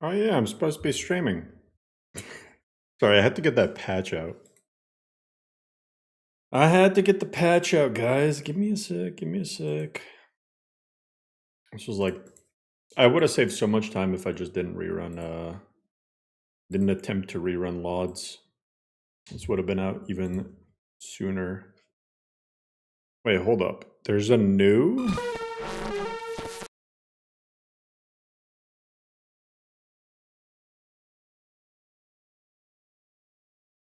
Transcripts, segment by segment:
Oh yeah, I'm supposed to be streaming. Sorry, I had to get that patch out. I had to get the patch out, guys. Give me a sec, give me a sec. This was like, I would have saved so much time if I just didn't rerun, didn't attempt to rerun LODs. This would have been out even sooner. Wait, hold up. There's a new?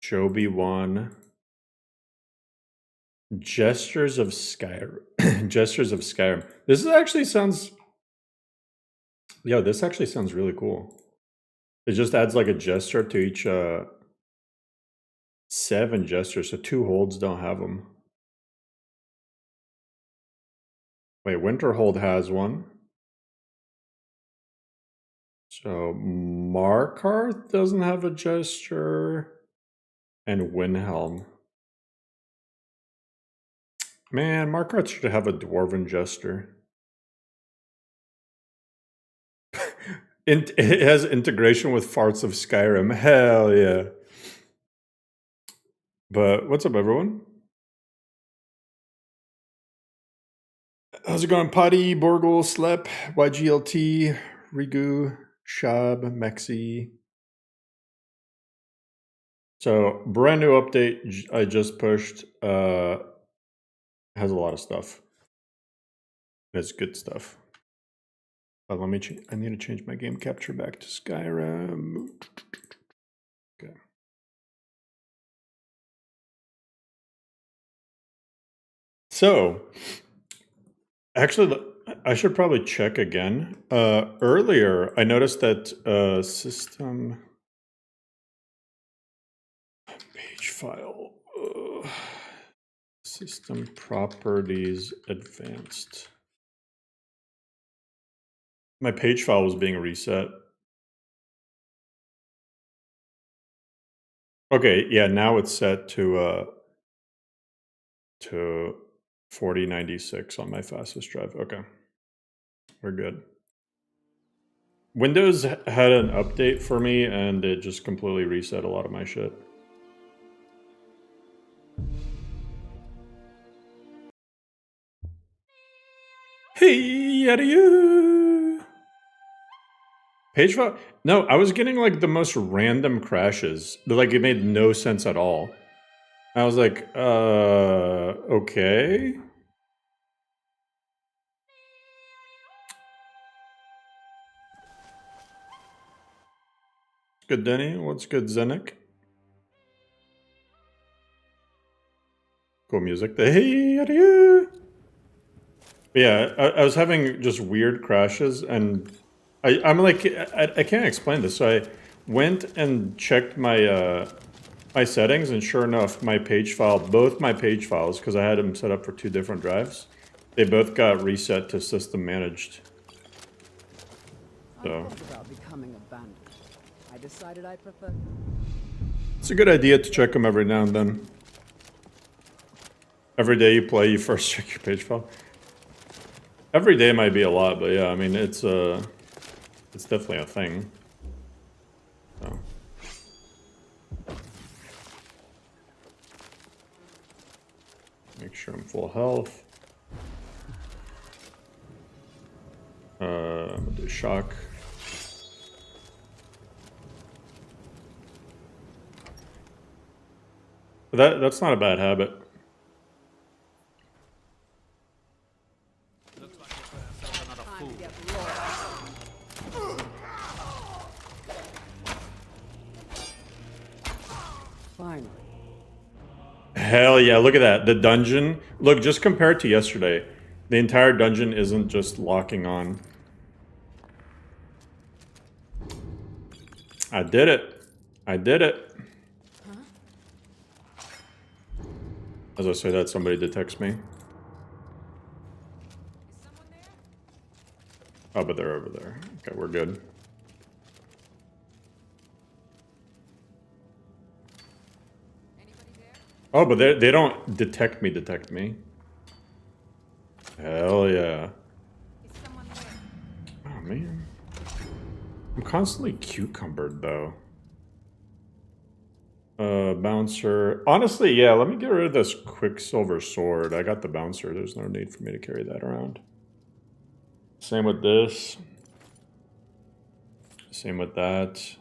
Joby 1. Gestures of Skyrim. Gestures of Skyrim. This actually sounds... Yeah, this actually sounds really cool. It just adds like a gesture to each 7 gestures, so 2 holds don't have them. Wait, Winterhold has one. So Markarth doesn't have a gesture. And Windhelm. Man, Markarth should have a Dwarven gesture. It has integration with farts of Skyrim. Hell yeah. But what's up, everyone? How's it going? Potty, Borgel, Slep, YGLT, Rigu, Shab, Mexi. So, brand new update I just pushed. Has a lot of stuff. It's good stuff. But let me change. I need to change my game capture back to Skyrim. Okay. So, actually, I should probably check again. Earlier, I noticed that system page file, system properties advanced. My page file was being reset. Okay, yeah, now it's set to 4096 on my fastest drive. Okay, we're good. Windows had an update for me, and it just completely reset a lot of my shit. Hey, how do you? Page file? No, I was getting like the most random crashes. Like it made no sense at all. I was like, okay. Good, Denny. What's good, Zenik? Cool music. Hey, how do you? Yeah, I was having just weird crashes, and I'm like, I can't explain this. So I went and checked my my settings, and sure enough, my page file, both my page files, because I had them set up for 2 different drives, they both got reset to system managed. So I decided I prefer. It's a good idea to check them every now and then. Every day you play, you first check your page file. Every day might be a lot, but yeah, I mean it's definitely a thing. So. Make sure I'm full health. I'm gonna do shock. But that's not a bad habit. Finally. Hell yeah, look at that. The dungeon. Look, just compared to yesterday, the entire dungeon isn't just locking on. I did it. I did it. Huh? As I say that, somebody detects me. Oh, but they're over there. Okay, we're good. Oh, but they don't detect me. Hell yeah. Oh, man. I'm constantly cucumbered though. Bouncer. Honestly, yeah, let me get rid of this Quicksilver sword. I got the bouncer. There's no need for me to carry that around. Same with this. Same with that.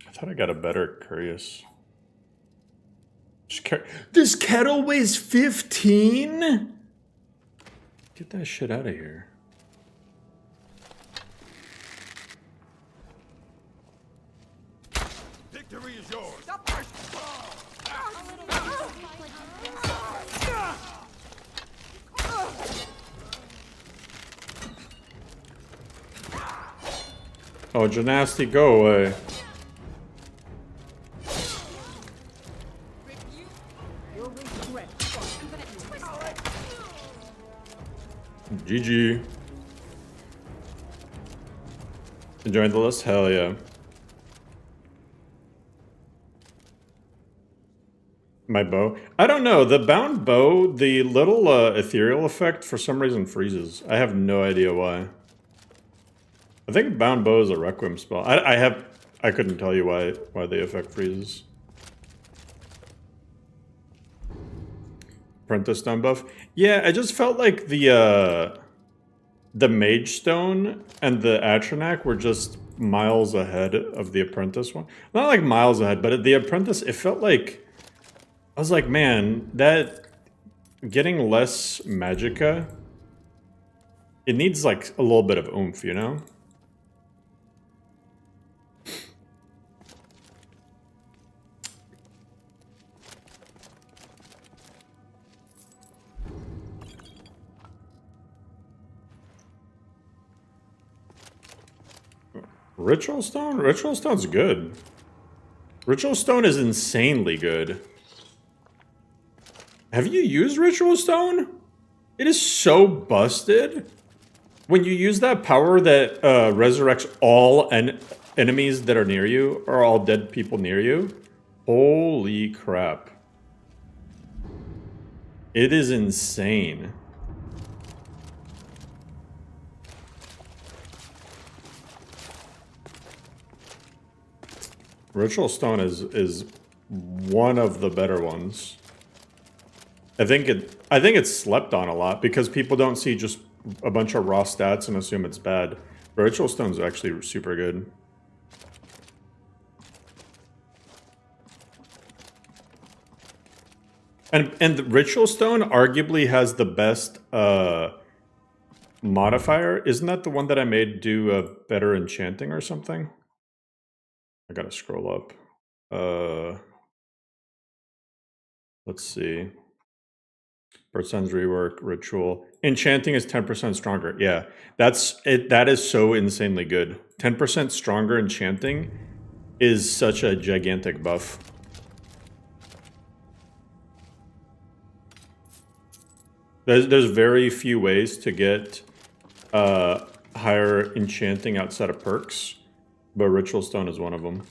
I thought I got a better curious. This kettle weighs 15? Get that shit out of here. Victory is yours. Oh, Janasty, go away. GG. Enjoying the list? Hell yeah. My bow? I don't know. The bound bow, the little ethereal effect for some reason freezes. I have no idea why. I think bound bow is a Requiem spell. I couldn't tell you why the effect freezes. Apprentice stone buff? Yeah, I just felt like the Mage stone and the Atronak were just miles ahead of the Apprentice one. Not like miles ahead, but the Apprentice, it felt like... I was like, man, that... Getting less magicka... It needs like a little bit of oomph, you know? Ritual Stone? Ritual Stone's good. Ritual Stone is insanely good. Have you used Ritual Stone? It is so busted. When you use that power that resurrects all enemies that are near you, or all dead people near you, holy crap. It is insane. Ritual Stone is one of the better ones. I think it's slept on a lot because people don't see just a bunch of raw stats and assume it's bad. But Ritual Stone's actually super good. And the Ritual Stone arguably has the best modifier. Isn't that the one that I made do a better enchanting or something? I gotta scroll up. Let's see. Percent's rework, ritual. Enchanting is 10% stronger. Yeah, that's it. That is so insanely good. 10% stronger enchanting is such a gigantic buff. There's very few ways to get higher enchanting outside of perks, but Ritual Stone is one of them.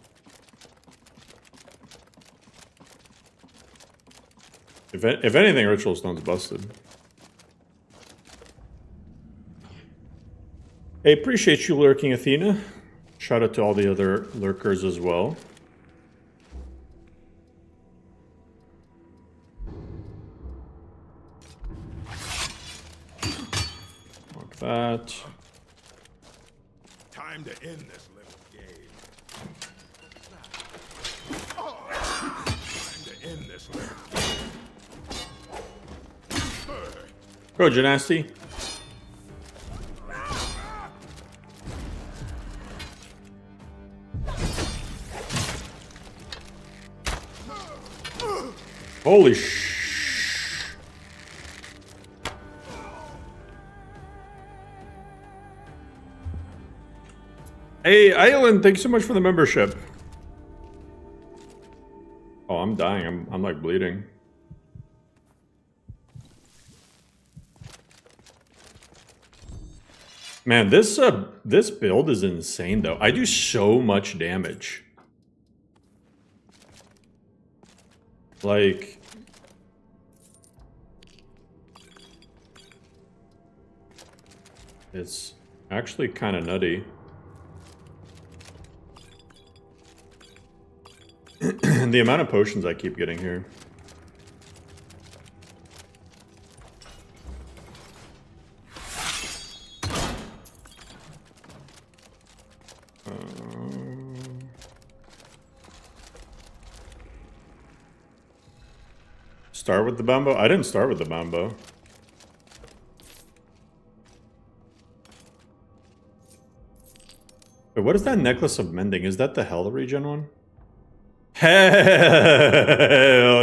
If anything, Ritual Stone's busted. Hey, appreciate you lurking, Athena. Shout out to all the other lurkers as well. Like that. Time to end this little game. Time to end this little game. Go, Janasty. Holy sh! Hey, Island, thanks so much for the membership. Oh, I'm dying. I'm like bleeding. Man, this build is insane though. I do so much damage. Like, It's actually kind of nutty. The amount of potions I keep getting here. Start with the bambo? I didn't start with the bambo. Wait, what is that necklace of mending? Is that the hell regen one? Hell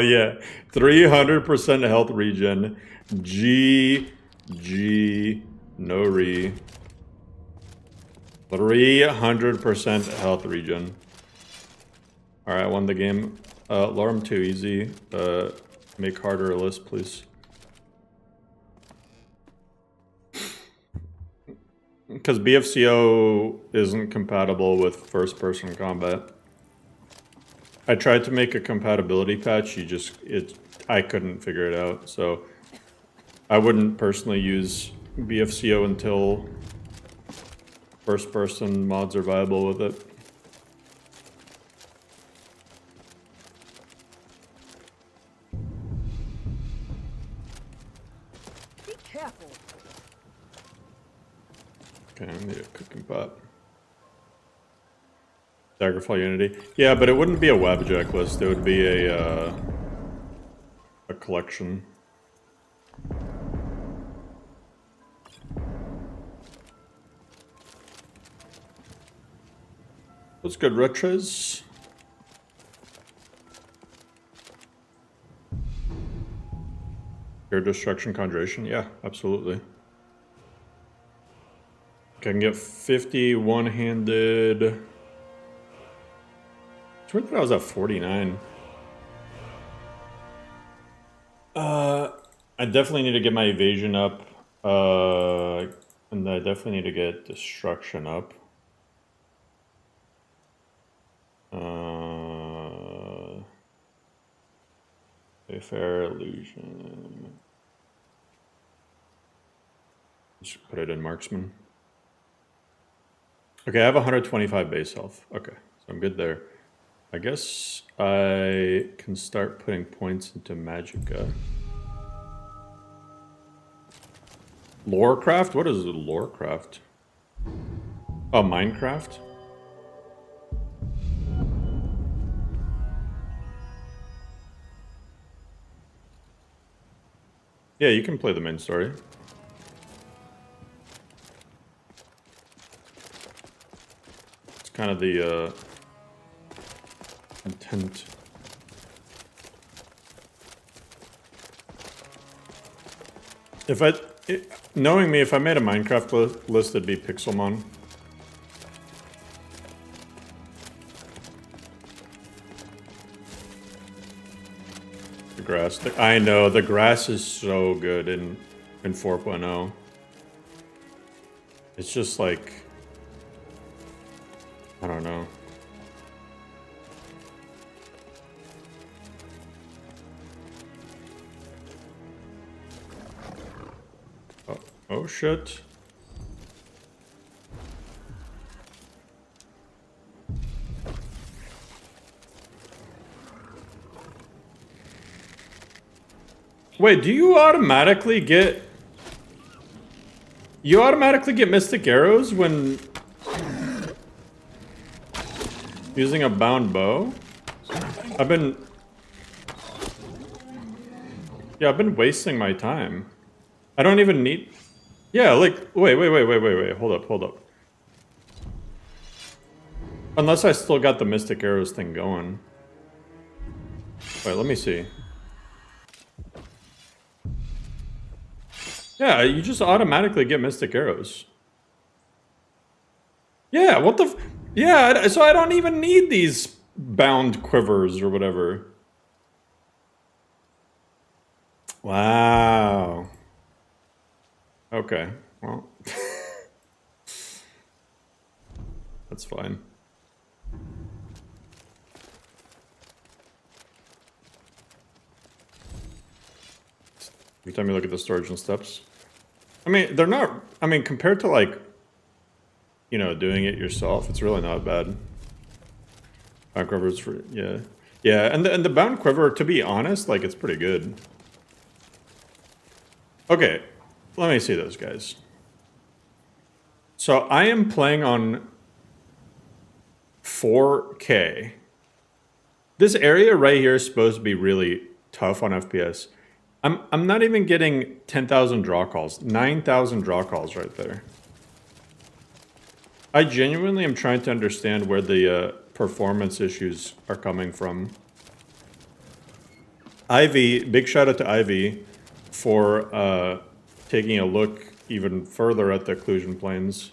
yeah. 300% health regen. G, no re. 300% health regen. Alright, I won the game. LoreRim too easy. Make harder a list, please. Because BFCO isn't compatible with first-person combat. I tried to make a compatibility patch, I couldn't figure it out, so I wouldn't personally use BFCO until first-person mods are viable with it. Be careful. Okay, I need a cooking pot. Daggerfall Unity. Yeah, but it wouldn't be a Wabbajack list. It would be a collection. What's good, Retros? Pure Destruction Conjuration? Yeah, absolutely. Okay, I can get 50 one-handed. It's weird that I was at 49. I definitely need to get my evasion up. And I definitely need to get destruction up. A fair illusion. Just put it in marksman. Okay, I have 125 base health. Okay, so I'm good there. I guess I can start putting points into Magicka. Lorecraft? What is Lorecraft? Oh, Minecraft? Yeah, you can play the main story. It's kind of the intent. Knowing me, if I made a Minecraft list, it'd be Pixelmon. The grass. I know, the grass is so good in 4.0. It's just like, I don't know. Oh shit. Wait, do you automatically get... You automatically get Mystic Arrows when... using a bound bow? I've been wasting my time. I don't even need... Yeah, like, wait, hold up. Unless I still got the Mystic Arrows thing going. Wait, let me see. Yeah, you just automatically get Mystic Arrows. Yeah, what the yeah, so I don't even need these bound quivers or whatever. Wow. Okay, well. That's fine. Every time you look at the storage and steps. I mean, they're not. I mean, compared to like, you know, doing it yourself, it's really not bad. Bound quiver's for yeah, and the bound quiver, to be honest, like it's pretty good. Okay, let me see those guys. So I am playing on 4K. This area right here is supposed to be really tough on FPS. I'm not even getting 10,000 draw calls, 9,000 draw calls right there. I genuinely am trying to understand where the performance issues are coming from. Ivy, big shout out to Ivy for taking a look even further at the occlusion planes.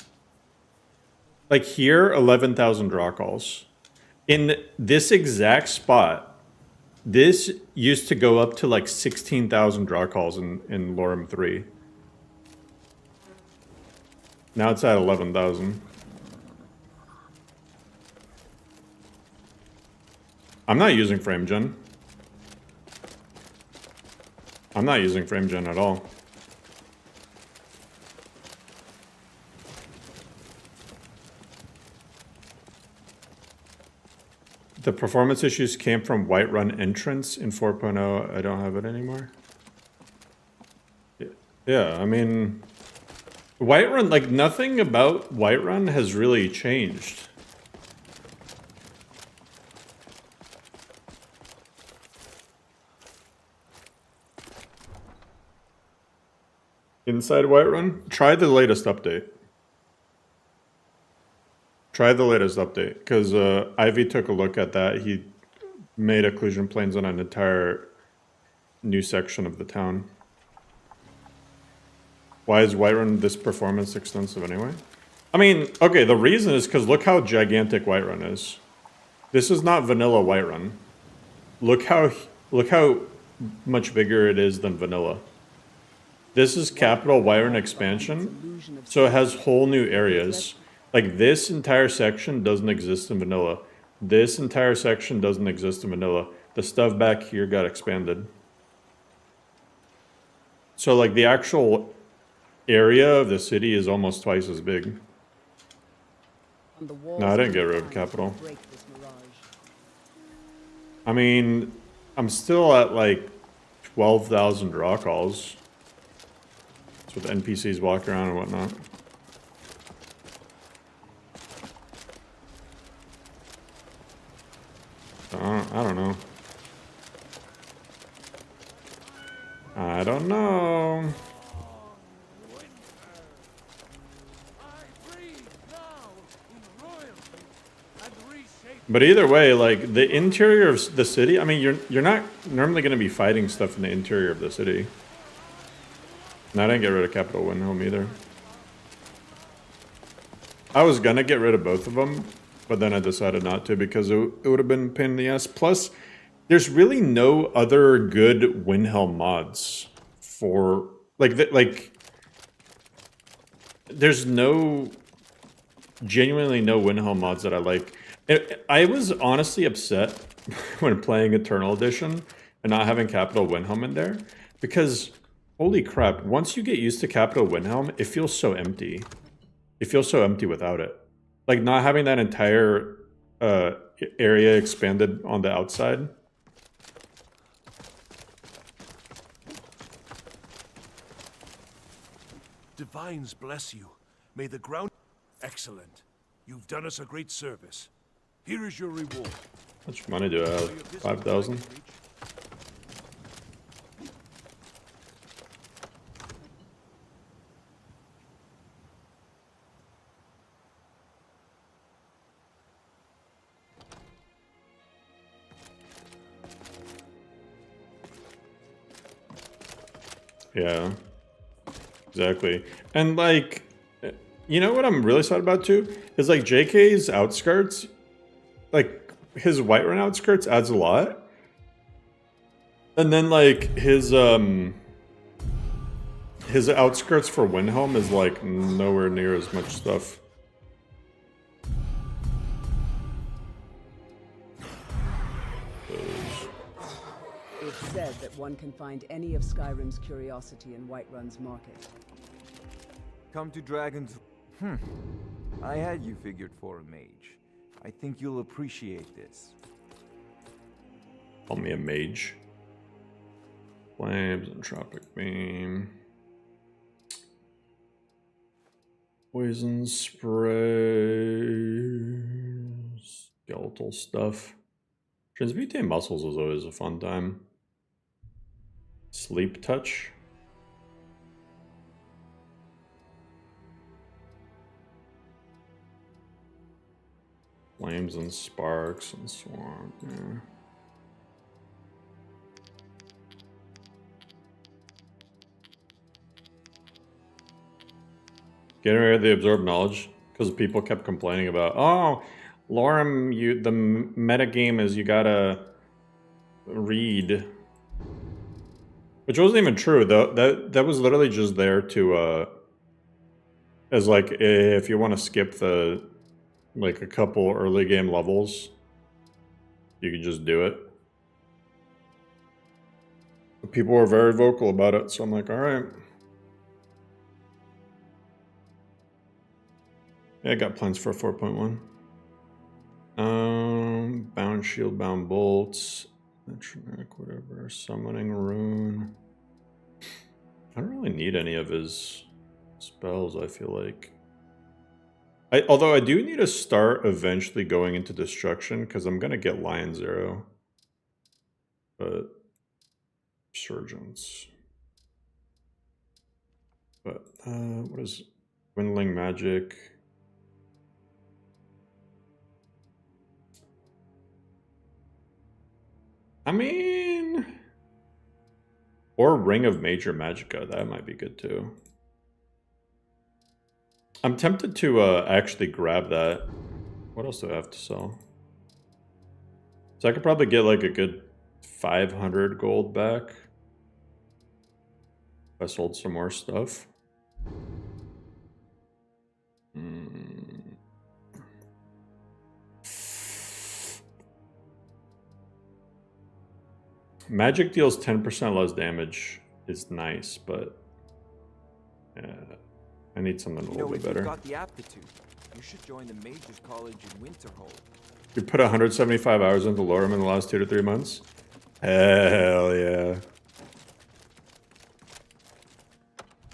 Like here, 11,000 draw calls. In this exact spot, this used to go up to like 16,000 draw calls in LoreRim 3. Now it's at 11,000. I'm not using frame gen. I'm not using frame gen at all. The performance issues came from Whiterun entrance in 4.0. I don't have it anymore. Yeah, I mean, Whiterun, like nothing about Whiterun has really changed. Inside Whiterun, try the latest update. Try the latest update, because Ivy took a look at that. He made occlusion planes on an entire new section of the town. Why is Whiterun this performance extensive anyway? I mean, okay, the reason is because look how gigantic Whiterun is. This is not vanilla Whiterun. Look how much bigger it is than vanilla. This is capital Whiterun expansion, so it has whole new areas. Like this entire section doesn't exist in vanilla. This entire section doesn't exist in vanilla. The stuff back here got expanded. So like the actual area of the city is almost twice as big. No, I didn't get rid of capital. I mean, I'm still at like 12,000 draw calls. That's with NPCs walking around and whatnot. I don't know. I don't know. But either way, like the interior of the city, I mean, you're not normally going to be fighting stuff in the interior of the city. And I didn't get rid of Capital Windhelm either. I was gonna get rid of both of them, but then I decided not to because it would have been a pain in the ass. Plus, there's really no other good Windhelm mods for like there's genuinely no Windhelm mods that I like. I was honestly upset when playing Eternal Edition and not having Capital Windhelm in there because holy crap, once you get used to Capital Windhelm, it feels so empty. It feels so empty without it. Like not having that entire area expanded on the outside. Divines bless you. May the ground... Excellent. You've done us a great service. Here is your reward. How much money do I have? 5,000? Yeah, exactly. And like, you know what I'm really sad about too? Is like JK's outskirts, like his Whiterun outskirts adds a lot. And then like his outskirts for Windhelm is like nowhere near as much stuff. It's said that one can find any of Skyrim's curiosity in Whiterun's market. Come to Dragon's... I had you figured for a mage. I think you'll appreciate this. Call me a mage. Flames and tropic beam. Poison spray. Skeletal stuff. Transmutate muscles is always a fun time. Sleep touch. Flames and sparks and swamp. Yeah. Getting rid of the absorbed knowledge because people kept complaining about, oh, LoreRim, the meta game is you gotta read, which wasn't even true. Though that was literally just there to as like if you want to skip the like a couple early game levels, you can just do it. People were very vocal about it, so I'm like, all right. Yeah, I got plans for 4.1. Bound shield, bound bolts, metronic, whatever. Summoning rune. I don't really need any of his spells, I feel like. Although I do need to start eventually going into destruction because I'm gonna get Lion's Arrow. But Resurgence. But what is Dwindling Magic? I mean, or Ring of Major Magicka, that might be good too. I'm tempted to actually grab that. What else do I have to sell? So I could probably get like a good 500 gold back if I sold some more stuff. Magic deals 10% less damage is nice, but I need something a little bit better. You've got the aptitude. You should join the Mage's College in Winterhold. You put 175 hours into LoreRim in the last 2 to 3 months? Hell yeah.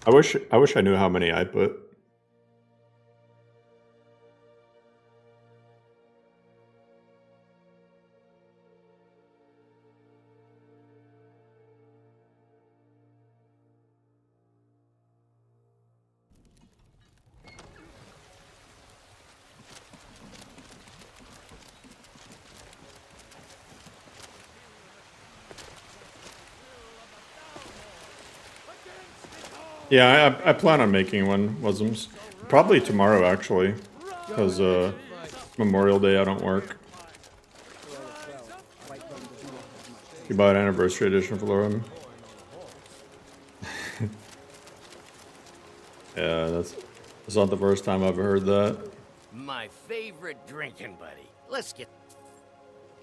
I wish I knew how many I put. Yeah, I plan on making one, Wasms. Probably tomorrow, actually. Because Memorial Day, I don't work. You bought an anniversary edition for LoreRim? Yeah, that's not the first time I've heard that. My favorite drinking buddy. Let's get...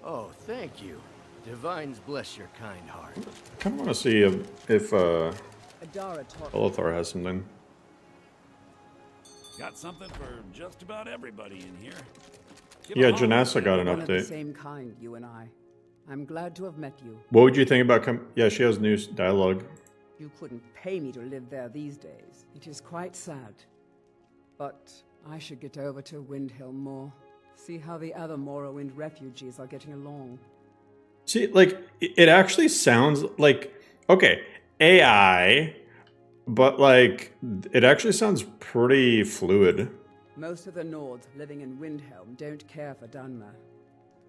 Oh, thank you. Divines bless your kind heart. I kind of want to see if Olithar has something. Got something for just about everybody in here. Yeah, Janassa got an One of the update. same kind, you and I. I'm glad to have met you. What would you think about yeah, she has new dialogue. You couldn't pay me to live there these days. It is quite sad. But I should get over to Windhelm more. See how the other Morrowind refugees are getting along. See, like, it actually sounds like, okay, AI, but like, it actually sounds pretty fluid. Most of the Nords living in Windhelm don't care for Dunmer.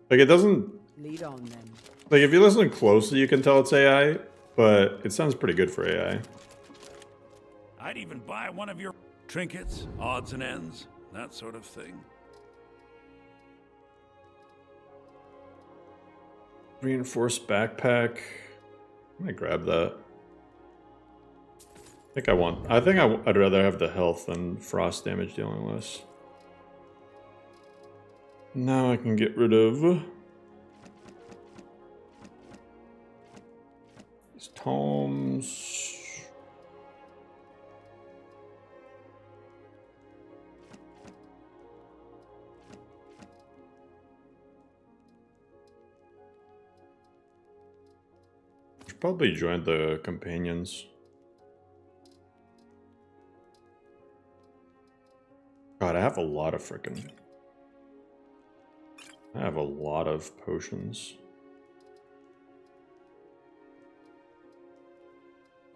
Like, it doesn't, Lead on then. like, if you listen closely, you can tell it's AI, but it sounds pretty good for AI. I'd even buy one of your trinkets, odds and ends, that sort of thing. Reinforced backpack. I might grab that. I think I'd rather have the health than frost damage dealing less. Now I can get rid of these tomes. should probably join the companions. God, I have a lot of frickin'... I have a lot of potions.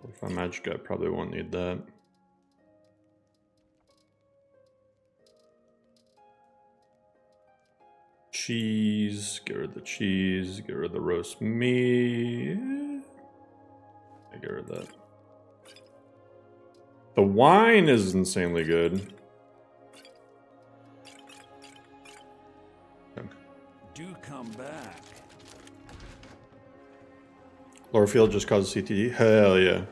If I'm magic, I probably won't need that. Cheese, get rid of the cheese, get rid of the roast meat. I get rid of that. The wine is insanely good. Do come back. Lorefield just causes CTD? Hell yeah.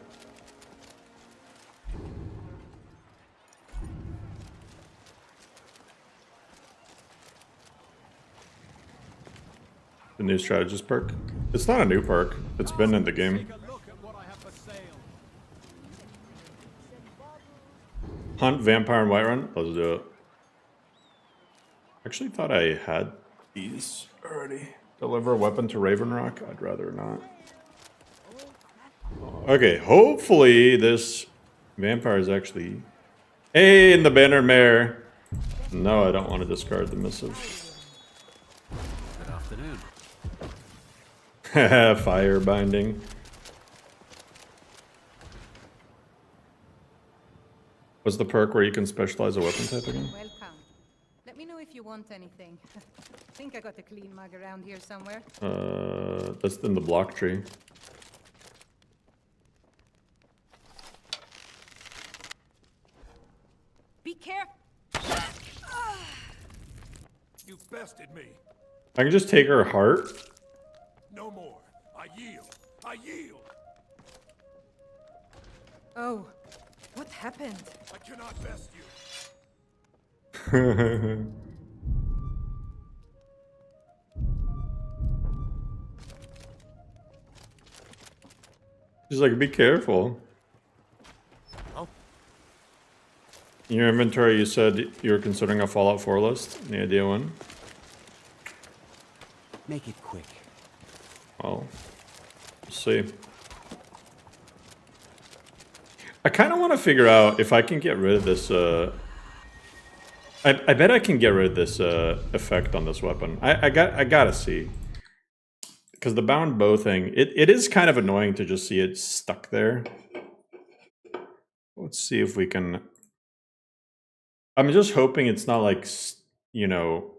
The new strategist perk? It's not a new perk. It's been in the game. Hunt, Vampire, and Whiterun? Let's do it. Actually thought I had these already. Deliver a weapon to Raven Rock? I'd rather not. Okay, hopefully this vampire is actually... Hey, in the banner mare! No, I don't want to discard the missive. Good afternoon. Fire binding. What's the perk where you can specialize a weapon type again? Welcome. Let me know if you want anything. I think I got a clean mug around here somewhere. That's in the block tree. Be careful. You bested me. I can just take her heart. No more. I yield. I yield. Oh, what happened? I cannot best you. She's like, be careful. Oh. In your inventory, you said you were considering a Fallout 4 list. Any idea when? Make it quick. Well, we'll see. I kind of want to figure out if I can get rid of this. I bet I can get rid of this effect on this weapon. I gotta see. Because the bound bow thing, it is kind of annoying to just see it stuck there. Let's see if we can... I'm just hoping it's not like, you know,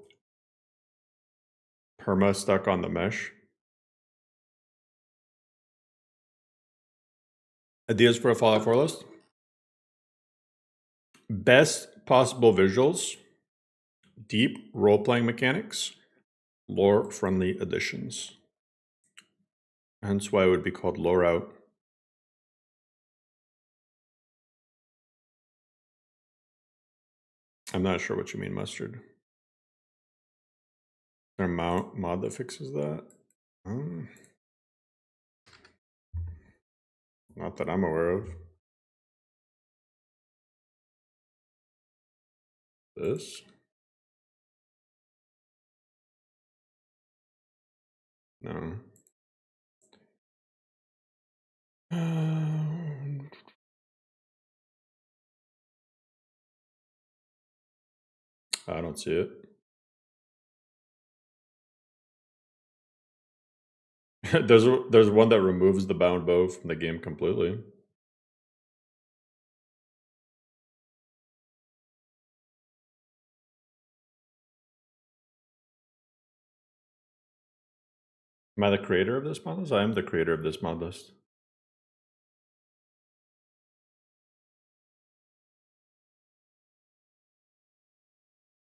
perma stuck on the mesh. Ideas for a Fallout 4 list? Best possible visuals, deep role-playing mechanics, lore-friendly additions. Hence why it would be called Lore Out. I'm not sure what you mean, Mustard. Is there a mod that fixes that? Not that I'm aware of. This? No. I don't see it. there's one that removes the bound bow from the game completely. Am I the creator of this mod list? I am the creator of this mod list.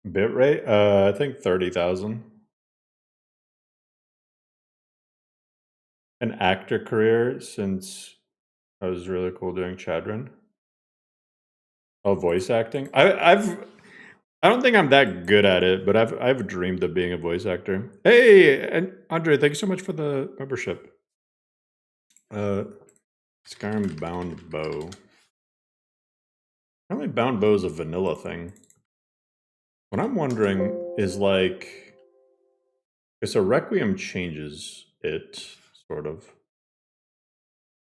Bitrate? I think 30,000. An actor career since I was really cool doing Chadrin. Oh, voice acting? I don't think I'm that good at it, but I've dreamed of being a voice actor. Hey, and Andre, thank you so much for the membership. Skyrim bound bow. Apparently bound bow is a vanilla thing. What I'm wondering is like, okay, so Requiem changes it, sort of.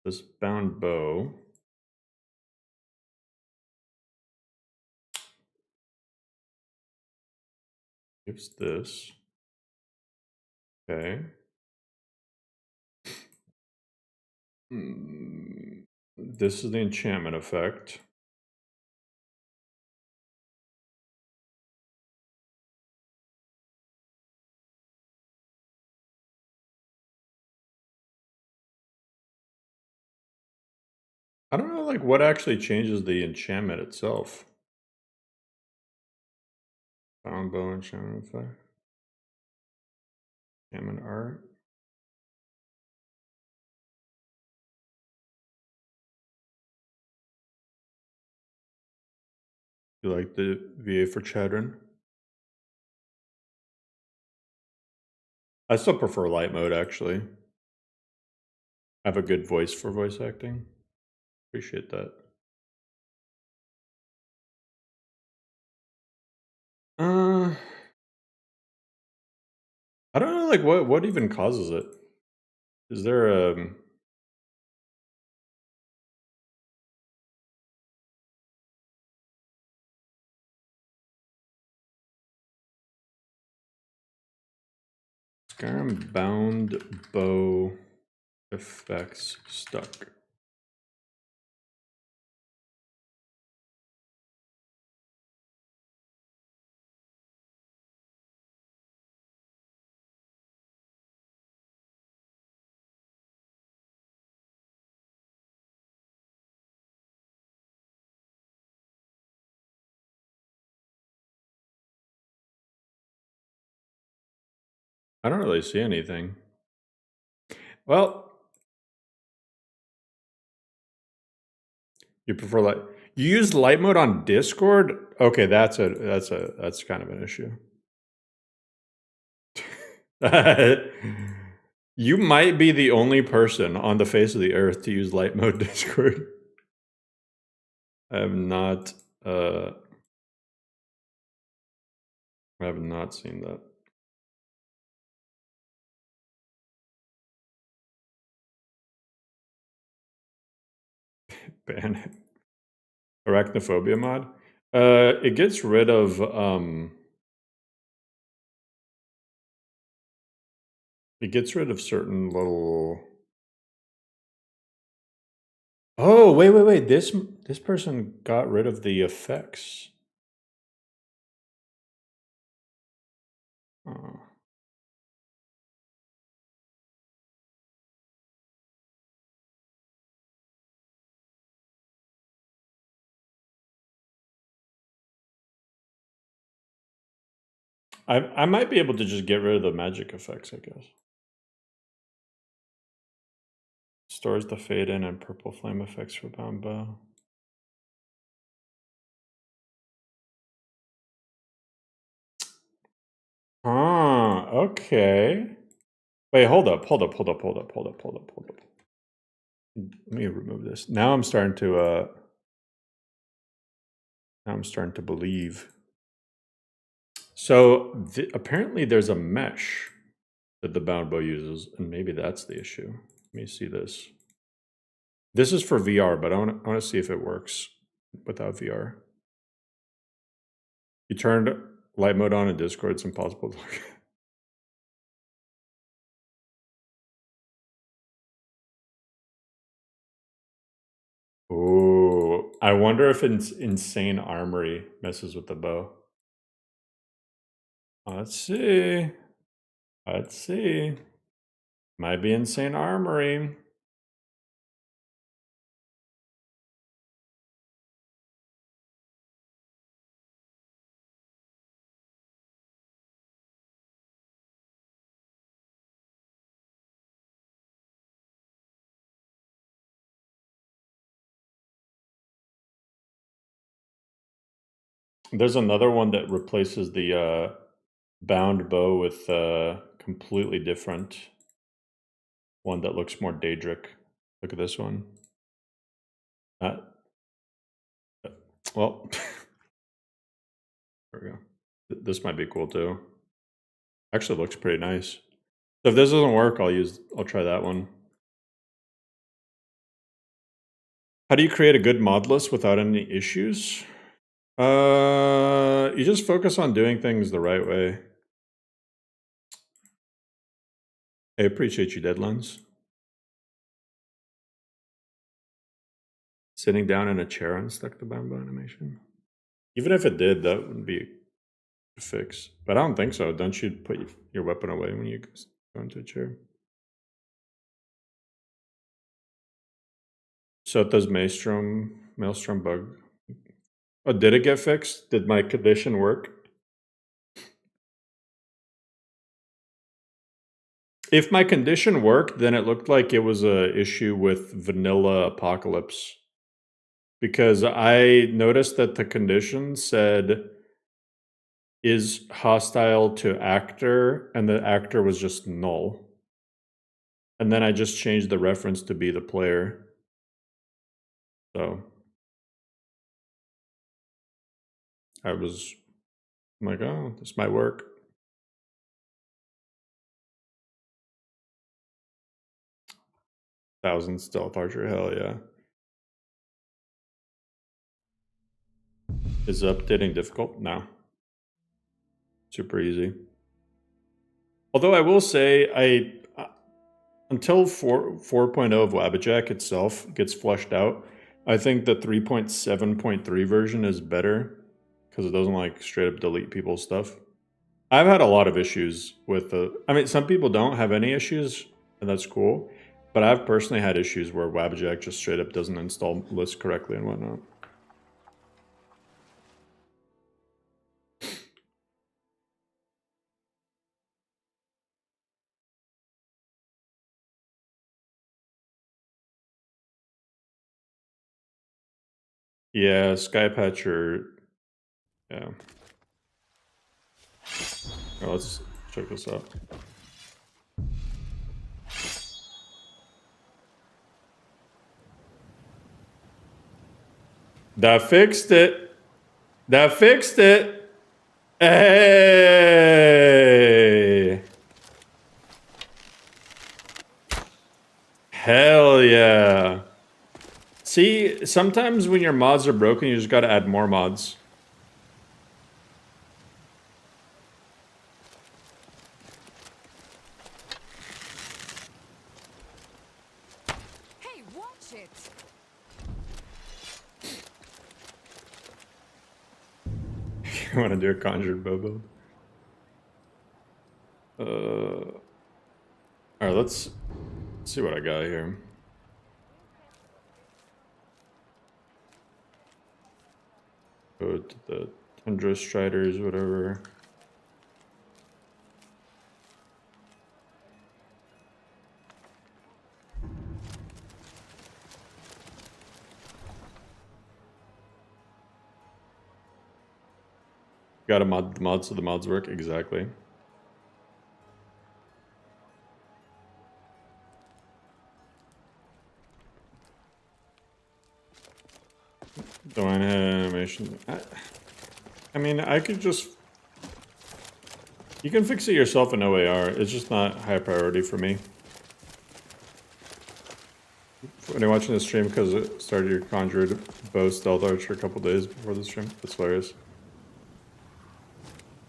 this bound bow. Gives this. Okay. This is the enchantment effect. I don't know, like, what actually changes the enchantment itself. Bound bow enchantment effect. Enchantment art. You like the VA for Chadron? I still prefer light mode, actually. I have a good voice for voice acting. Appreciate that. I don't know, like, what even causes it? Is there a... Skyrim bound bow effects stuck. I don't really see anything. Well, you prefer light. You use light mode on Discord? Okay, that's kind of an issue. You might be the only person on the face of the earth to use light mode Discord. I have not seen that. Ban it. Arachnophobia mod. It gets rid of certain little... Oh, wait. This person got rid of the effects. Oh. I might be able to just get rid of the magic effects, I guess. Stores the fade in and purple flame effects for bound bow. Ah, okay. Wait, hold up. Let me remove this. Now I'm starting to believe. So apparently there's a mesh that the bound bow uses, and maybe that's the issue. Let me see this. This is for VR, but I want to see if it works without VR. You turned light mode on in Discord, it's impossible to look. Ooh, I wonder if Insane Armory messes with the bow. Let's see. Might be Insane Armory. There's another one that replaces the bound bow with a completely different one that looks more Daedric. Look at this one. Well, there we go. This might be cool too. Actually looks pretty nice. So if this doesn't work, I'll try that one. How do you create a good mod list without any issues? You just focus on doing things the right way. I appreciate you, Deadlines. Sitting down in a chair and stuck to bamboo animation. Even if it did, that would be a fix. But I don't think so. Don't you put your weapon away when you go into a chair? Sota's Maelstrom bug. Oh, did it get fixed? Did my condition work? If my condition worked, then it looked like it was a issue with Vanilla Apocalypse. Because I noticed that the condition said is hostile to actor, and the actor was just null. And then I just changed the reference to be the player. So I'm like, oh, this might work. Thousand stealth archer, hell yeah. Is updating difficult? No. Super easy. Although I will say, until 4.0 of Wabbajack itself gets flushed out, I think the 3.7.3 version is better because it doesn't like straight up delete people's stuff. I've had a lot of issues with I mean, some people don't have any issues, and that's cool. But I've personally had issues where Wabbajack just straight up doesn't install lists correctly and whatnot. Yeah, Skypatcher. Yeah. Oh, let's check this out. That fixed it. That fixed it. Hey. Hell yeah. See, sometimes when your mods are broken, you just gotta add more mods. Hey, watch it! You wanna do a conjured bow build? Alright, let's see what I got here. Go to the Tundra Striders, whatever. Gotta mod the mods so the mods work, exactly. Divine animation. I mean, I could just... You can fix it yourself in OAR. It's just not high priority for me. When you're watching the stream because it started your conjured bow stealth archer a couple days before the stream. That's hilarious.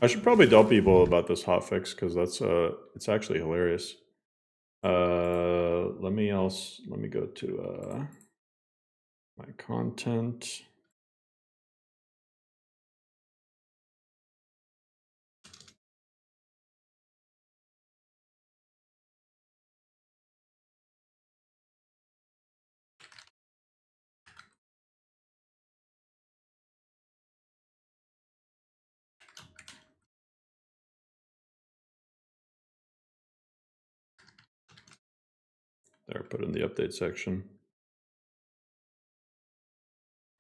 I should probably tell people about this hotfix because that's it's actually hilarious. Let me go to my content. There, put it in the update section.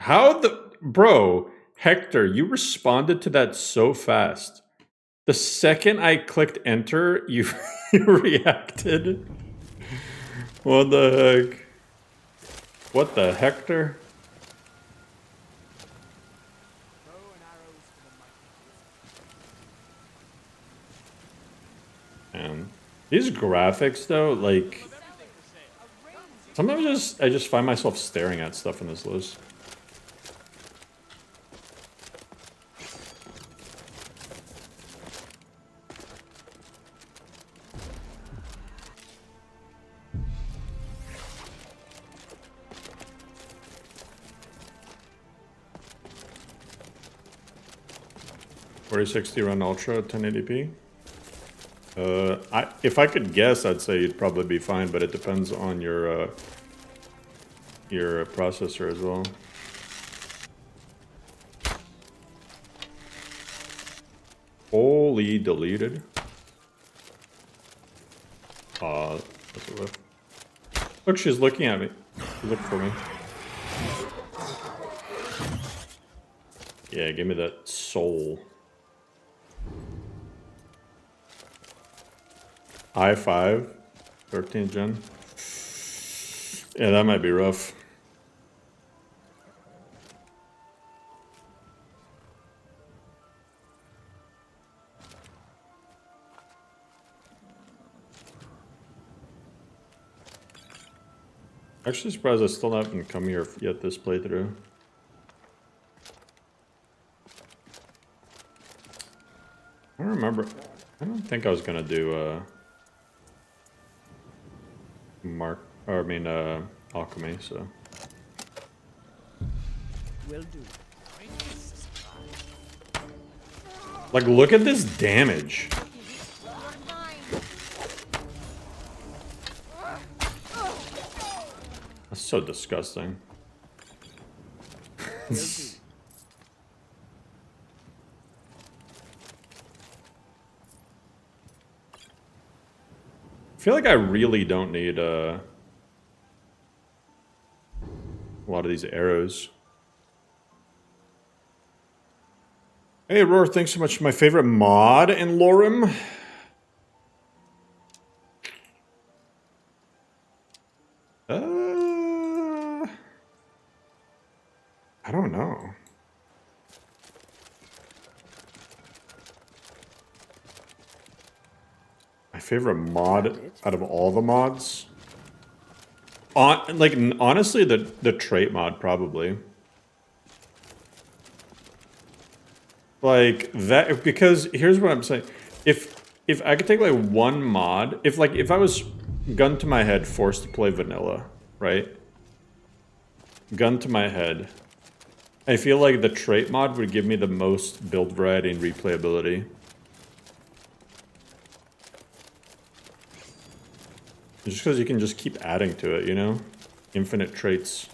How the... Bro, Hector, you responded to that so fast. The second I clicked enter, you reacted. What the heck? What the Hector? Man, these graphics though, like... Sometimes I just find myself staring at stuff in this list. $4060 run ultra 1080p. If I could guess, I'd say you'd probably be fine, but it depends on your processor as well. Holy deleted. That's a whiff. Look, she's looking at me. She's looking for me. Yeah, give me that soul. i5, 13th gen. Yeah, that might be rough. Actually surprised I still haven't come here yet this playthrough. I don't remember. I don't think I was gonna do alchemy, so. Will do. Like, look at this damage. That's so disgusting. I feel like I really don't need a lot of these arrows. Hey, Roar, thanks so much for my favorite mod in LoreRim. I don't know. My favorite mod out of all the mods? Honestly, the trait mod, probably. Like, that, because here's what I'm saying. If I could take, like, one mod, if I was, gun to my head, forced to play vanilla, right? Gun to my head. I feel like the trait mod would give me the most build variety and replayability. Just because you can just keep adding to it, you know? Infinite traits.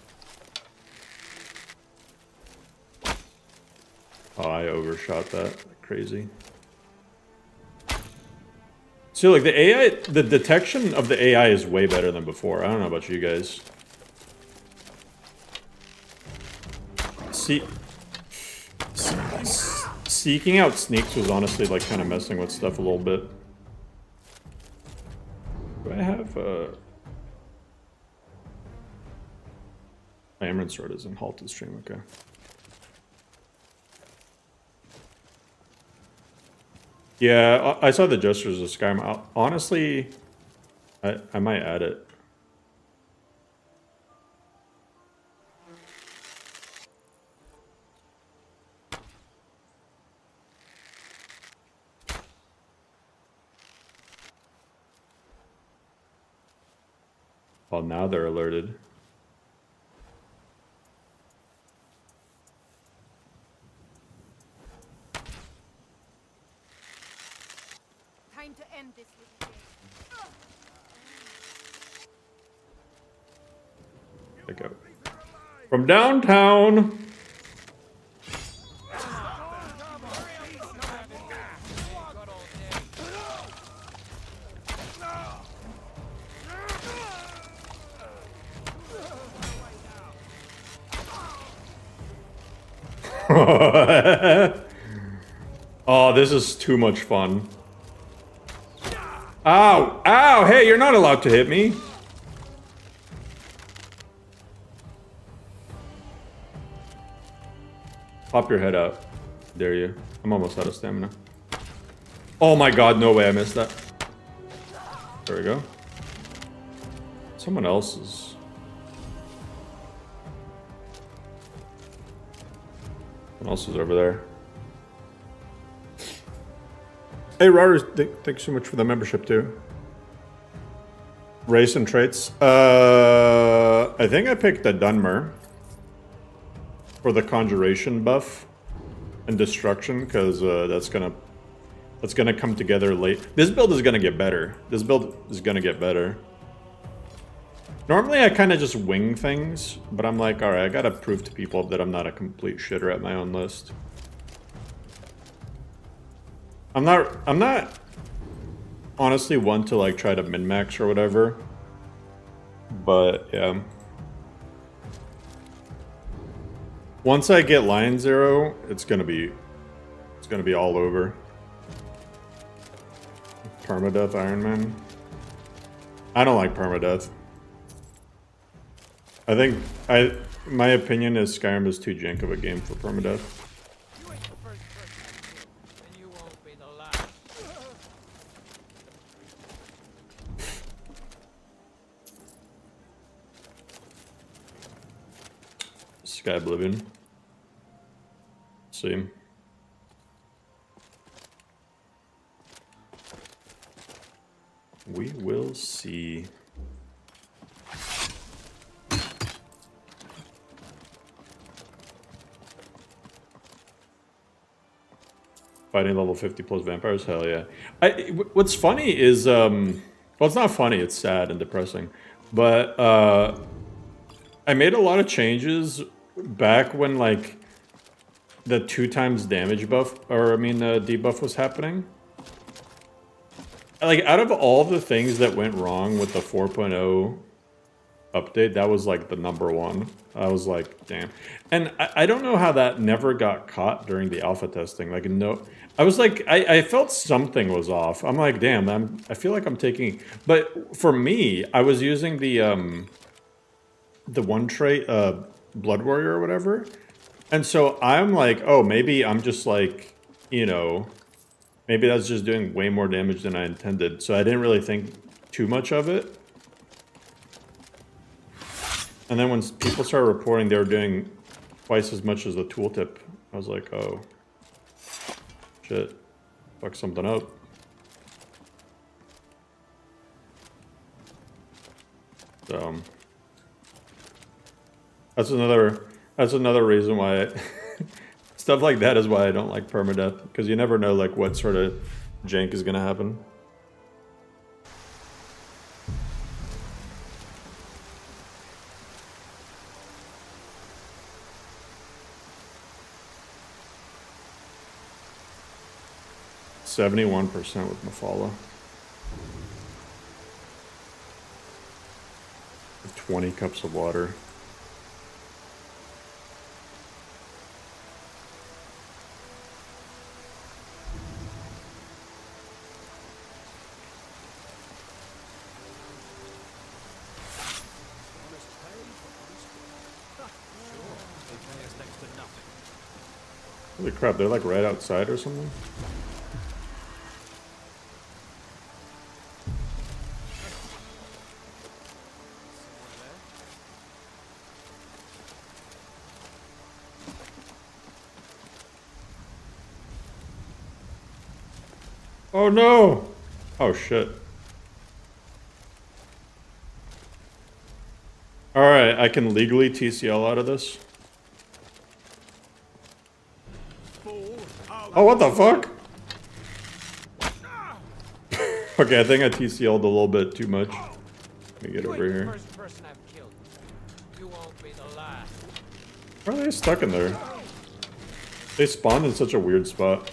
Oh, I overshot that. Like crazy. So, like, the AI, the detection of the AI is way better than before. I don't know about you guys. Seeking out sneaks was honestly, like, kind of messing with stuff a little bit. Do I have Amaranth Sword is in halted stream, okay. Yeah, I saw the gestures of Skyrim. Honestly, I might add it. Well, now they're alerted. Time to end this little game. Pick up. From downtown! Oh, this is too much fun. Ow! Ow! Hey, you're not allowed to hit me! Pop your head out. Dare you. I'm almost out of stamina. Oh my god, no way I missed that. There we go. Someone else is What else is over there? Hey, Rotters, thanks so much for the membership, too. Race and traits. I think I picked a Dunmer for the conjuration buff and destruction, because that's gonna come together late. This build is gonna get better. This build is gonna get better. Normally I kind of just wing things, but I'm like, alright, I gotta prove to people that I'm not a complete shitter at my own list. I'm not honestly one to like try to min-max or whatever. But yeah. Once I get Lion Zero, it's gonna be all over. Perma-death Iron Man. I don't like perma-death. I think my opinion is Skyrim is too jank of a game for perma-death. Sky Oblivion. See. We will see. Fighting level 50 plus vampires? Hell yeah. What's funny is, well, it's not funny, it's sad and depressing. But, I made a lot of changes back when, like, the 2x damage buff, or I mean, the debuff was happening. Like, out of all the things that went wrong with the 4.0 update, that was, like, the #1. I was like, damn. And I don't know how that never got caught during the alpha testing. Like, no... I was like, I felt something was off. I'm like, damn, I feel like I'm taking... But for me, I was using the one trait, Blood Warrior or whatever. And so I'm like, oh, maybe I'm just like, you know... Maybe that's just doing way more damage than I intended. So I didn't really think too much of it. And then when people started reporting they were doing twice as much as the tooltip, I was like, oh, shit, fuck something up. So that's another reason why stuff like that is why I don't like permadeath, because you never know like what sort of jank is gonna happen. .71% with Mafala. 20 cups of water. Holy crap, they're like right outside or something? Oh no! Oh shit. Alright, I can legally TCL out of this. Oh, what the fuck? Okay, I think I TCL'd a little bit too much. Let me get over here. Why are they stuck in there? They spawned in such a weird spot.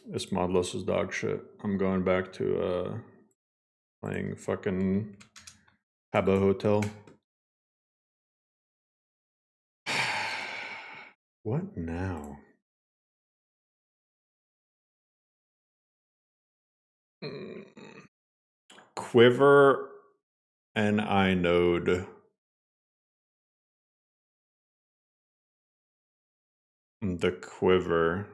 This mod list is dog shit. I'm going back to playing fucking Habbo Hotel. What now? Quiver NI node. The quiver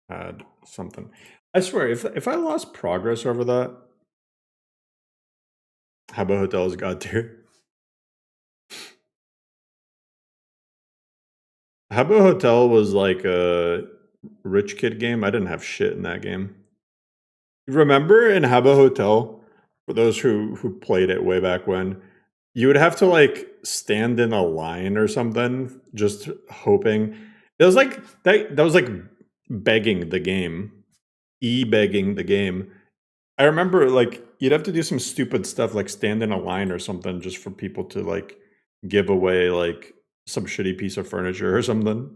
had something. I swear, if I lost progress over that, Habbo Hotel is god tier. Habbo Hotel was like a rich kid game. I didn't have shit in that game. Remember in Habbo Hotel, for those who played it way back when, you would have to like stand in a line or something, just hoping. It was like that was like begging the game. E-begging the game. I remember like you'd have to do some stupid stuff like stand in a line or something just for people to like give away like some shitty piece of furniture or something.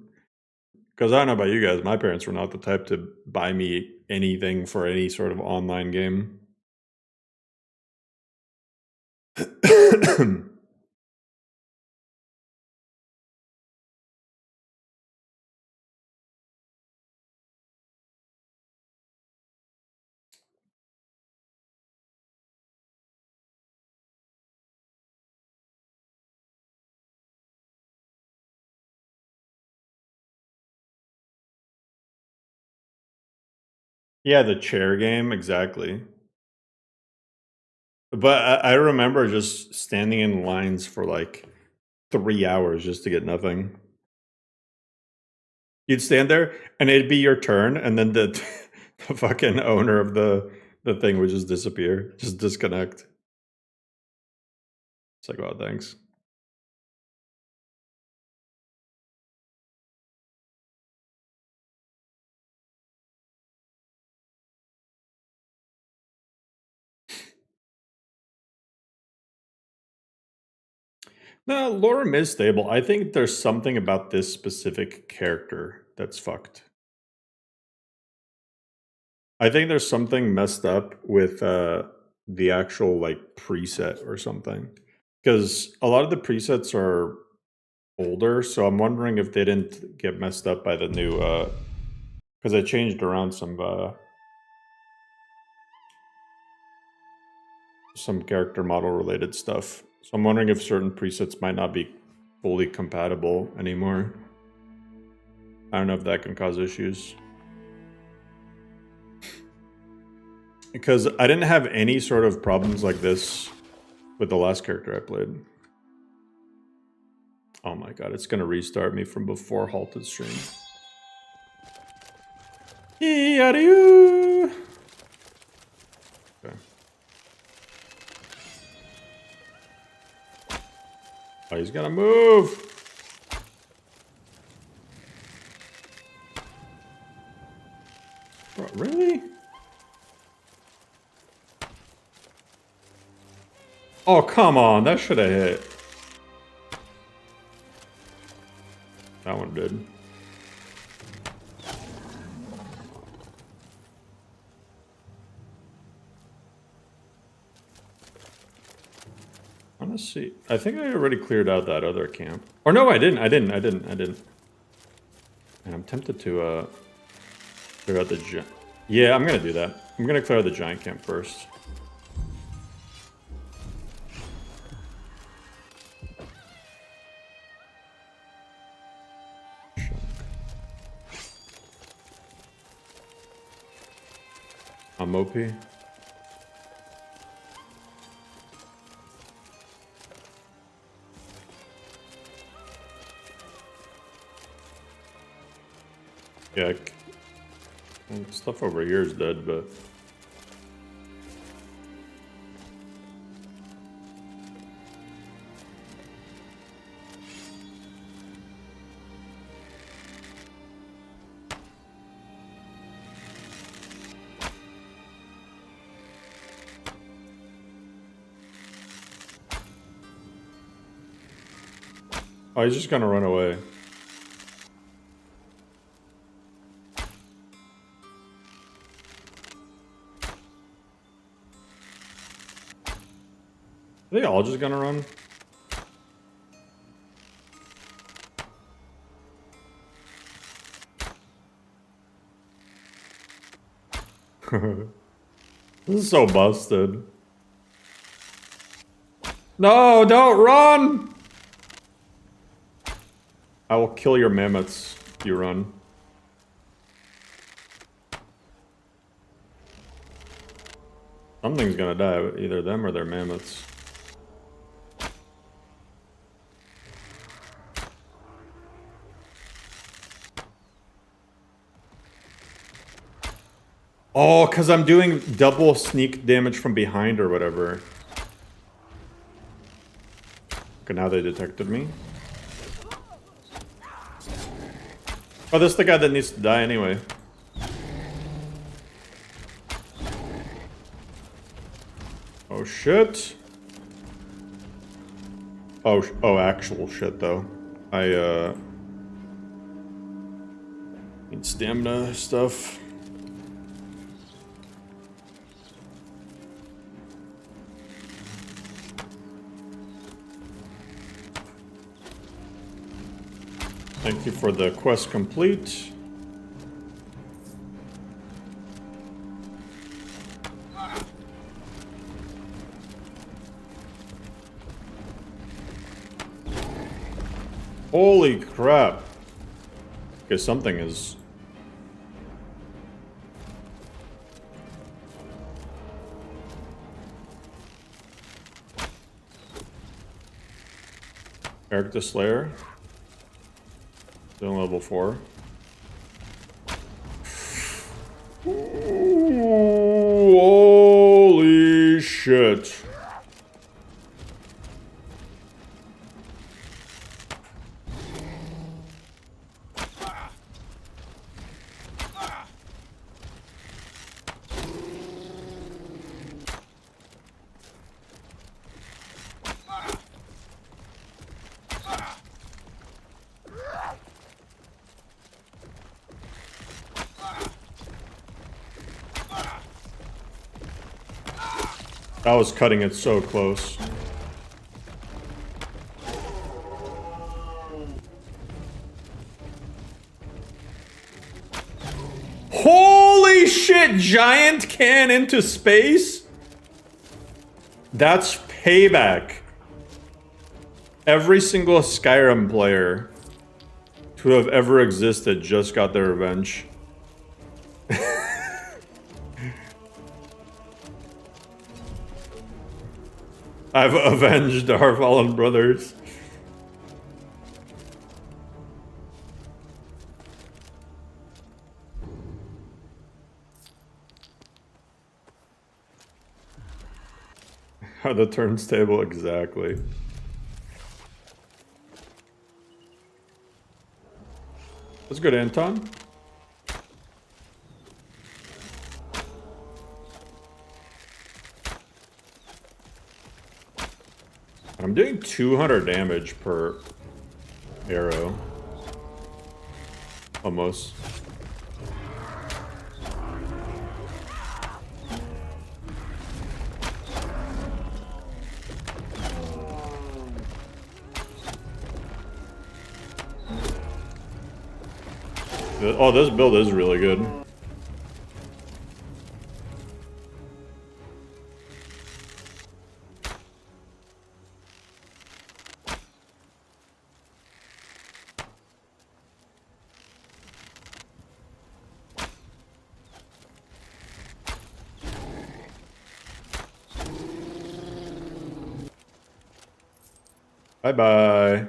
Because I don't know about you guys, my parents were not the type to buy me anything for any sort of online game. Yeah, the chair game, exactly. But I remember just standing in lines for like 3 hours just to get nothing. You'd stand there and it'd be your turn, and then the fucking owner of the thing would just disappear, just disconnect. It's like, oh, thanks. No, LoreRim is stable. I think there's something about this specific character that's fucked. I think there's something messed up with the actual like preset or something. Because a lot of the presets are older, so I'm wondering if they didn't get messed up by the new because I changed around some character model related stuff. So I'm wondering if certain presets might not be fully compatible anymore. I don't know if that can cause issues. Because I didn't have any sort of problems like this with the last character I played. Oh my god, it's gonna restart me from before halted stream. Okay. Oh, he's gonna move! Bro, really? Oh, come on, that should have hit. That one did. Let's see. I think I already cleared out that other camp. Or no, I didn't. And I'm tempted to clear out the giant. Yeah, I'm gonna do that. I'm gonna clear out the giant camp first. I'm OP. Yeah, stuff over here is dead, but... Oh, he's just gonna run away. Are they all just gonna run? This is so busted. No, don't run! I will kill your mammoths if you run. Something's gonna die, either them or their mammoths. Oh, because I'm doing double sneak damage from behind or whatever. Okay, now they detected me. Oh, this is the guy that needs to die anyway. Oh, shit. Oh, actual shit, though. I, need stamina stuff. Thank you for the quest complete. Holy crap. Okay, something is... Eric the Slayer. Still level 4. Ooh, holy shit. I was cutting it so close. Holy shit! Giant can into space? That's payback. Every single Skyrim player to have ever existed just got their revenge. I've avenged our fallen brothers. How the turnstable exactly. That's good, Anton. I'm doing 200 damage per arrow. Almost. Oh, this build is really good. Bye-bye.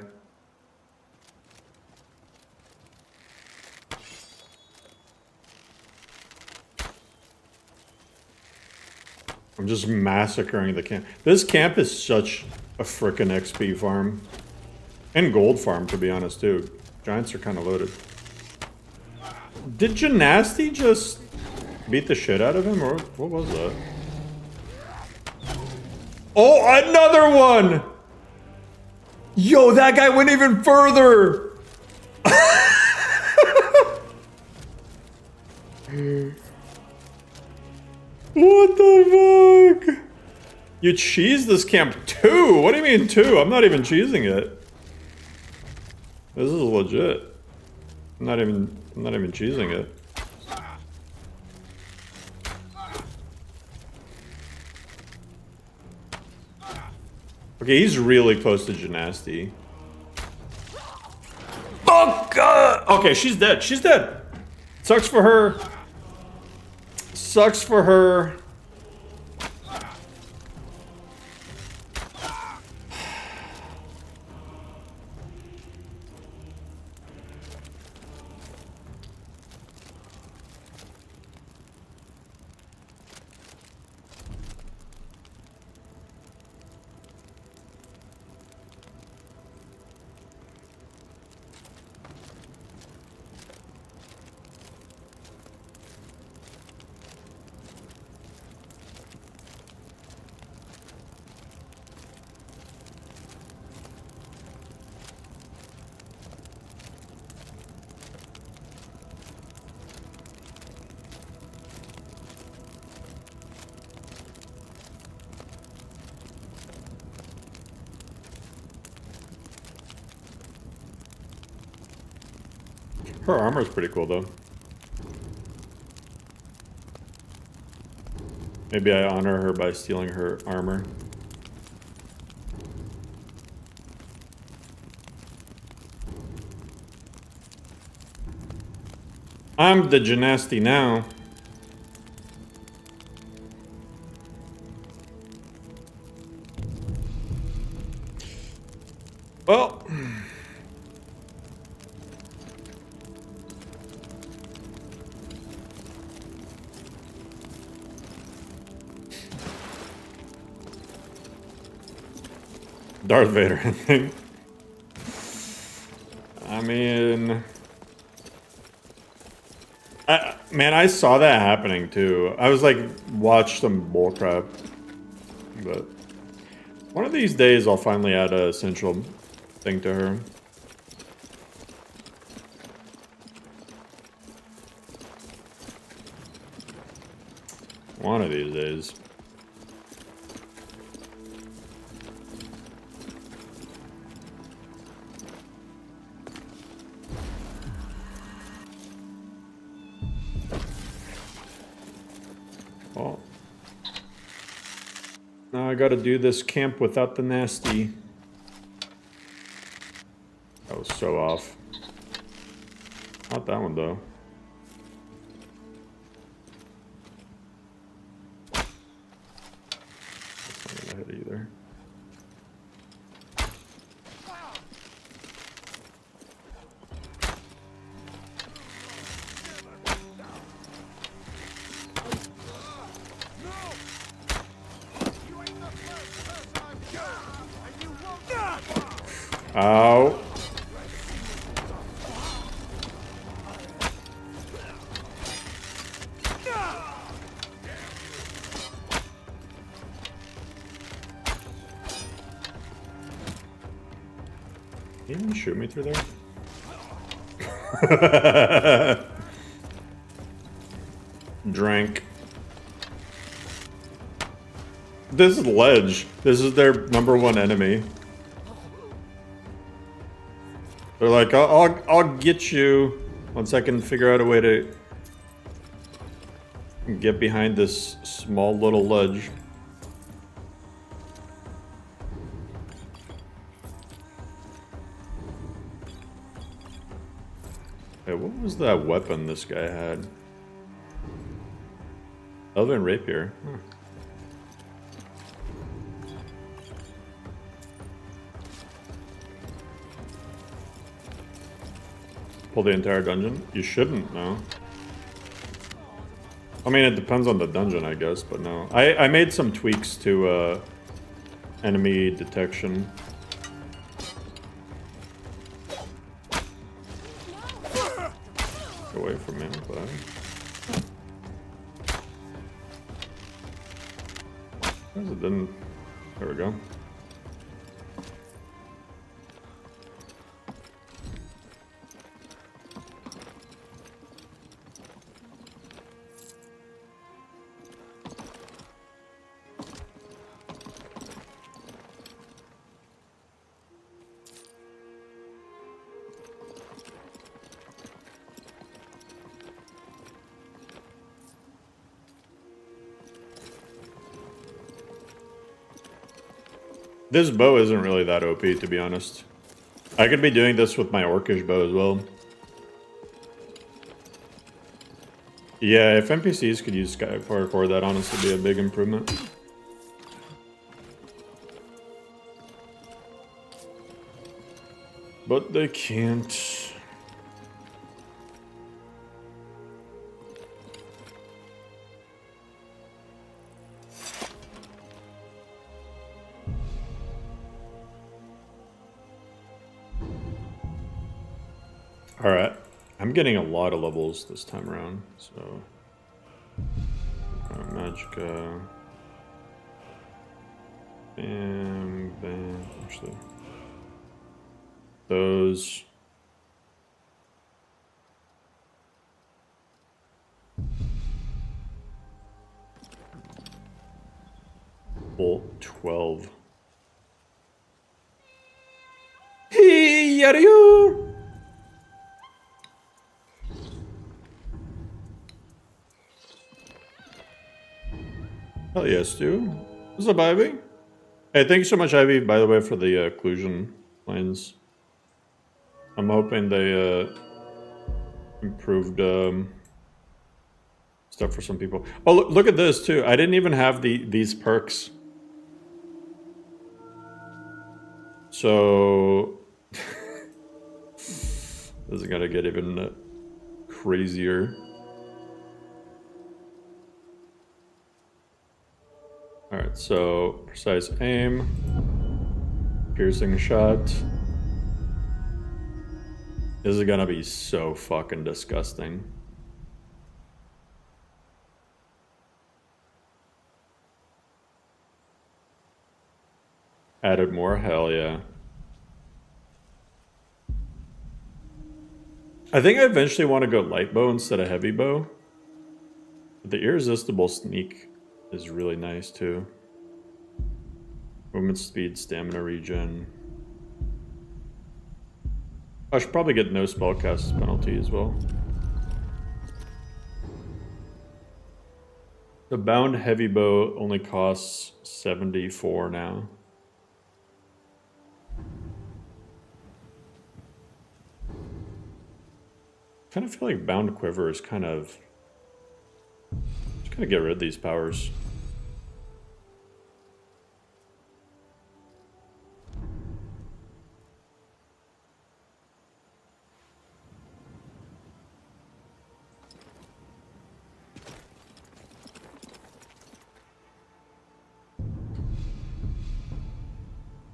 I'm just massacring the camp. This camp is such a frickin' XP farm. And gold farm, to be honest, too. Giants are kind of loaded. Did Gymnasty just beat the shit out of him, or what was that? Oh, another one! Yo, that guy went even further! What the fuck? You cheesed this camp too? What do you mean two? I'm not even cheesing it. This is legit. I'm not even cheesing it. Okay, he's really close to Genasti. Oh god! Okay, she's dead. She's dead. Sucks for her. Sucks for her. Her armor's pretty cool, though. Maybe I honor her by stealing her armor. I'm the Genasti now. Well... Darth Vader, I think. I mean... man, I saw that happening too. I was like, watch some bullcrap. But... one of these days I'll finally add a essential thing to her. One of these days. Well, now I gotta do this camp without the nasty. That was so off. Not that one though. That's not gonna hit either. Ow. He didn't shoot me through there? Drank. This is Ledge. This is their #1 enemy. They're like, I'll get you once I can figure out a way to get behind this small little ledge. Hey, what was that weapon this guy had? Elven rapier. Huh. Pull the entire dungeon? You shouldn't, no. I mean, it depends on the dungeon, I guess, but no. I made some tweaks to enemy detection. Get away from me, but... it didn't... There we go. This bow isn't really that OP, to be honest. I could be doing this with my orcish bow as well. Yeah, if NPCs could use Sky Parkour, that'd honestly be a big improvement. But they can't. Alright, I'm getting a lot of levels this time around, so... Magicka... Bam, bam, actually... Those... Bolt 12. Hey, yada-yoo! Hell yes, Stu. What's up, Ivy? Hey, thank you so much, Ivy, by the way, for the occlusion lines. I'm hoping they improved stuff for some people. Oh, look at this, too. I didn't even have these perks. So... this is gonna get even crazier. Alright, so precise aim, piercing shot. This is gonna be so fucking disgusting. Added more? Hell yeah. I think I eventually want to go light bow instead of heavy bow. But the irresistible sneak is really nice too. Movement speed, stamina regen. I should probably get no spellcast penalty as well. The bound heavy bow only costs 74 now. I kind of feel like bound quiver is kind of... just gonna get rid of these powers.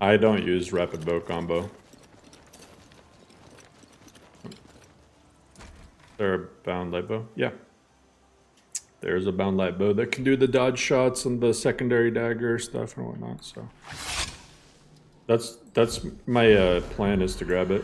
I don't use rapid bow combo. There a bound light bow? Yeah. There's a bound light bow that can do the dodge shots and the secondary dagger stuff and whatnot, so. That's my plan, is to grab it.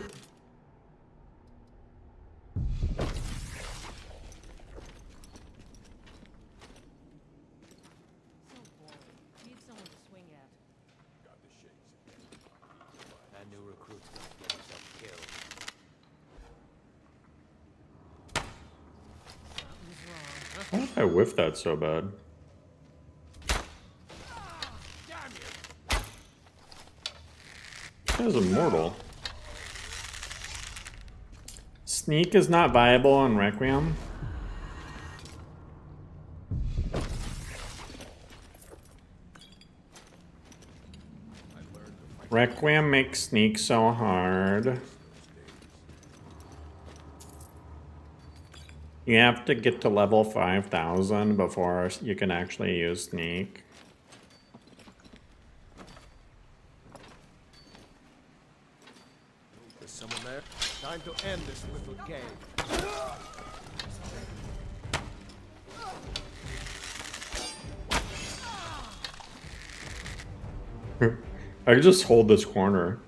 Why did I whiff that so bad? That was immortal. Sneak is not viable on Requiem. Requiem makes sneak so hard. You have to get to level 5,000 before you can actually use sneak. There's someone there. Time to end this little game. I can just hold this corner.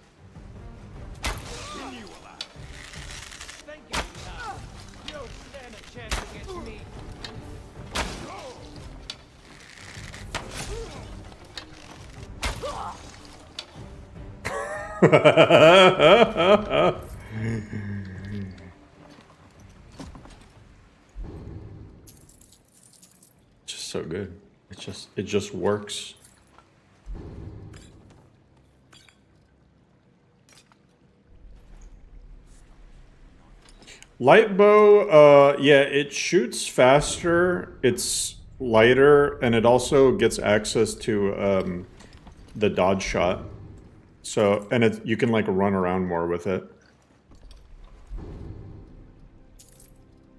Just so good. It just works. Light bow, yeah, it shoots faster, it's lighter, and it also gets access to the dodge shot. So, and you can like run around more with it.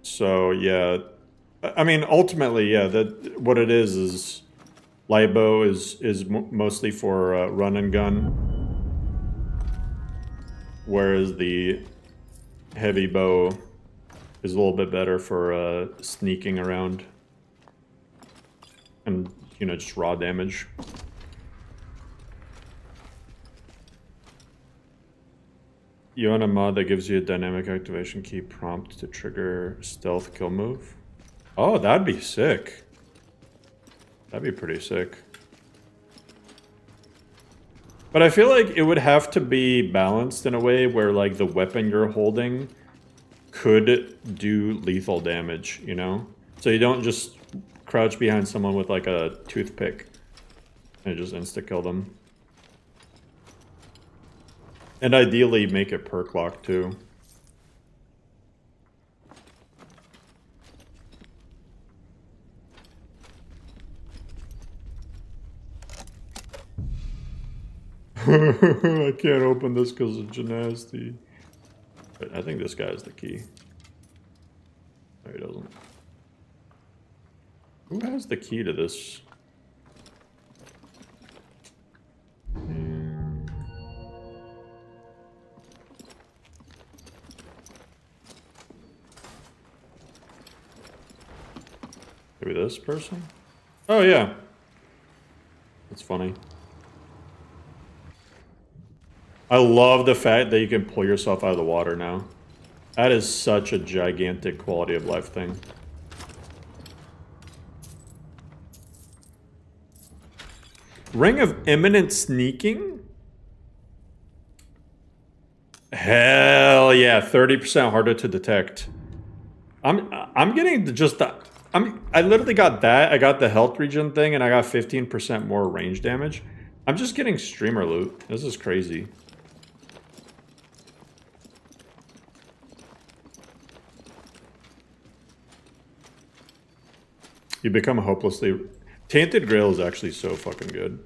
So yeah, I mean, ultimately, yeah, what it is light bow is mostly for run and gun, whereas the heavy bow is a little bit better for sneaking around and, you know, just raw damage. You want a mod that gives you a dynamic activation key prompt to trigger stealth kill move? Oh, that'd be sick. That'd be pretty sick. But I feel like it would have to be balanced in a way where, like, the weapon you're holding could do lethal damage, you know? So you don't just crouch behind someone with, like, a toothpick and just insta-kill them. And ideally make it perk lock, too. I can't open this because of gymnasty. I think this guy has the key. No, he doesn't. Who has the key to this? Maybe this person? Oh, yeah. That's funny. I love the fact that you can pull yourself out of the water now. That is such a gigantic quality of life thing. Ring of Imminent Sneaking? Hell yeah, 30% harder to detect. I'm getting just the... I literally got that. I got the health regen thing, and I got 15% more range damage. I'm just getting streamer loot. This is crazy. You become hopelessly... Tainted Grail is actually so fucking good.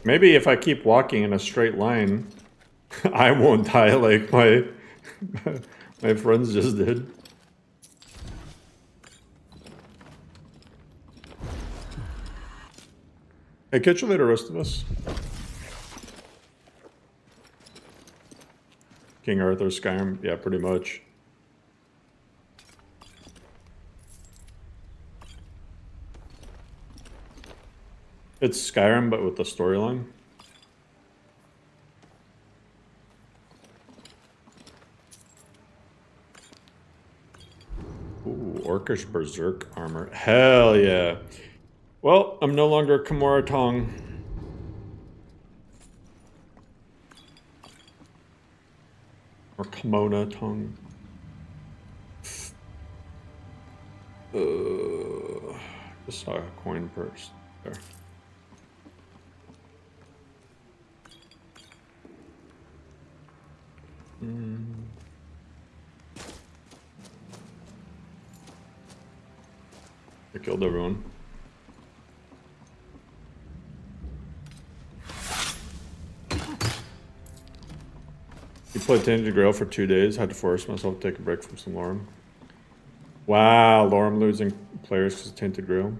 Maybe if I keep walking in a straight line, I won't die like my friends just did. Hey, catch you later, rest of us. King Arthur, Skyrim, yeah, pretty much. It's Skyrim, but with the storyline. Ooh, Orcish Berserk armor. Hell yeah. Well, I'm no longer Kimura Tong. Or Kimona Tong. Just saw a coin purse. There. I killed everyone. You played Tainted Grail for 2 days, had to force myself to take a break from some LoreRim. Wow, LoreRim losing players because of Tainted Grail.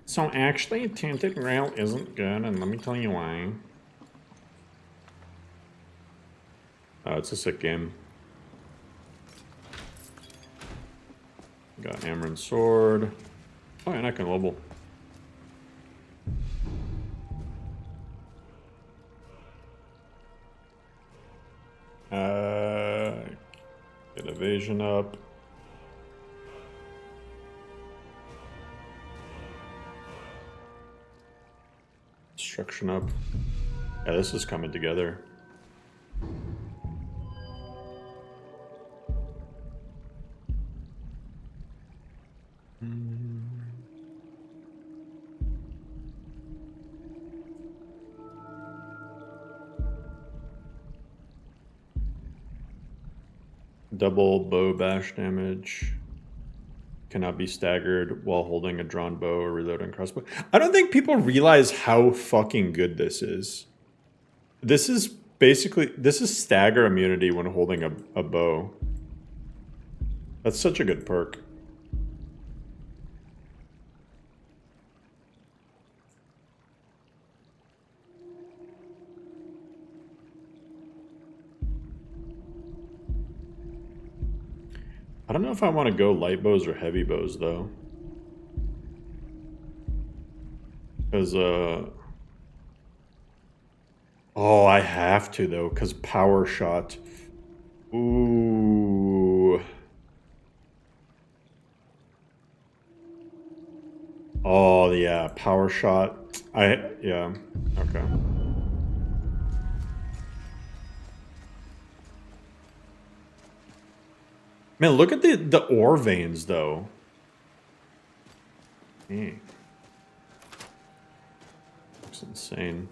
So actually, Tainted Grail isn't good, and let me tell you why. Oh, it's a sick game. Got Amaranth Sword. Oh, and I can level. Get evasion up. construction up. Yeah, this is coming together. Double bow bash damage. Cannot be staggered while holding a drawn bow or reloading crossbow. I don't think people realize how fucking good this is. This is basically, this is stagger immunity when holding a bow. That's such a good perk. I don't know if I want to go light bows or heavy bows though. Because, oh, I have to though, because power shot. Ooh. Oh, yeah, power shot. Yeah, okay. Man, look at the ore veins, though. Looks insane.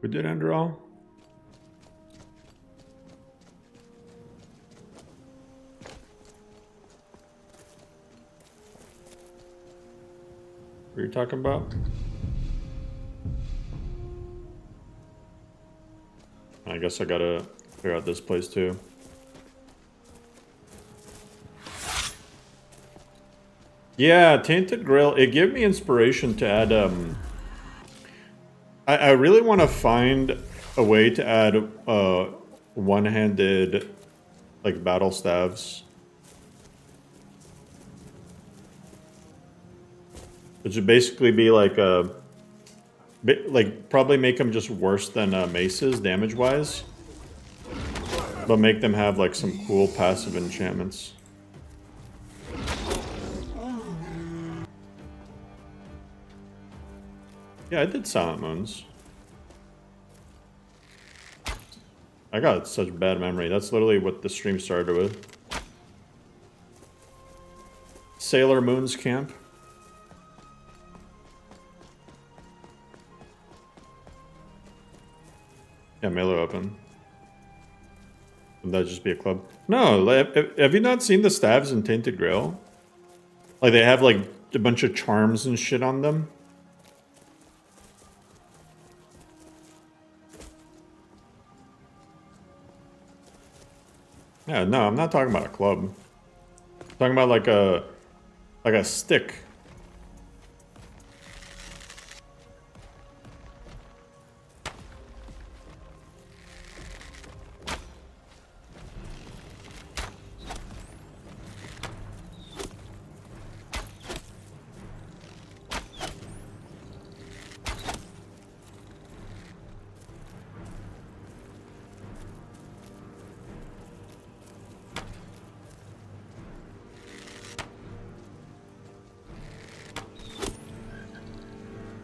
We did end all. What are you talking about? I guess I gotta clear out this place too. Yeah, Tainted Grail. It gave me inspiration to add. I really want to find a way to add one-handed, like, battle staves. Which would basically be like probably make them just worse than maces damage-wise, but make them have like some cool passive enchantments. Yeah, I did Silent Moons. I got such bad memory. That's literally what the stream started with. Sailor Moon's camp. Yeah, melee weapon. Would that just be a club? No, have you not seen the staves in Tainted Grail? Like, they have, like, a bunch of charms and shit on them. Yeah, no, I'm not talking about a club. I'm talking about, like a stick.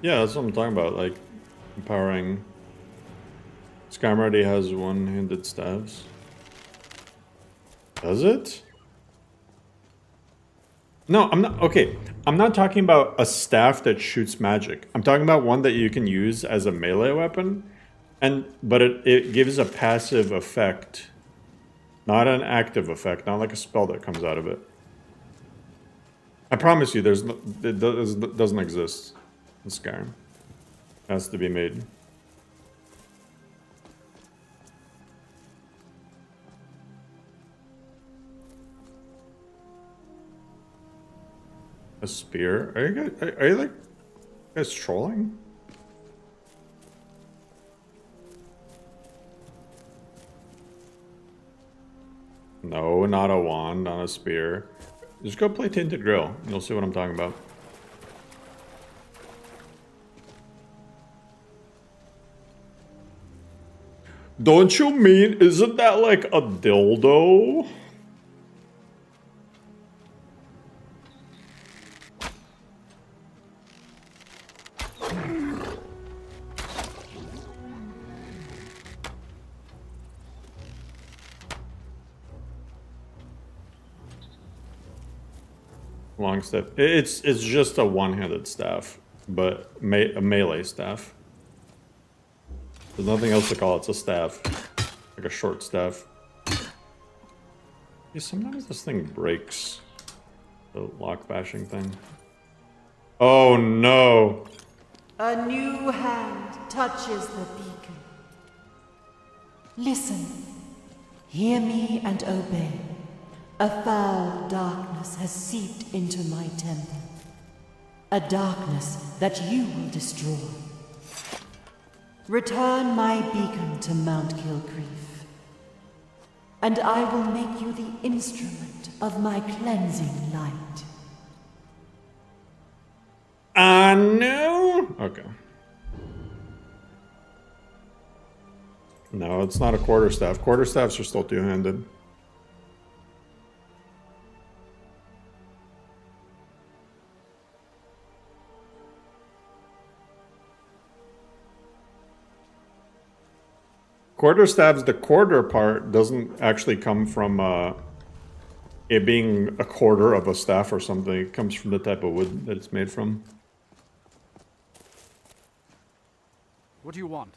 Yeah, that's what I'm talking about, like, empowering. Skyrim already has one-handed staves. Does it? No, I'm not, okay. I'm not talking about a staff that shoots magic. I'm talking about one that you can use as a melee weapon, but it gives a passive effect. Not an active effect, not like a spell that comes out of it. I promise you, it doesn't exist. Skyrim. Has to be made. A spear? Are you like guys trolling? No, not a wand, not a spear. Just go play Tainted Grail. You'll see what I'm talking about. Don't you mean, isn't that like a dildo? Long staff. It's just a one-handed staff, but a melee staff. There's nothing else to call it. It's a staff, like a short staff. Yeah, sometimes this thing breaks. The lockbashing thing. Oh no! A new hand touches the beacon. Listen, hear me and obey. A foul darkness has seeped into my temple. A darkness that you will destroy. Return my beacon to Mount Kilgrief, and I will make you the instrument of my cleansing light. No? Okay. No, it's not a quarterstaff. Quarterstaffs are still two-handed. Quarterstaffs, the quarter part doesn't actually come from it being a quarter of a staff or something. It comes from the type of wood that it's made from. What do you want?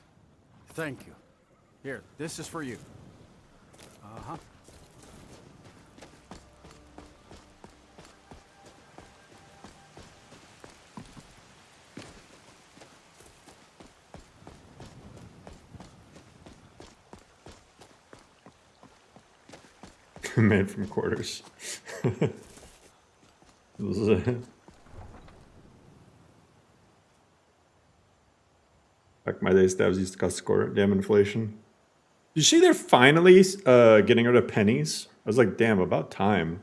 Thank you. Here, this is for you. Uh-huh. Made from quarters. This is it. Back my day, stabs used to cost a quarter. Damn inflation. You see they're finally getting rid of pennies? I was like, damn, about time.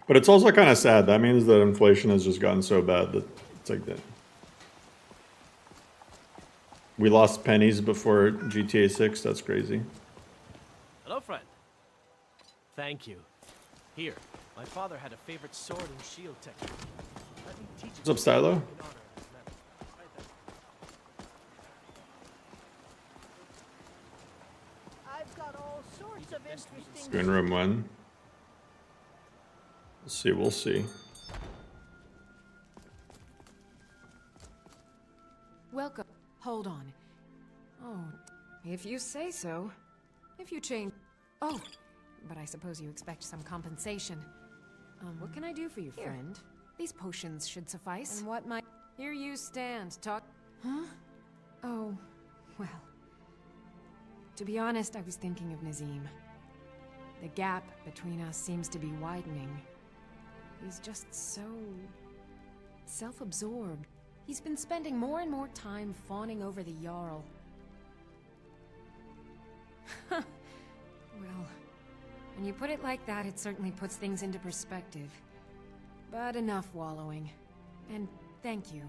But it's also kind of sad. That means that inflation has just gotten so bad that it's like that. We lost pennies before GTA 6. That's crazy. Hello, friend. Thank you. Here, my father had a favorite sword and shield technique. Let me teach What's up, Stylo? I've got all sorts of interesting. Green room when? Let's see. We'll see. Welcome. Hold on. Oh, if you say so. If you change... Oh, but I suppose you expect some compensation. What can I do for you, friend? These potions should suffice. And what might... Here you stand, talk... Huh? Oh, well... To be honest, I was thinking of Nazim. The gap between us seems to be widening. He's just so... self-absorbed. He's been spending more and more time fawning over the Jarl. Well, when you put it like that, it certainly puts things into perspective. But enough wallowing. And thank you.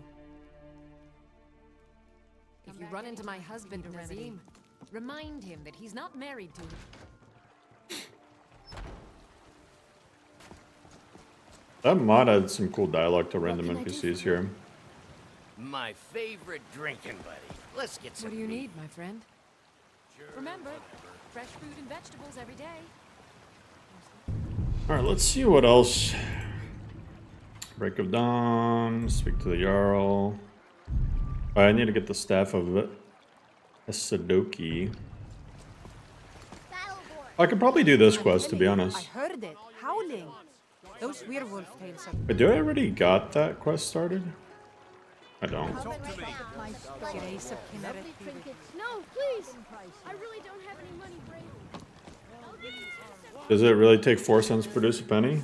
If you run into my husband, Nazim, remind him that he's not married to him. That mod had some cool dialogue to random NPCs here. My favorite drinking buddy. Let's get some. What do you meat. need, my friend? Remember, fresh fruit and vegetables every day. Alright, let's see what else. Break of Dawn, speak to the Jarl. I need to get the staff of Sadoki. I could probably do this quest, to be honest. I heard it howling. Those werewolf tails are. But do I already got that quest started? I don't. No, please. I really don't have any money, Brave. Does it really take 4 cents to produce a penny?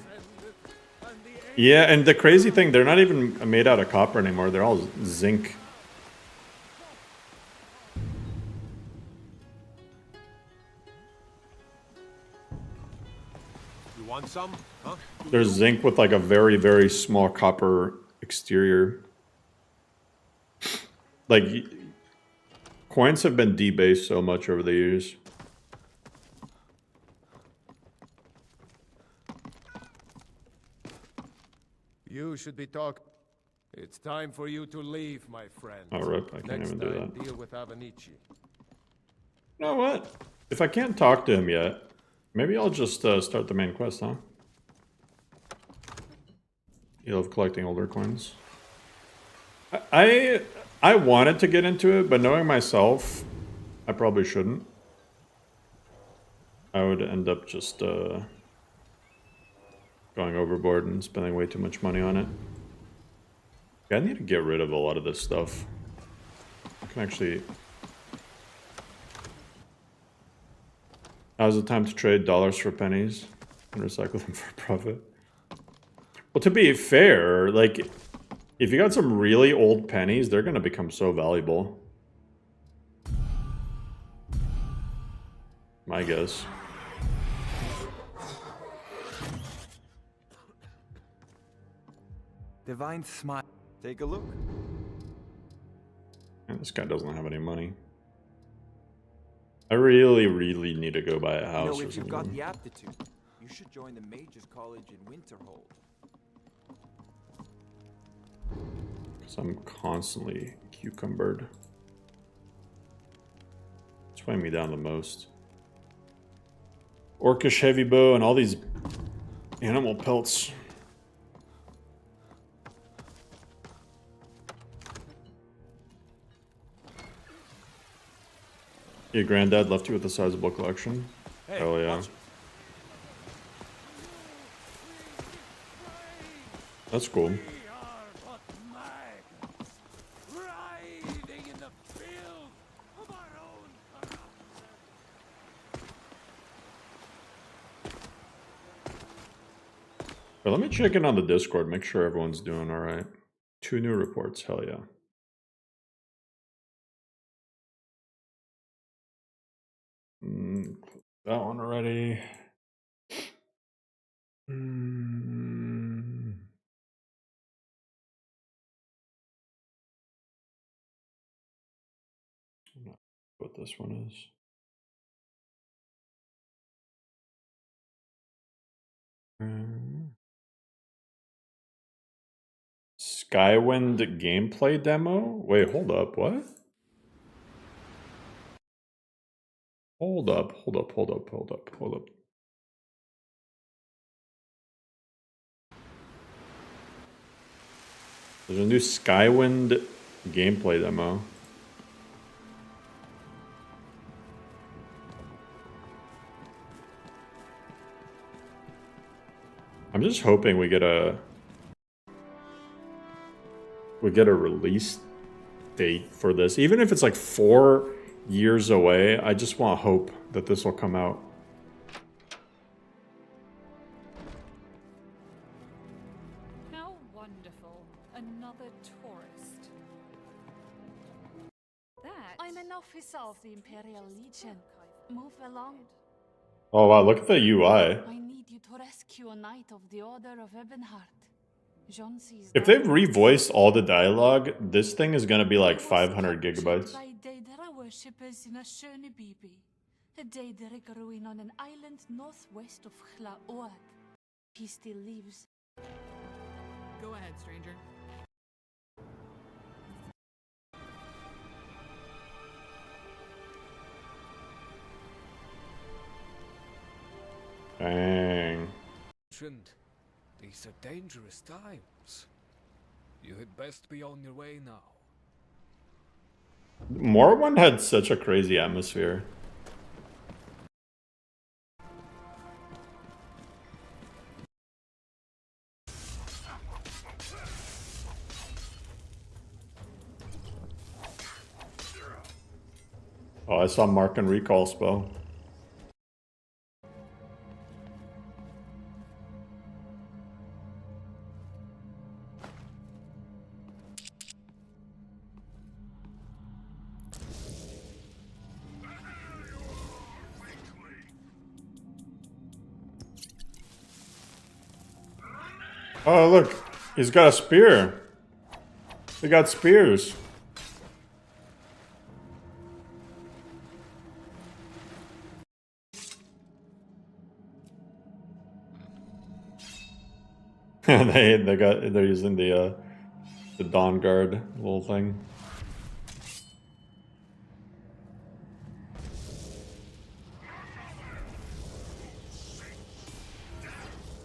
Yeah, and the crazy thing, they're not even made out of copper anymore. They're all zinc. You want some? Huh? There's zinc with like a very, very small copper exterior. Like, coins have been debased so much over the years. You should be talking. It's time for you to leave, my friend. Oh, rip. I can't Next even do time, that. deal with Avenici. You know what? If I can't talk to him yet, maybe I'll just start the main quest, huh? You love collecting older coins. I wanted to get into it, but knowing myself, I probably shouldn't. I would end up just going overboard and spending way too much money on it. Yeah, I need to get rid of a lot of this stuff. I can actually... Now's the time to trade dollars for pennies and recycle them for profit. Well, to be fair, like, if you got some really old pennies, they're gonna become so valuable. My guess. Divine smile. Take a look. And this guy doesn't have any money. I really, really need to go buy a house You know, or if you've got something. the aptitude, you should join the Mage's College in Winterhold. Because I'm constantly cucumbered. It's weighing me down the most. Orcish heavy bow and all these animal pelts. Your granddad left you with a sizable collection? Hey, Hell yeah. watch it. That's cool. But let me check in on the Discord, make sure everyone's doing alright. 2 new reports, hell yeah. That one already. I'm not sure what this one is. Skywind gameplay demo? Wait, hold up, what? Hold up. There's a new Skywind gameplay demo. I'm just hoping we get a release date for this. Even if it's like 4 years away, I just want hope that this will come out. How wonderful. Another tourist. That... I'm an officer of the Imperial Legion. Move along. Oh wow, look at the UI. I need you to rescue a knight of the Order of Ebonheart. Jean sees If they've revoiced all the dialogue, this thing is gonna be like 500 gigabytes. by Daedra worshippers in a Bibi. A Daedra growing on an island northwest of Hlaoad. He still lives. Go ahead, stranger. Dang. These are dangerous times. You had best be on your way now. Morrowind had such a crazy atmosphere. Oh, I saw Mark and Recall spell. Oh, look. He's got a spear. They got spears. they're using the Dawn Guard little thing.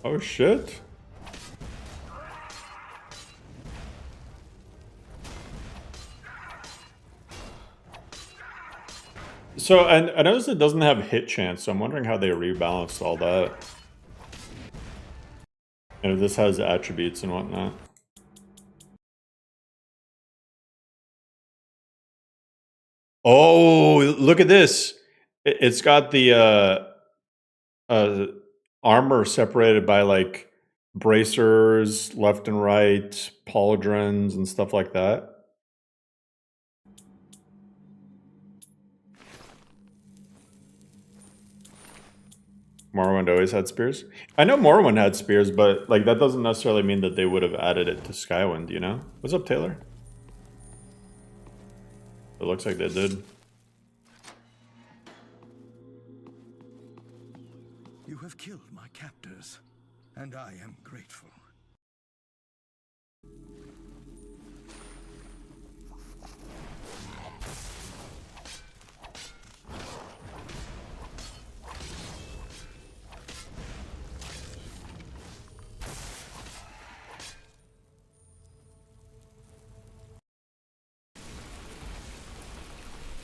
Oh shit. So I noticed it doesn't have hit chance, so I'm wondering how they rebalanced all that. And if this has attributes and whatnot. Oh, look at this. It's got the armor separated by like bracers, left and right, pauldrons, and stuff like that. Morrowind always had spears. I know Morrowind had spears, but like that doesn't necessarily mean that they would have added it to Skywind, you know? What's up, Taylor? It looks like they did. You have killed my captors, and I am grateful.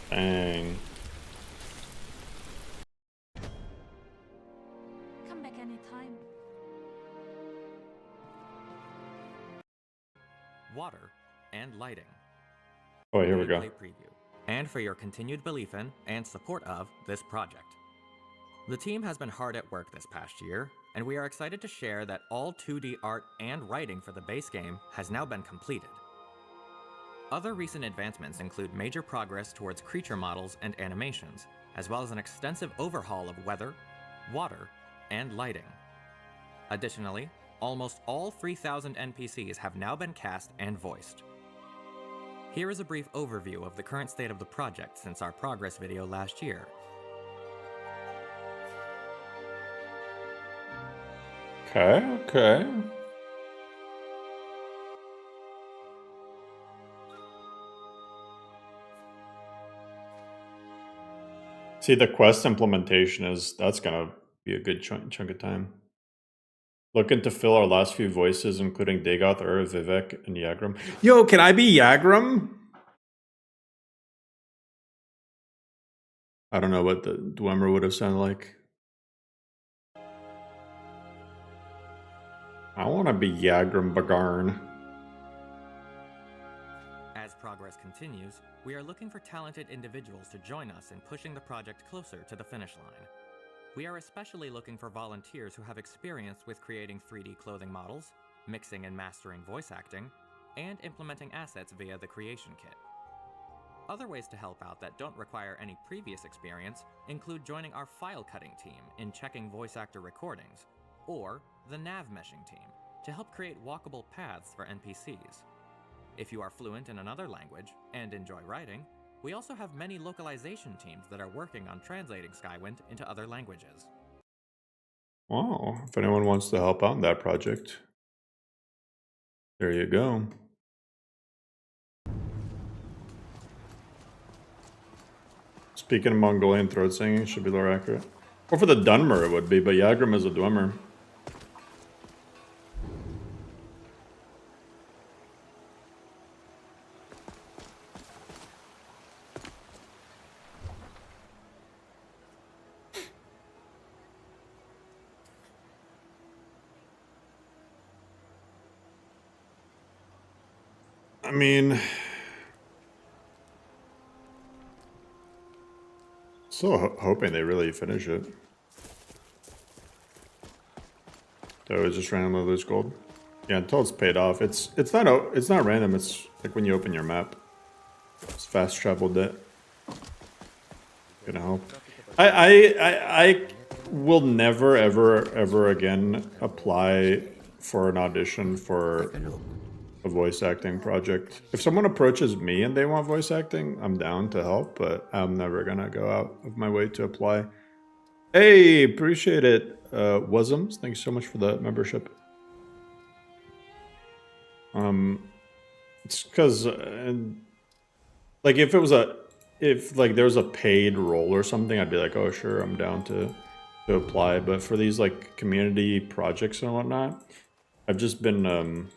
Dang. Come back anytime. Water and lighting. Oh, here we go. Gameplay preview. And for your continued belief in and support of this project. The team has been hard at work this past year, and we are excited to share that all 2D art and writing for the base game has now been completed. Other recent advancements include major progress towards creature models and animations, as well as an extensive overhaul of weather, water, and lighting. Additionally, almost all 3,000 NPCs have now been cast and voiced. Here is a brief overview of the current state of the project since our progress video last year. Okay. See, the quest implementation that's gonna be a good chunk of time. Looking to fill our last few voices, including Dagoth, Vivek, and Yagrum. Yo, can I be Yagrum? I don't know what the Dwemer would have sounded like. I want to be Yagrum Bagarn. As progress continues, we are looking for talented individuals to join us in pushing the project closer to the finish line. We are especially looking for volunteers who have experience with creating 3D clothing models, mixing and mastering voice acting, and implementing assets via the creation kit. Other ways to help out that don't require any previous experience include joining our file cutting team in checking voice actor recordings, or the nav meshing team to help create walkable paths for NPCs. If you are fluent in another language and enjoy writing, we also have many localization teams that are working on translating Skywind into other languages. Wow, if anyone wants to help out in that project, there you go. Speaking of Mongolian throat singing, should be lore accurate. Or for the Dunmer it would be, but Yagrum is a Dwemer. I mean, still hoping they really finish it. So it's just randomly lose gold. Yeah, until it's paid off. It's not random. It's like when you open your map. It's fast traveled it. Gonna help. I will never ever again apply for an audition for a voice acting project. If someone approaches me and they want voice acting, I'm down to help, but I'm never gonna go out of my way to apply. Hey, appreciate it, Wasms. Thanks so much for the membership. It's because, like, if there was a paid role or something, I'd be like, oh sure, I'm down to apply. But for these like community projects and whatnot, I've just been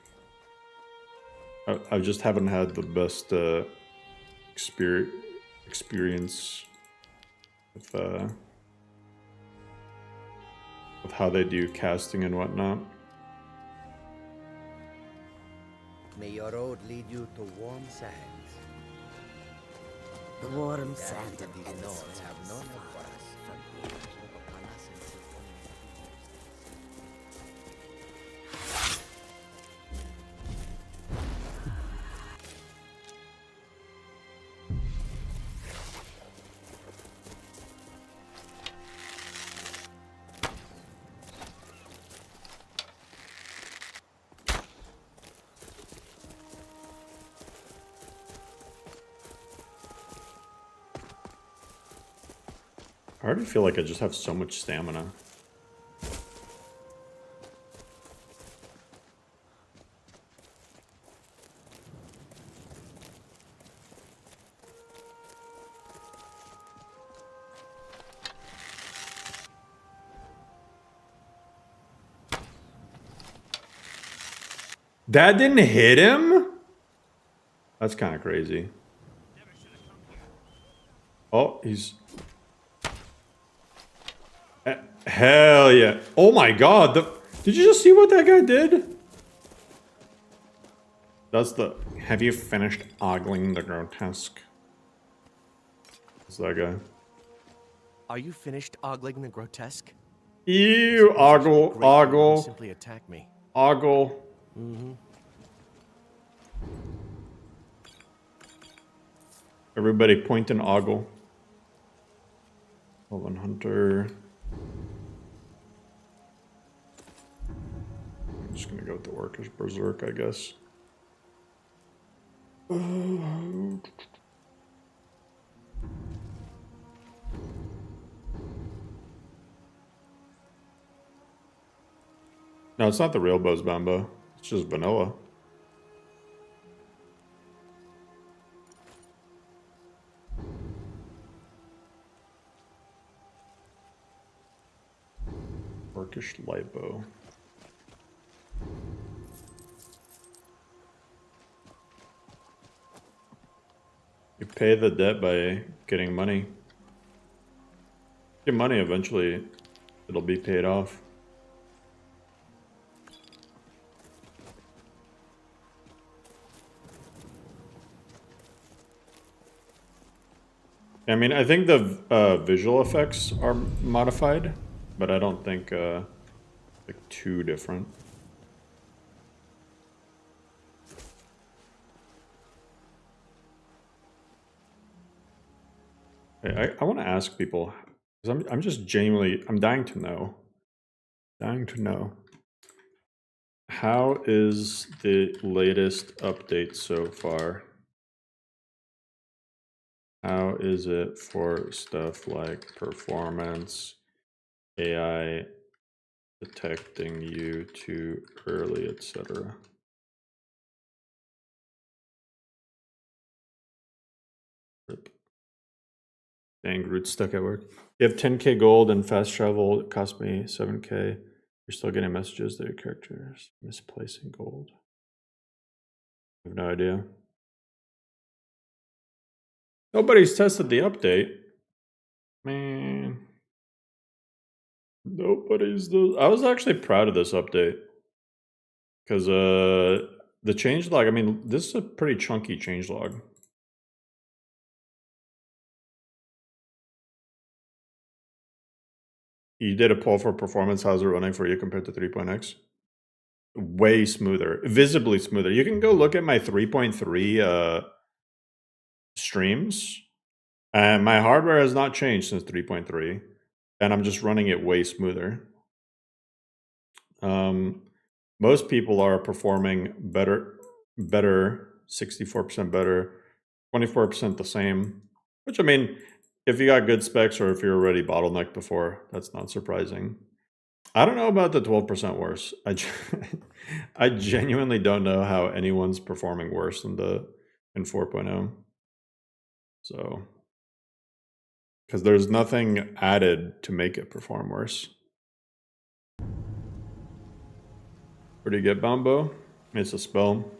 I just haven't had the best experience with how they do casting and whatnot. May your road lead you to warm sands. The warm sand of these nords have no love for us. I already feel like I just have so much stamina. That didn't hit him? That's kind of crazy. Oh, he's... Hell yeah. Oh my god. Did you just see what that guy did? That's the... Have you finished ogling the grotesque? What's that guy? Are you finished ogling the grotesque? Ew, ogle. Simply attack me. Ogle. Everybody point and ogle. Golden Hunter. I'm just gonna go with the Orcish Berserk, I guess. No, it's not the real Bows Bambo. It's just vanilla. Orcish Lightbow. You pay the debt by getting money. Get money, eventually it'll be paid off. I mean, I think the visual effects are modified, but I don't think like too different. I want to ask people, because I'm just genuinely, I'm dying to know. Dying to know. How is the latest update so far? How is it for stuff like performance, AI detecting you too early, etc.? Dang, Groot's stuck at work. You have 10k gold and fast travel. It cost me 7k. You're still getting messages that your character is misplacing gold. I have no idea. Nobody's tested the update. Man. Nobody's... I was actually proud of this update. Because the changelog, I mean, this is a pretty chunky changelog. You did a poll for performance. How's it running for you compared to 3.x? Way smoother. Visibly smoother. You can go look at my 3.3 streams. And my hardware has not changed since 3.3. And I'm just running it way smoother. Most people are performing better, 64% better, 24% the same. Which, I mean, if you got good specs or if you're already bottlenecked before, that's not surprising. I don't know about the 12% worse. I genuinely don't know how anyone's performing worse than in 4.0. So, because there's nothing added to make it perform worse. Where do you get Bombo? It's a spell.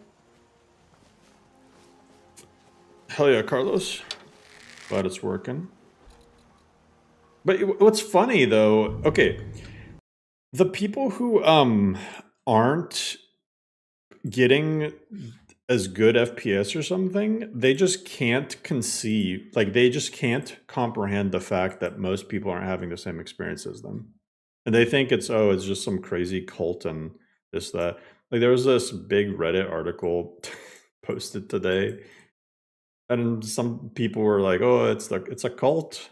Hell yeah, Carlos. Glad it's working. But what's funny though, okay, the people who aren't getting as good FPS or something, they just can't conceive, like they just can't comprehend the fact that most people aren't having the same experience as them. And they think it's just some crazy cult and this, that. Like there was this big Reddit article posted today, and some people were like, oh, it's a cult.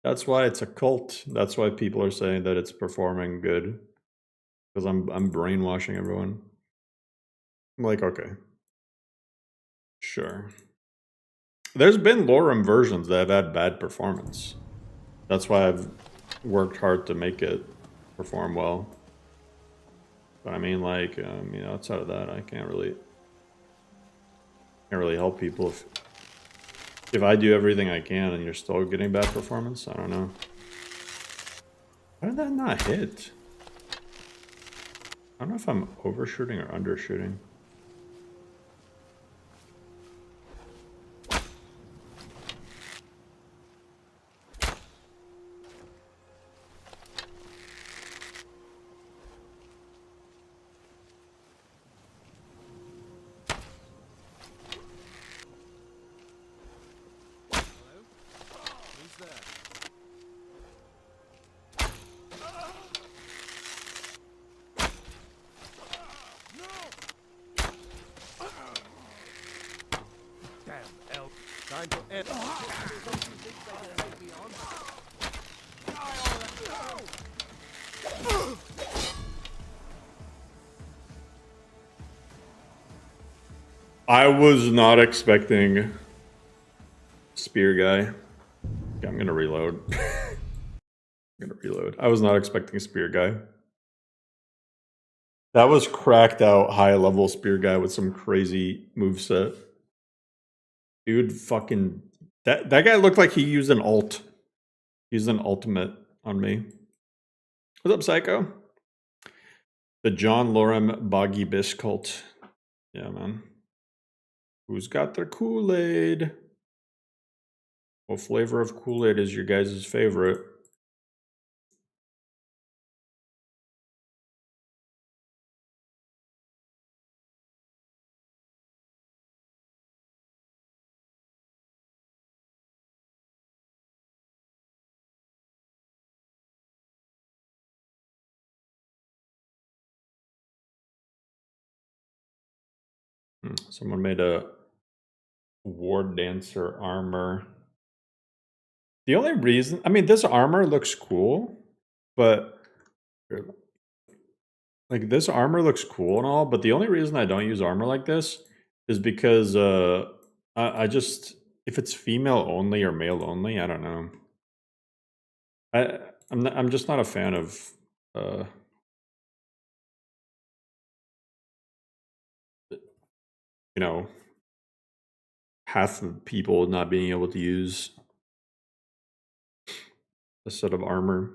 That's why it's a cult. That's why people are saying that it's performing good. Because I'm brainwashing everyone. I'm like, okay. Sure. There's been LoreRim versions that have had bad performance. That's why I've worked hard to make it perform well. But I mean, like, outside of that, I can't really help people if I do everything I can and you're still getting bad performance. I don't know. Why did that not hit? I don't know if I'm overshooting or undershooting. I was not expecting spear guy. Okay, I'm gonna reload. I was not expecting spear guy. That was cracked out high level spear guy with some crazy moveset. Dude, fucking that guy looked like he used an ult. He used an ultimate on me. What's up, Psycho? The John LoreRim Boggy Bish cult. Yeah, man. Who's got their Kool-Aid? What flavor of Kool-Aid is your guys' favorite? Someone made a war dancer armor. The only reason, I mean, this armor looks cool, but like this armor looks cool and all, but the only reason I don't use armor like this is because I just, if it's female only or male only, I don't know. I'm just not a fan of half of people not being able to use a set of armor.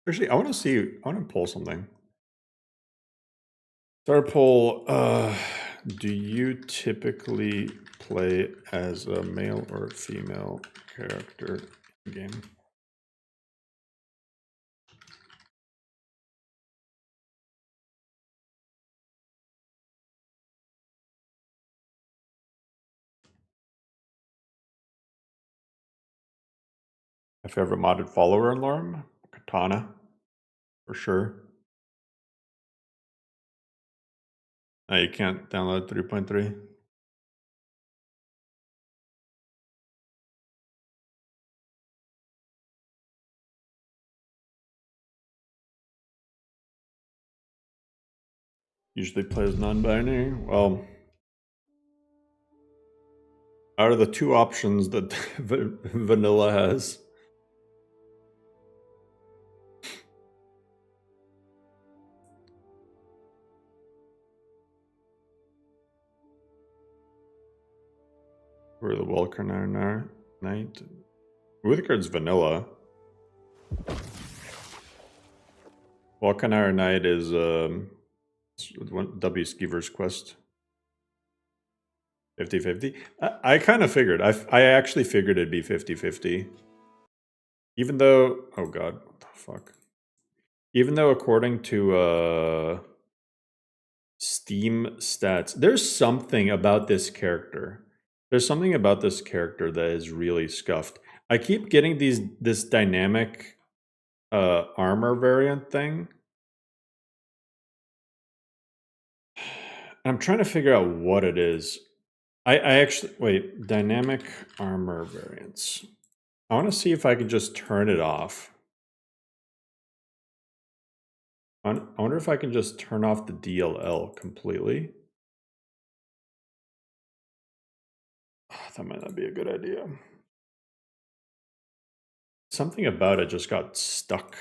Actually, I want to pull something. Start poll, do you typically play as a male or female character in the game? My favorite modded follower in LoreRim? Katana, for sure. No, you can't download 3.3. Usually plays non-binary. Well, out of the two options that vanilla has, Or the Welkernar Knight. Uthgard's vanilla. Welkernar Knight is W. Skeever's quest. 50-50. I kind of figured. I actually figured it'd be 50-50. Even though, oh god, what the fuck? Even though according to Steam stats, there's something about this character. There's something about this character that is really scuffed. I keep getting this dynamic armor variant thing. I'm trying to figure out what it is. I actually, wait, dynamic armor variants. I want to see if I can just turn it off. I wonder if I can just turn off the DLL completely. Oh, that might not be a good idea. Something about it just got stuck.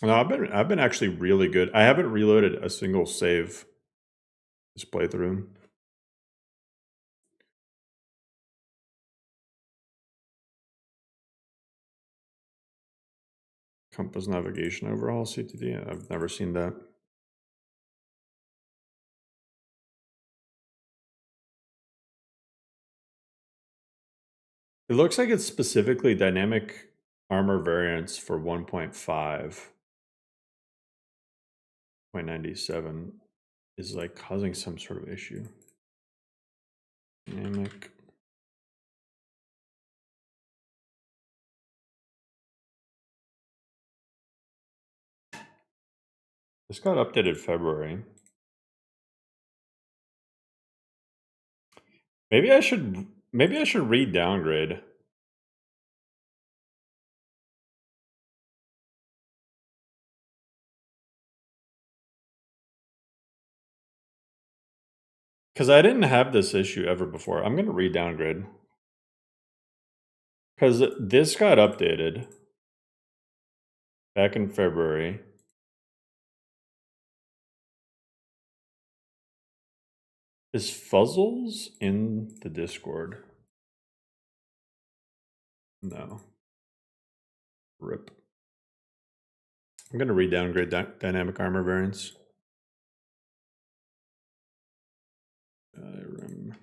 No, I've been actually really good. I haven't reloaded a single save this playthrough. Compass navigation overhaul CTD. I've never seen that. It looks like it's specifically dynamic armor variants for 1.5. 0.97 is like causing some sort of issue. Dynamic. This got updated February. Maybe I should re-downgrade. Because I didn't have this issue ever before. I'm going to re-downgrade. Because this got updated back in February. Is Fuzzles in the Discord? No. RIP. I'm going to re-downgrade dynamic armor variants. Skyrim.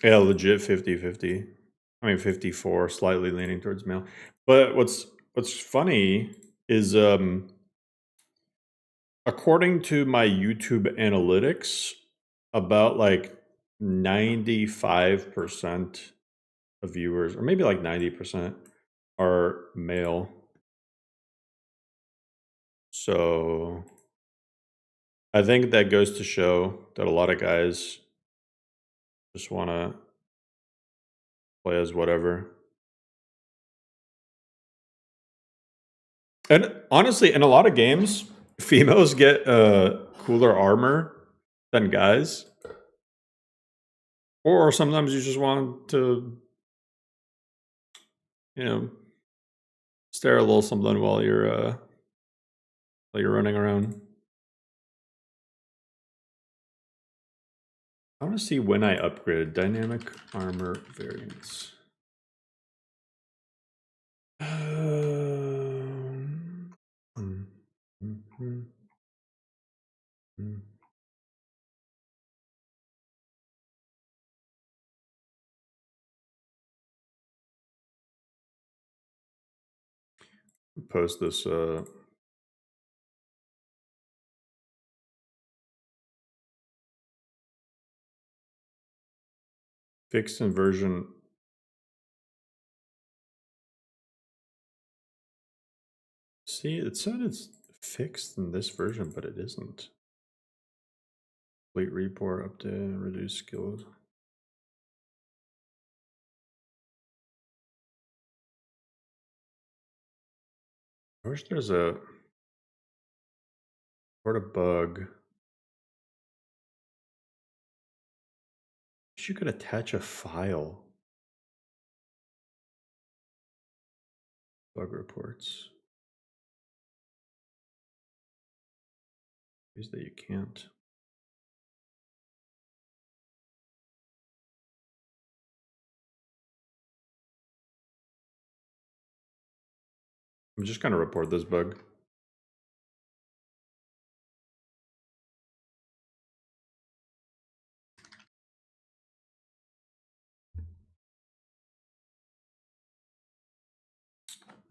Yeah, legit 50-50. I mean 54, slightly leaning towards male. But what's funny is according to my YouTube analytics, about like 95% of viewers, or maybe like 90%, are male. So I think that goes to show that a lot of guys just want to play as whatever. And honestly, in a lot of games, females get cooler armor than guys. Or sometimes you just want to, you know, stare a little something while you're running around. I want to see when I upgraded dynamic armor variants. Post this fixed in version. See, it said it's fixed in this version, but it isn't. Complete report update, reduce skills. I wish there's a sort of bug. Wish you could attach a file. Bug reports. Ways that you can't. I'm just gonna report this bug.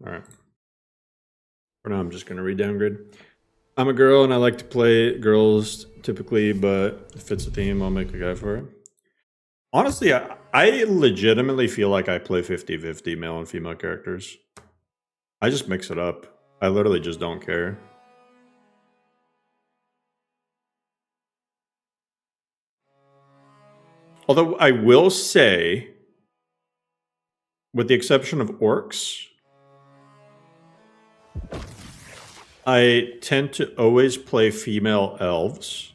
All right. For now, I'm just gonna re-downgrade. I'm a girl and I like to play girls typically, but if it's a theme, I'll make a guy for it. Honestly, I legitimately feel like I play 50-50 male and female characters. I just mix it up. I literally just don't care. Although I will say, with the exception of orcs, I tend to always play female elves.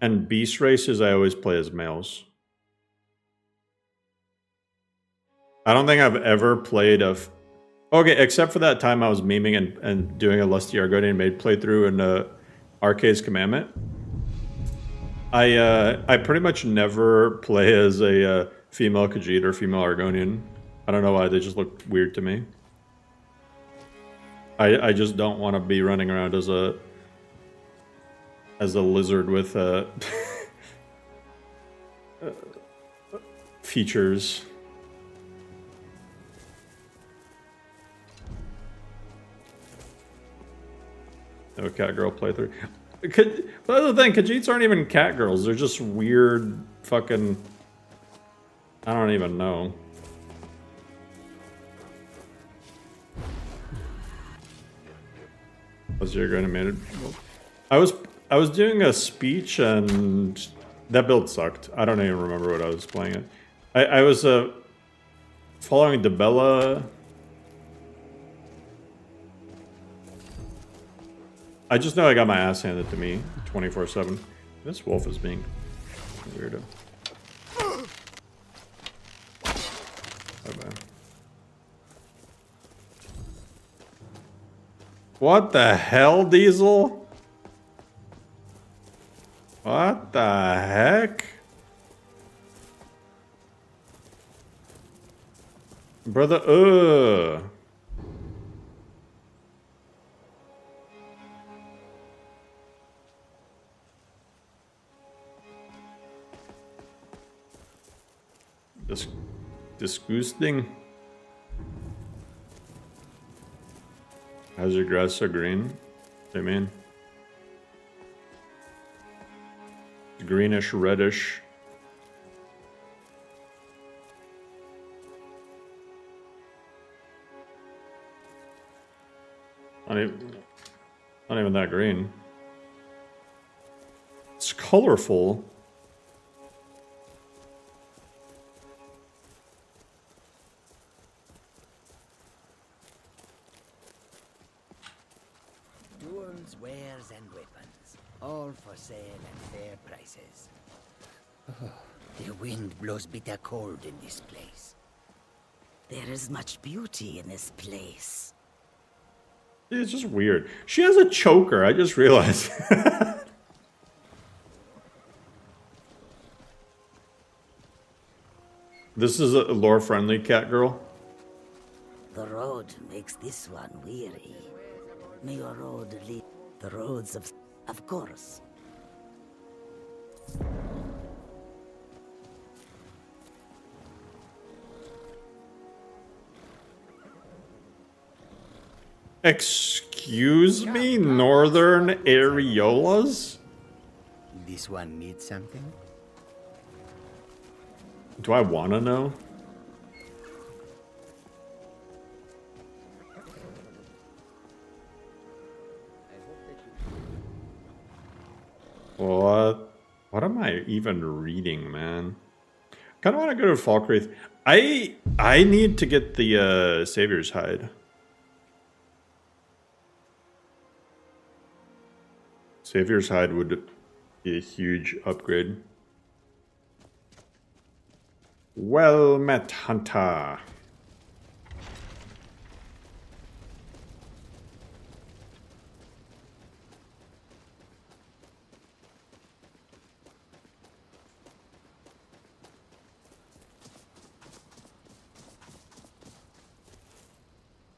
And beast races, I always play as males. I don't think I've ever played of... Okay, except for that time I was memeing and doing a Lusty Argonian Maid playthrough in Arcade's Commandment. I pretty much never play as a female Khajiit or female Argonian. I don't know why, they just look weird to me. I just don't want to be running around as a lizard with features. No cat girl playthrough. But that's the thing, Khajiits aren't even cat girls. They're just weird fucking... I don't even know. Was your animated? I was doing a speech and that build sucked. I don't even remember what I was playing it. I was following Debella. I just know I got my ass handed to me 24/7. This wolf is being weirdo. Bye-bye. What the hell, Diesel? What the heck? Brother, Disgusting. How's your grass so green? I mean, greenish, reddish. Not even that green. It's colorful. Tools, wares, and weapons, all for sale at fair prices. Oh, the wind blows bitter cold in this place. There is much beauty in this place. It's just weird. She has a choker, I just realized. This is a lore-friendly cat girl. The road makes this one weary. May your road lead the roads of course. Excuse me, Northern Areolas? This one needs something? Do I want to know? What am I even reading, man? Kind of want to go to Falkreath. I need to get the Savior's Hide. Savior's Hide would be a huge upgrade. Well met, Hunter.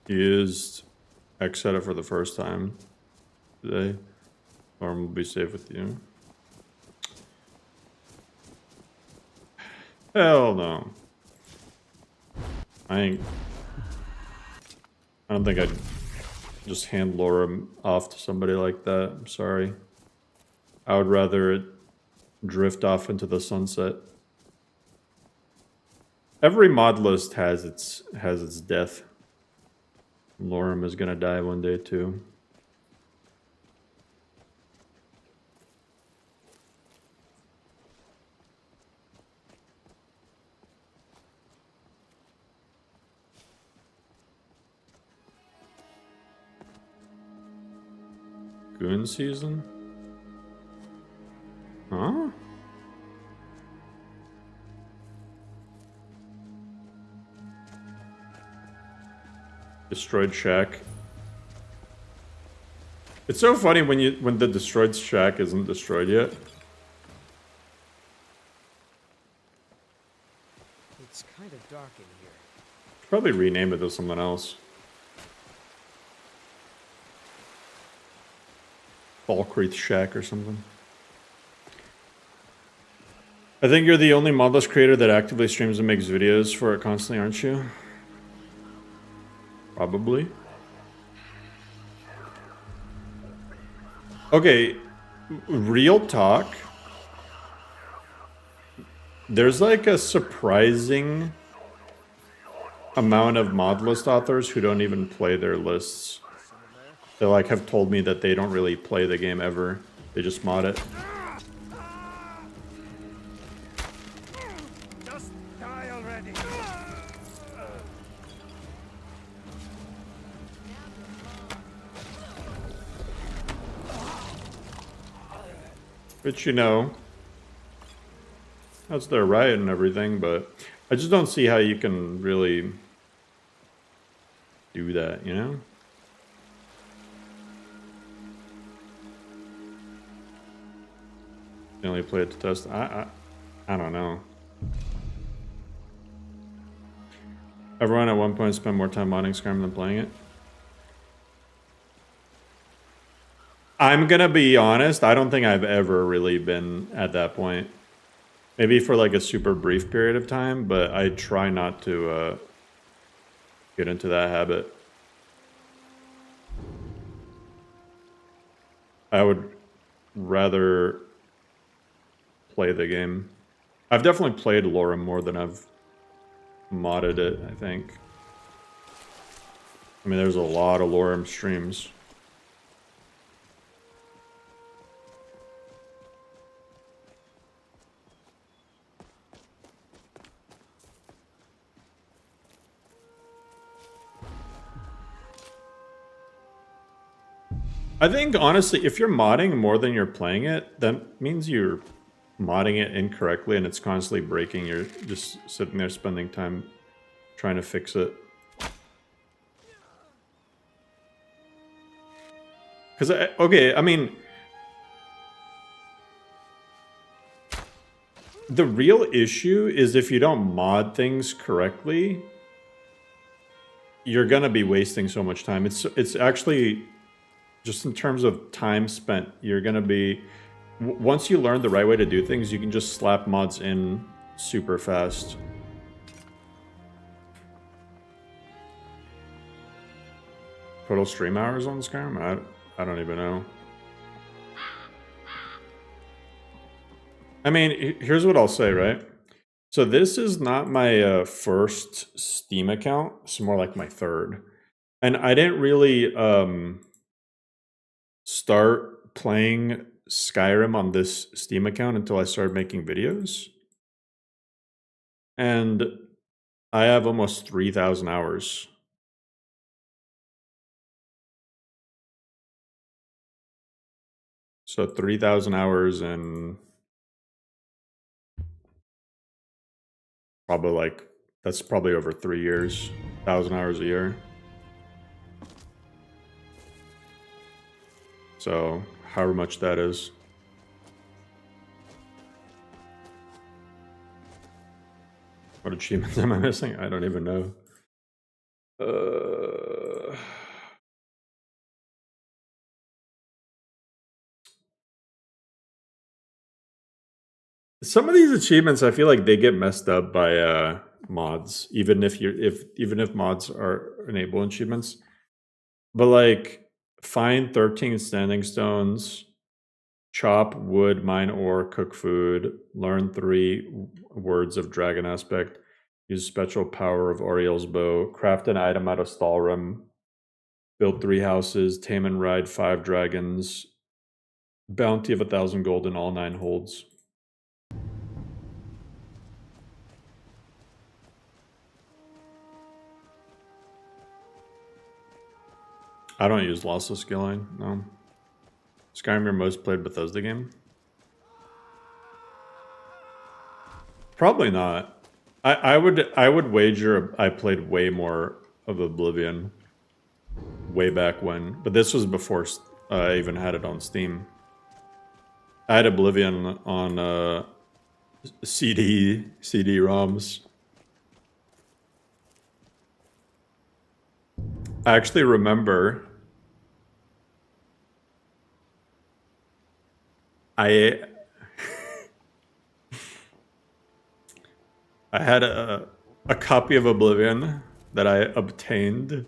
used Xeta for the first time today. LoreRim will be safe with you. Hell no. I don't think I'd just hand LoreRim off to somebody like that. I'm sorry. I would rather it drift off into the sunset. Every mod list has its death. LoreRim is gonna die one day too. Goon season? Huh? Destroyed shack. It's so funny when the destroyed shack isn't destroyed yet. It's kind of dark in here. Probably rename it to something else. Falkreath Shack or something. I think you're the only modless creator that actively streams and makes videos for it constantly, aren't you? Probably. Okay, real talk. There's like a surprising amount of mod list authors who don't even play their lists. They like have told me that they don't really play the game ever. They just mod it. Just die already. Which, you know, that's their right and everything, but I just don't see how you can really do that, you know? You only play it to test. I don't know. Everyone at one point spent more time modding Skyrim than playing it. I'm gonna be honest, I don't think I've ever really been at that point. Maybe for like a super brief period of time, but I try not to get into that habit. I would rather play the game. I've definitely played LoreRim more than I've modded it, I think. I mean, there's a lot of LoreRim streams. I think, honestly, if you're modding more than you're playing it, that means you're modding it incorrectly and it's constantly breaking. You're just sitting there spending time trying to fix it. Because, okay, I mean, the real issue is if you don't mod things correctly, you're gonna be wasting so much time. It's actually, just in terms of time spent, you're gonna be, once you learn the right way to do things, you can just slap mods in super fast. Total stream hours on Skyrim? I don't even know. I mean, here's what I'll say, right? So this is not my first Steam account. It's more like my third. And I didn't really start playing Skyrim on this Steam account until I started making videos. And I have almost 3,000 hours. So 3,000 hours and probably like, that's probably over 3 years, 1,000 hours a year. So however much that is. What achievements am I missing? I don't even know. Some of these achievements, I feel like they get messed up by mods, even if mods are enable achievements. But like, find 13 standing stones, chop wood, mine ore, cook food, learn 3 words of dragon aspect, use special power of Oriel's bow, craft an item out of LoreRim, build 3 houses, tame and ride 5 dragons, bounty of 1,000 gold in all 9 holds. I don't use lossless skilling, no. Skyrim, your most played Bethesda game? Probably not. I would wager I played way more of Oblivion way back when, but this was before I even had it on Steam. I had Oblivion on CD-ROMs. I actually remember I had a copy of Oblivion that I obtained.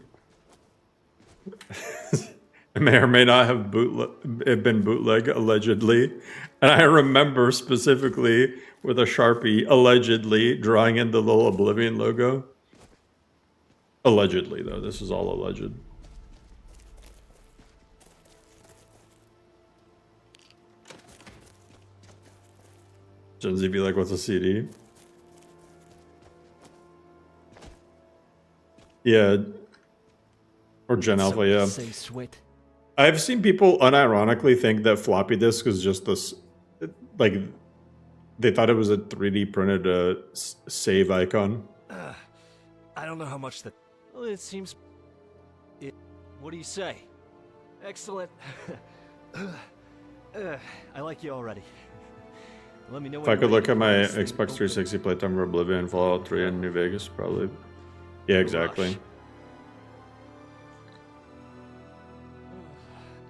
It may or may not have been bootleg, allegedly. And I remember specifically with a Sharpie, allegedly, drawing in the little Oblivion logo. Allegedly, though. This is all alleged. Gen Z be like, what's a CD? Yeah. Or Gen Alpha, yeah. Say sweat. I've seen people unironically think that floppy disk is just this, like, they thought it was a 3D printed save icon. I don't know how much that... Well, it seems... What do you say? Excellent. I like you already. Let me know If I could look at my Xbox 360 playtime for Oblivion, Fallout 3, and New Vegas, probably. Yeah, exactly.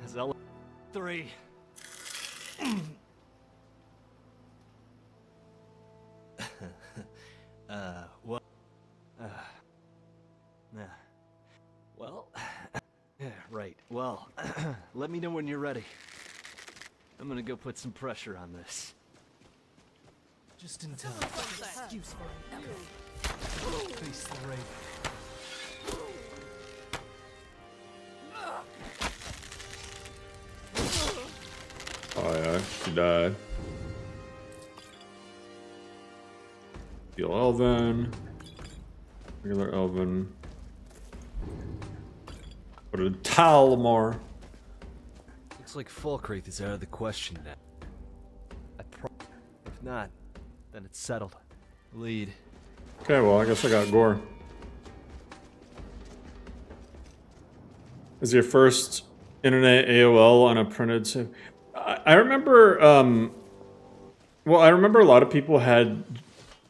Zella 3. Well, well, yeah, right. Well, let me know when you're ready. I'm gonna go put some pressure on this. Just in time. Excuse for an echo. Face the raven. Oh yeah, she died. Steel Elven. Regular Elven. What a Talmor. Looks like Falkreath is out of the question now. If not, then it's settled. Lead. Okay, well, I guess I got Gore. Is your first internet AOL on a printed save? I remember, well, I remember a lot of people had,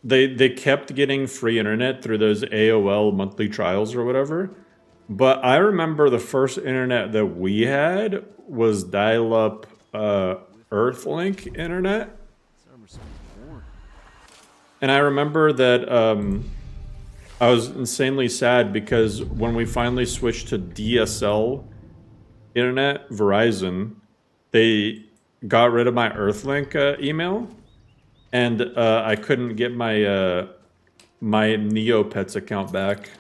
they kept getting free internet through those AOL monthly trials or whatever. But I remember the first internet that we had was dial-up Earthlink internet. And I remember that I was insanely sad because when we finally switched to DSL internet, Verizon, they got rid of my Earthlink email, and I couldn't get my my Neopets account back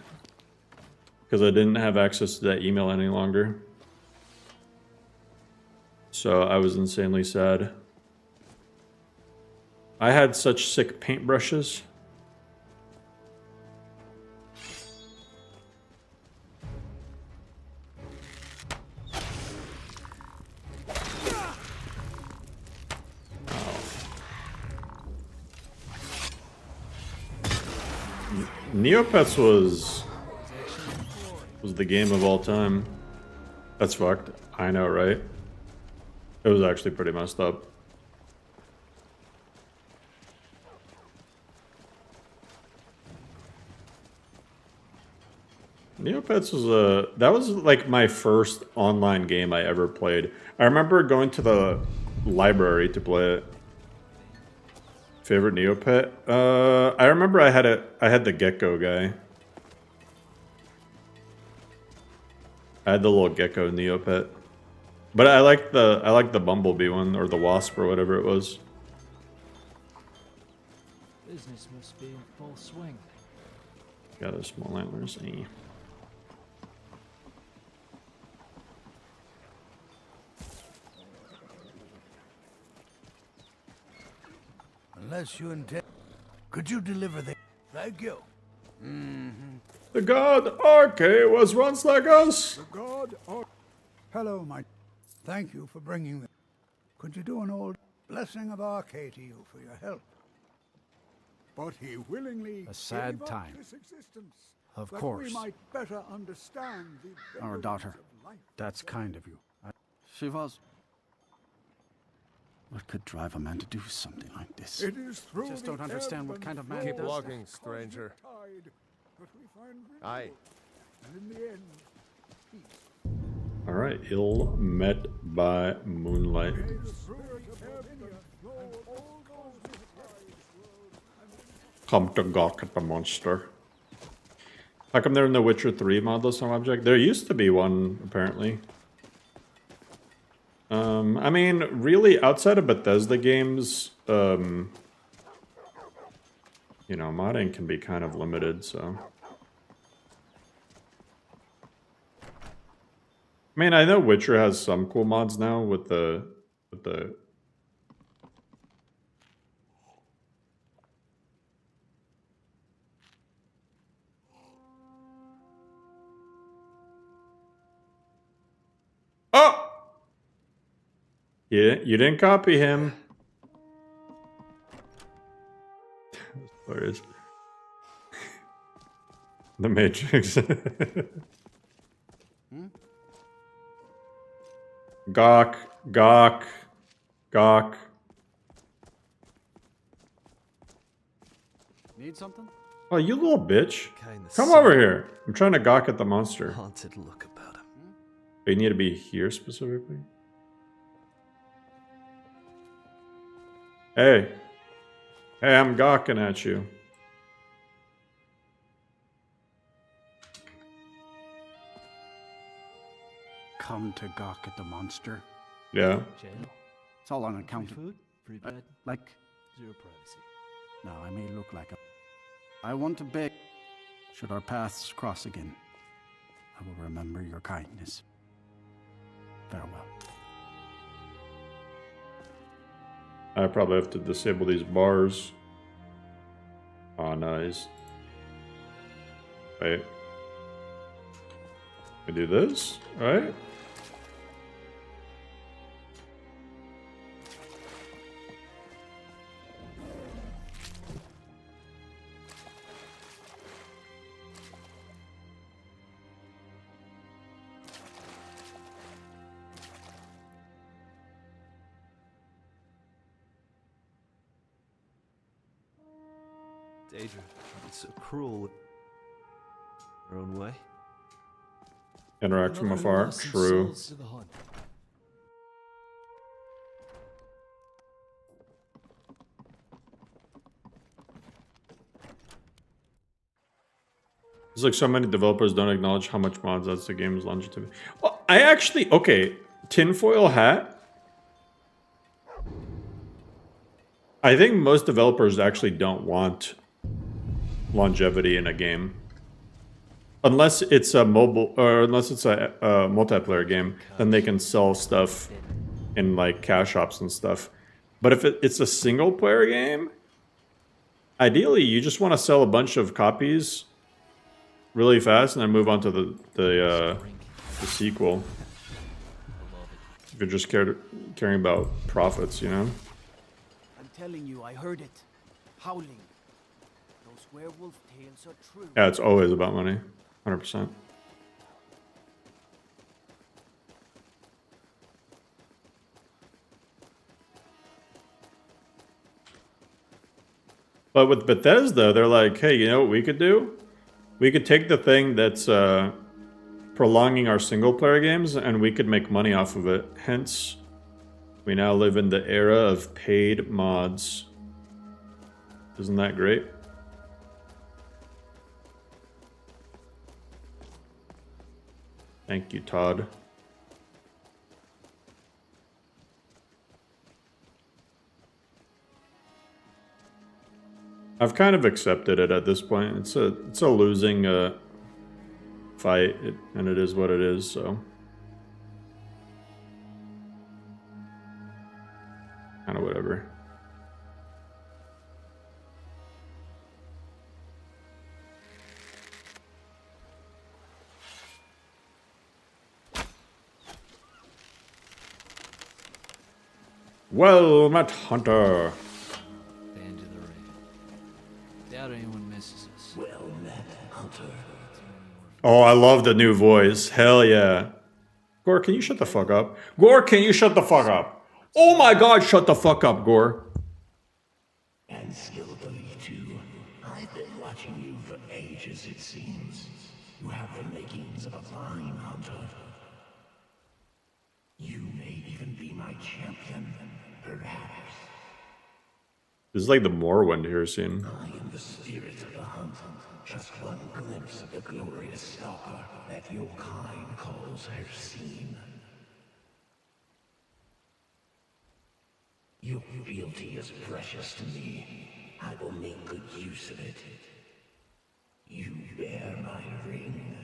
because I didn't have access to that email any longer. So I was insanely sad. I had such sick paintbrushes. Neopets was the game of all time. That's fucked. I know, right? It was actually pretty messed up. Neopets was that was like my first online game I ever played. I remember going to the library to play it. Favorite Neopet? I remember I had the gecko guy. I had the little gecko Neopet. But I like the bumblebee one, or the wasp, or whatever it was. Business must be in full swing. Yeah, those small antlers. Eh. Unless you intend... Could you deliver the... Thank you. The god Arche was once like us. The god Ar... Hello, my... Thank you for bringing them. Could you do an old blessing of Arche to you for your help? But he willingly A sad gave up time. his existence, Of that course. we might better understand the Our benefits daughter. of life. That's kind of you. She was... What could drive a man to do something like this? It is through Just the don't understand what ebb kind of and man flow does walking, of the stranger. cosmic tide that we find Aye. Riverwood, and in the end, peace. Alright, ill met by moonlight. Come to gawk at the monster. How come they're in the Witcher 3 modless on Wabbajack? There used to be one, apparently. I mean, really, outside of Bethesda games, you know, modding can be kind of limited, so... I mean, I know Witcher has some cool mods now with the... Oh! Yeah, you didn't copy him. Hilarious. The Matrix. Gawk, gawk, gawk. Need something? Oh, you little bitch. Kinda Come over here. I'm trying to gawk at the monster. Haunted look about him. You need to be here specifically? Hey. Hey, I'm gawking at you. Come to gawk at the monster. Yeah. Jail. It's all unaccountable. Food? Free bed? Like, Zero privacy. now I may look like a... I want to beg. Should our paths cross again, I will remember your kindness. Farewell. I probably have to disable these bars. Oh, nice. Wait. We do this, right? Daedra, it's so cruel with her own way. Interact from afar. True. To the hunt. It's like so many developers don't acknowledge how much mods adds to game's longevity. Well, I actually... Okay, tinfoil hat. I think most developers actually don't want longevity in a game. Unless it's a mobile... Or unless it's a multiplayer game, then they can sell stuff in like cash shops and stuff. But if it's a single player game, ideally you just want to sell a bunch of copies really fast and then move on to the sequel. If you're just caring about profits, you know? I'm telling you, I heard it. Howling. Those werewolf tales are true. Yeah, it's always about money. 100%. But with Bethesda, they're like, hey, you know what we could do? We could take the thing that's prolonging our single-player games, and we could make money off of it. Hence, we now live in the era of paid mods. Isn't that great? Thank you, Todd. I've kind of accepted it at this point. It's a losing fight, and it is what it is. So kind of whatever. Well met, Hunter. Band of the Raven. Doubt anyone misses us. Well met, Hunter. Oh, I love the new voice. Hell yeah. Gore, can you shut the fuck up? Gore, can you shut the fuck up? Oh my god, shut the fuck up, Gore. And skillfully, too. I've been watching you for ages, it seems. You have the makings of a fine hunter. You may even be my champion, perhaps. This is like the Morrowind Hircine. I am the spirit of the hunt. Just one glimpse of the glorious stalker that your kind calls Hircine. Your fealty is precious to me. I will make good use of it. You bear my ring.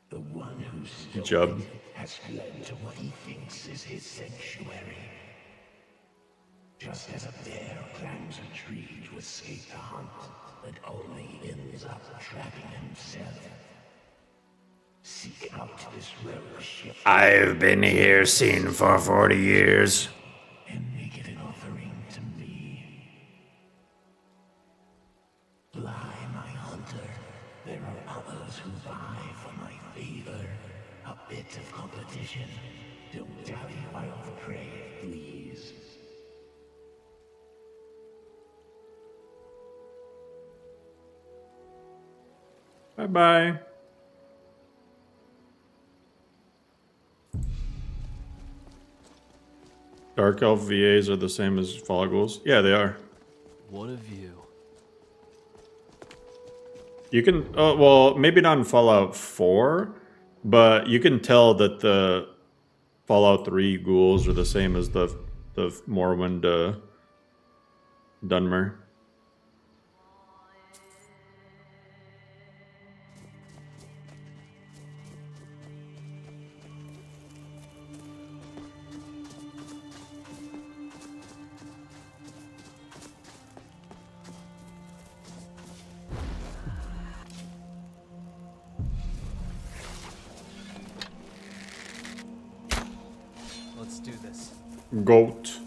The one who stole Good job. it has fled to what he thinks is his sanctuary. Just as a bear climbs a tree to escape the hunt, but only ends up trapping himself. Seek out this rogue ship. I've been Hircine for 40 years. And make it an offering to me. Fly, my hunter. There are others who vie for my favor. A bit of competition. Don't dally while the prey, please. Bye-bye. Dark Elf VAs are the same as Fall Ghouls? Yeah, they are. What a view. You can, well, maybe not in Fallout 4, but you can tell that the Fallout 3 ghouls are the same as the Morrowind Dunmer. Let's do this. Goat.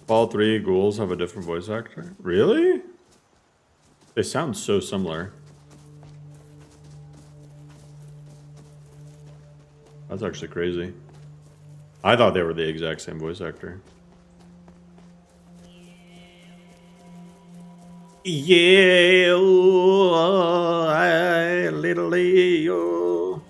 All 3 ghouls have a different voice actor? Really? They sound so similar. That's actually crazy. I thought they were the exact same voice actor. Yeah, little Leo.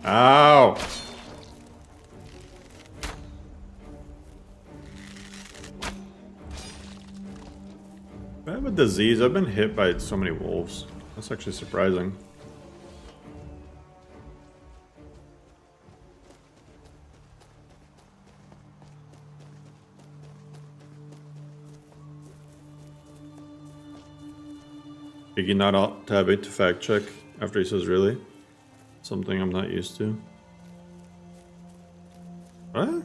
Ow! I have a disease. I've been hit by so many wolves. That's actually surprising. Piggy not alt tab 8 to fact check after he says really. Something I'm not used to. What?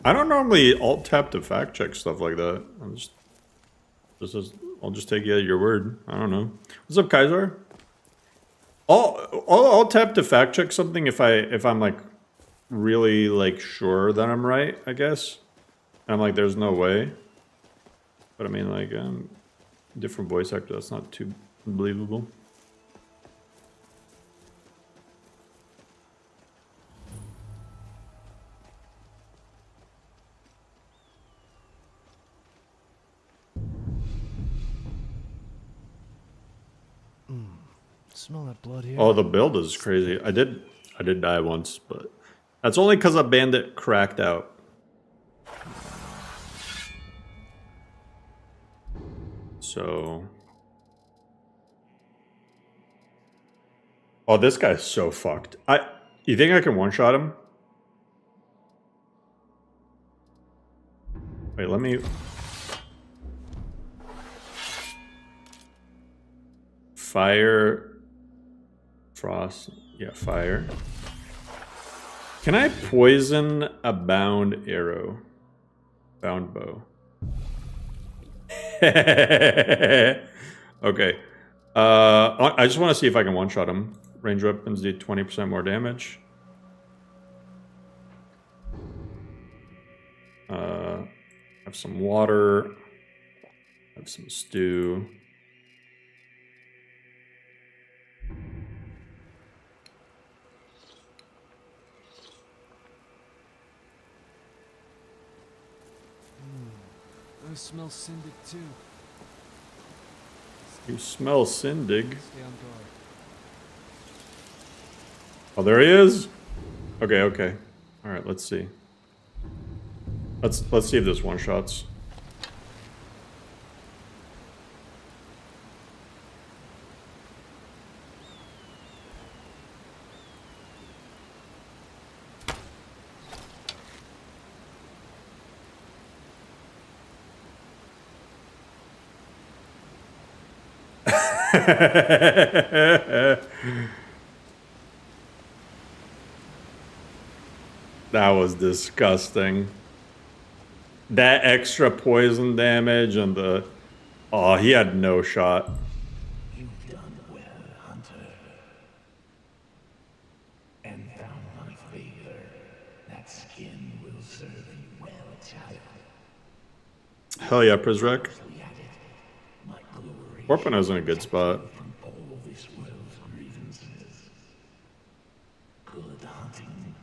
I don't normally alt tab to fact check stuff like that. I'll just take you at your word. I don't know. What's up, Kaiser? I'll tap to fact check something if I'm like really like sure that I'm right, I guess. And I'm like, there's no way. But I mean, like, different voice actor. That's not too believable. Smell that blood here? Oh, the build is crazy. I did die once, but that's only because a bandit cracked out. So, oh, this guy's so fucked. You think I can one-shot him? Wait, let me... Fire... Frost... Yeah, fire. Can I poison a bound arrow? Bound bow. Okay. I just want to see if I can one-shot him. Range weapons do 20% more damage. Have some water. Have some stew. I smell Syndig too. You smell Syndig. Stay on guard. Oh, there he is. Okay, okay. All right, let's see. Let's see if this one shots. That was disgusting. That extra poison damage and the... Oh, he had no shot. You've done well, Hunter. And found my favor. That skin will serve you well, child. Hell yeah, Prizrek. Orpano's in a good spot. All this world's grievances. Good hunting.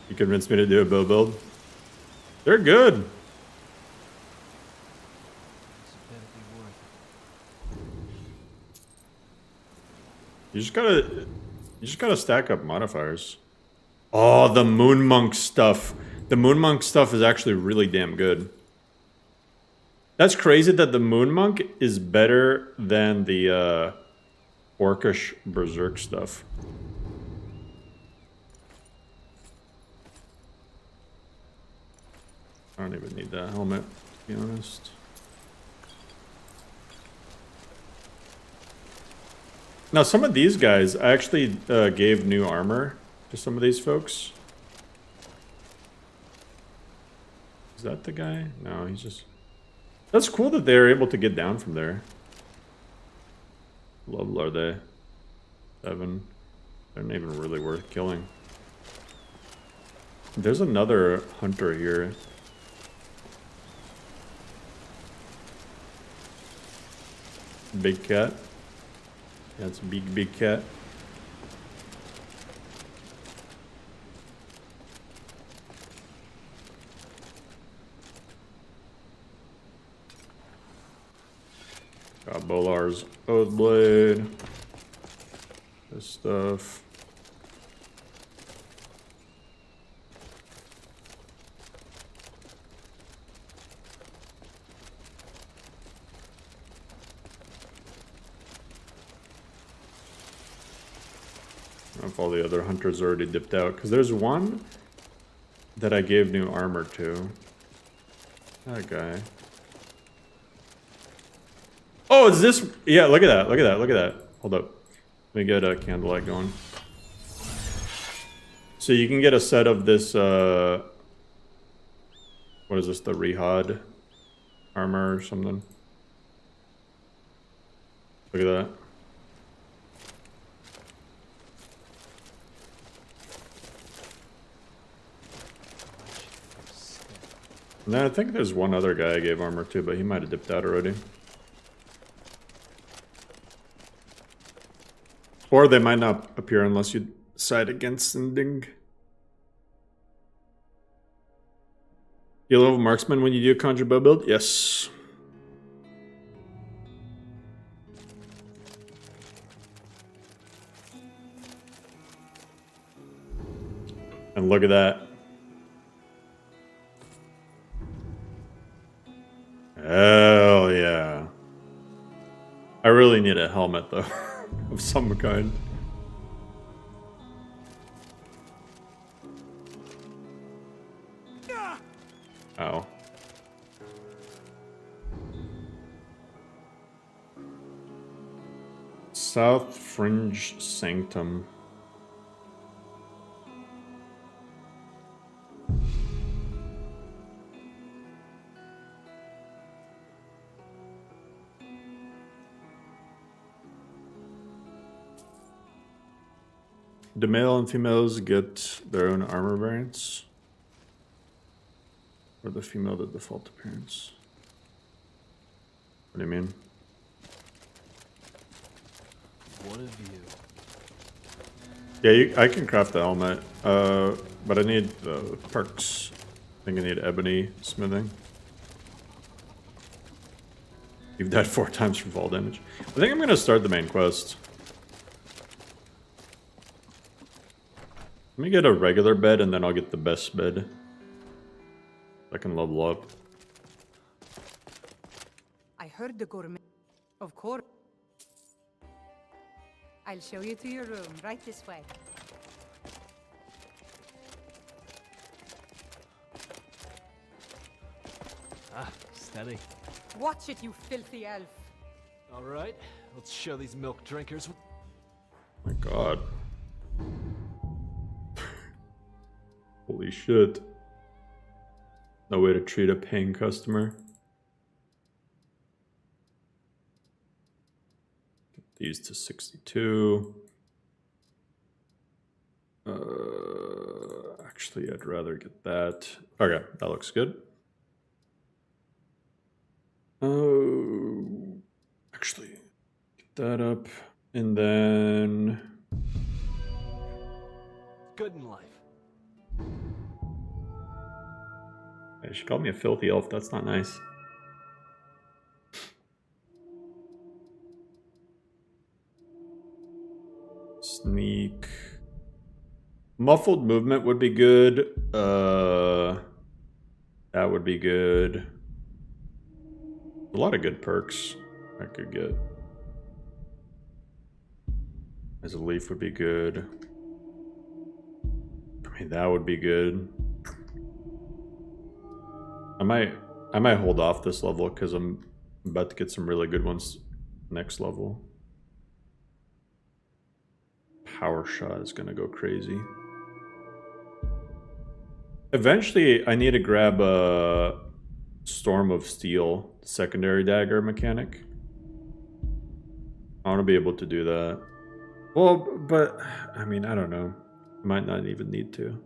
You convinced me to do a bow build. They're good. You just gotta stack up modifiers. Oh, the Moon Monk stuff. The Moon Monk stuff is actually really damn good. That's crazy that the Moon Monk is better than the Orcish Berserk stuff. I don't even need that helmet, to be honest. Now, some of these guys, I actually gave new armor to some of these folks. Is that the guy? No, he's just... That's cool that they're able to get down from there. What level are they? 7. They're not even really worth killing. There's another hunter here. Big cat. That's a big cat. Got Bolar's Oathblade. This stuff. If all the other hunters already dipped out, because there's one that I gave new armor to. That guy. Oh, is this? Yeah, look at that! Look at that! Look at that! Hold up, let me get a candlelight going. So you can get a set of this. What is this? The Rehad armor or something? Look at that. And then I think there's one other guy I gave armor to, but he might have dipped out already. Or they might not appear unless you side against Sinding. You level marksman when you do a conjure bow build? Yes. And look at that. Hell yeah. I really need a helmet though, of some kind. Oh. South Fringe Sanctum. The male and females get their own armor variants. Or the female the default appearance. What do you mean? What a view. Yeah, I can craft the helmet, but I need perks. I think I need ebony smithing. You've died 4 times from fall damage. I think I'm gonna start the main quest. Let me get a regular bed and then I'll get the best bed. I can level up. I heard the gourmet. Of course. I'll show you to your room, right this way. Ah, steady. Watch it, you filthy elf. All right, let's show these milk drinkers. My god. Holy shit. No way to treat a paying customer. Get these to 62. Actually, I'd rather get that. Okay, that looks good. Oh, actually, get that up. And then... Good in life. Hey, she called me a filthy elf. That's not nice. Sneak. Muffled movement would be good. That would be good. A lot of good perks I could get. As a leaf would be good. I mean, that would be good. I might hold off this level because I'm about to get some really good ones next level. Power shot is gonna go crazy. Eventually, I need to grab a Storm of Steel secondary dagger mechanic. I want to be able to do that. Well, but I mean, I don't know. I might not even need to.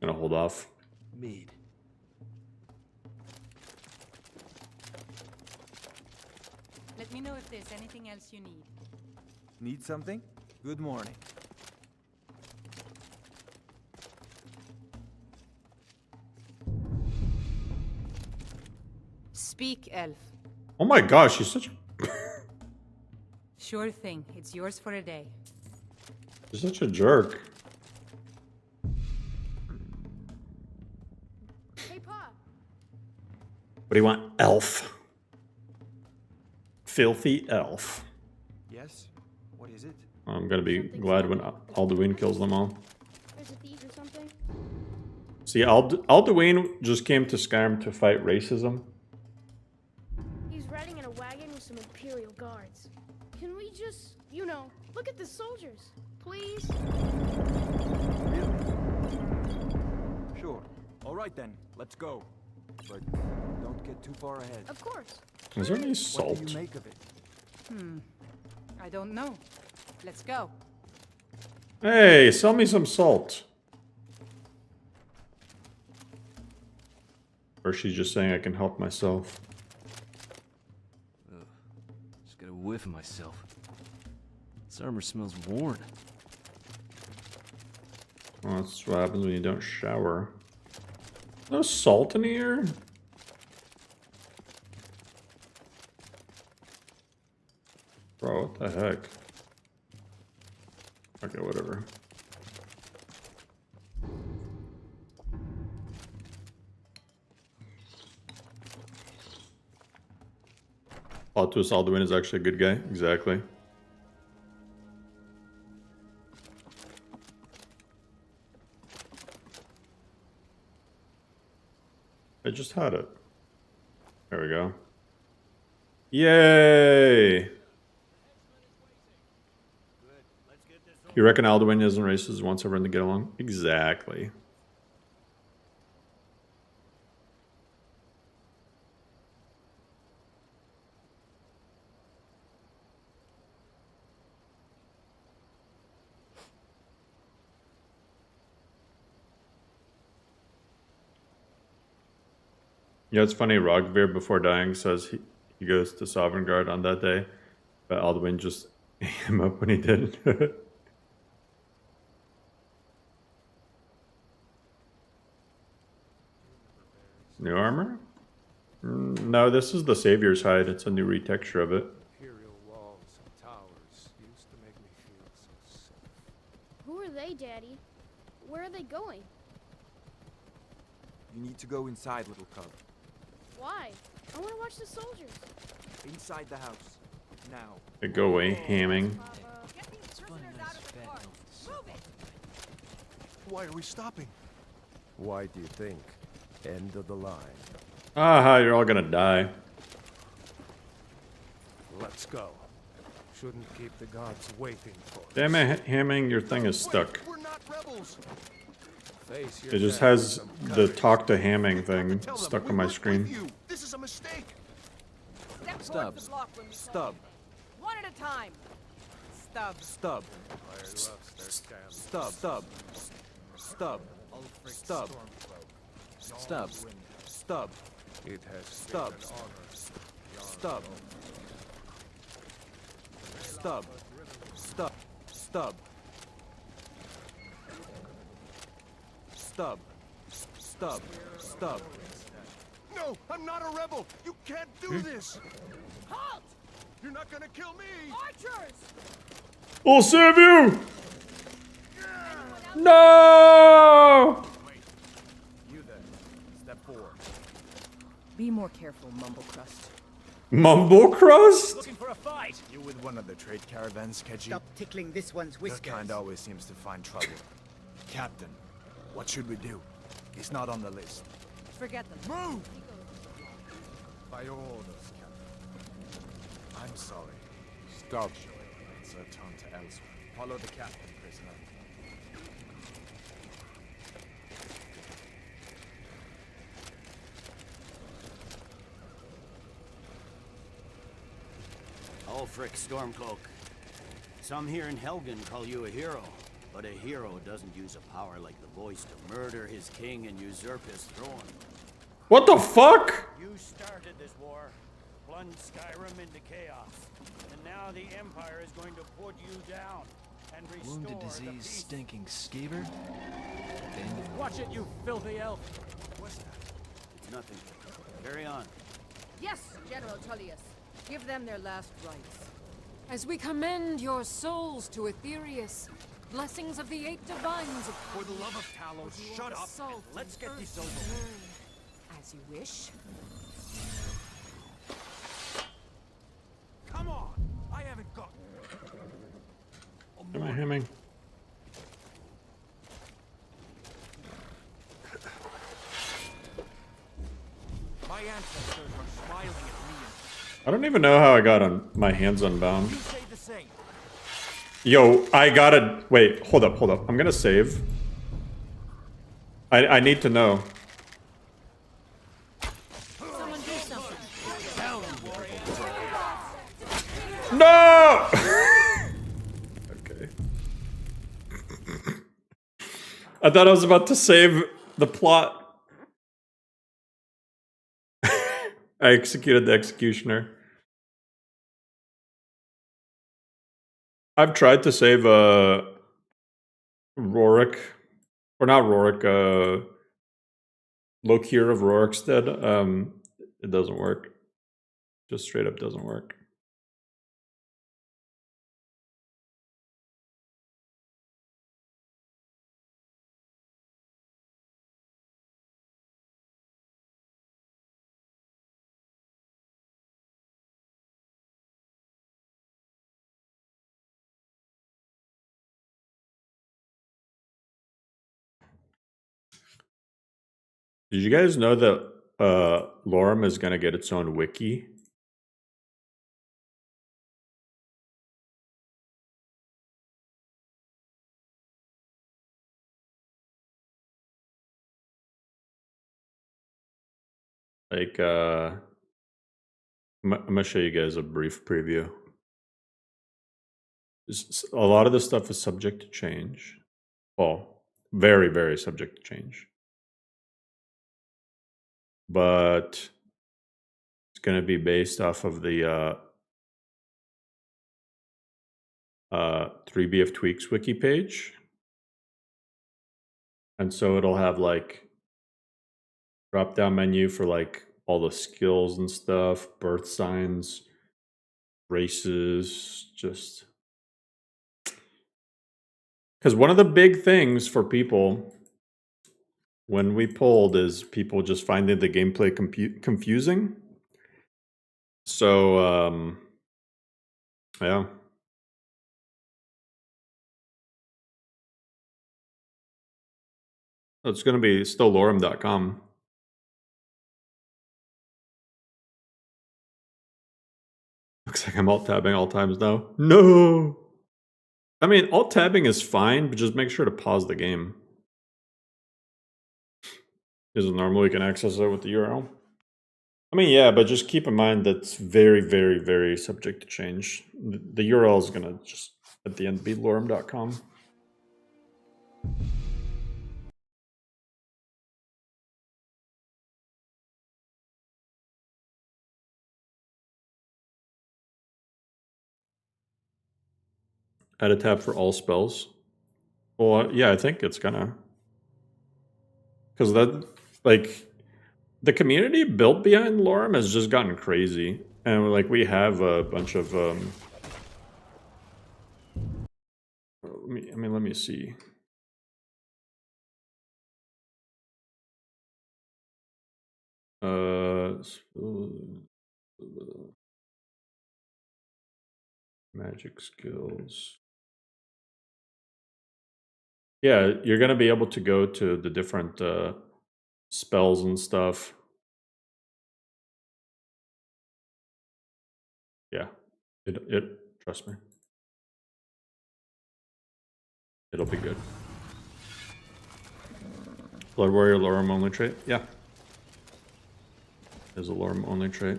Gonna hold off. Mead. Let me know if there's anything else you need. Need something? Good morning. Speak, elf. Oh my gosh, she's such a... Sure thing. It's yours for a day. You're such a jerk. Hey, Pa. What do you want, elf? Filthy elf. Yes? What is it? I'm gonna be glad when Alduin kills them all. There's a thief or something? See, Alduin just came to Skyrim to fight racism. He's riding in a wagon with some Imperial guards. Can we just, you know, look at the soldiers, please? Sure. All right then, let's go. But don't get too far ahead. Of course. Is there any What salt? do you make of it? I don't know. Let's go. Hey, sell me some salt. Or she's just saying I can help myself. Just got a whiff of myself. This armor smells worn. Well, that's what happens when you don't shower. No salt in here? Bro, what the heck? Okay, whatever. Plot twist, Alduin is actually a good guy. Exactly. I just had it. There we go. Yay! You reckon Alduin isn't racist, wants everyone to get along? Exactly. Yeah, it's funny, Rogvir before dying says he goes to Sovereign Guard on that day, but Alduin just ate him up when he did. New armor? No, this is the Savior's hide. It's a new retexture of it. Imperial walls and towers used to make me feel so safe. Who are they, Daddy? Where are they going? You need to go inside, little cub. Why? I want to watch the soldiers. Inside the house. Now. Hey, go away, hamming. Why are we stopping? Why do you think? End of the line. Aha, you're all gonna die. Let's go. Shouldn't keep the gods waiting for us. Damn it, hamming, your thing is stuck. We're not rebels. Face your It just death has with some the courage. talk to hamming thing stuck on my screen. This is a mistake. Stubbs. Stub. One at a time. Stub. Stub. Fire loves their scams. Stub. Stub. Stub. Stub. Stub. Stub. It has Stub. been an honor. Stub. Stub. Stub. Stub. Stub. Stub. Stub. No, I'm not a rebel. You can't do this. Halt! You're not gonna kill me. Archers! I'll save you! No! You then. Step forward. Be more careful, Mumblecrust. Mumble crust? Looking for a fight? You with one of the trade caravans, Keji? Stop tickling this one's Your whiskers. kind always seems to find trouble. Captain, what should we do? He's not on the list. Forget them. Move! By your orders, Captain. I'm sorry. Stop. Let's return to elsewhere. Follow the captain, prisoner. Ulfric Stormcloak. Some here in Helgen call you a hero, but a hero doesn't use a power like the voice to murder his king and usurp his throne. What the fuck? You started this war, plunged Skyrim into chaos, and now the Empire is going to put you down and restore Wounded the disease, peace. stinking skeever. Watch it, you filthy elf! What's that? It's nothing. Carry on. Yes, General Tullius. Give them their last rites. As we commend your souls to Aetherius, blessings of the eight divines upon For the love of Talos, you. shut up. Assault Let's get earth this and over with. earth. As you wish. Come on. I haven't got. Am I hamming? My ancestors are smiling at me. I don't even know how I got on my hands unbound. You say the same. Yo, I gotta... Wait, hold up. I'm gonna save. I need to know. Someone do something. No! Okay. I thought I was about to save the plot. I executed the executioner. I've tried to save Rorik Or not Rorik, Lokir of Rorikstead. It doesn't work. Just straight up doesn't work. Did you guys know that LoreRim is going to get its own wiki? Like, I'm going to show you guys a brief preview. A lot of this stuff is subject to change. Well, very, very subject to change. But it's going to be based off of the 3BF Tweaks wiki page. And so it'll have like drop down menu for like all the skills and stuff, birth signs, races, just because one of the big things for people when we polled is people just finding the gameplay confusing. So yeah. It's going to be still LoreRim.com. Looks like I'm alt-tabbing all times now. No! I mean, alt-tabbing is fine, but just make sure to pause the game. Because normally you can access it with the URL. I mean, yeah, but just keep in mind that's very, very, very subject to change. The URL is going to just, at the end, be LoreRim.com. Add a tab for all spells. Well, yeah, I think it's gonna. Because that, like, the community built behind LoreRim has just gotten crazy. And, like, we have a bunch of, let me see. Magic skills. Yeah, you're going to be able to go to the different spells and stuff. Yeah, trust me. It'll be good. Blood Warrior, LoreRim only trait? Yeah. There's a LoreRim only trait.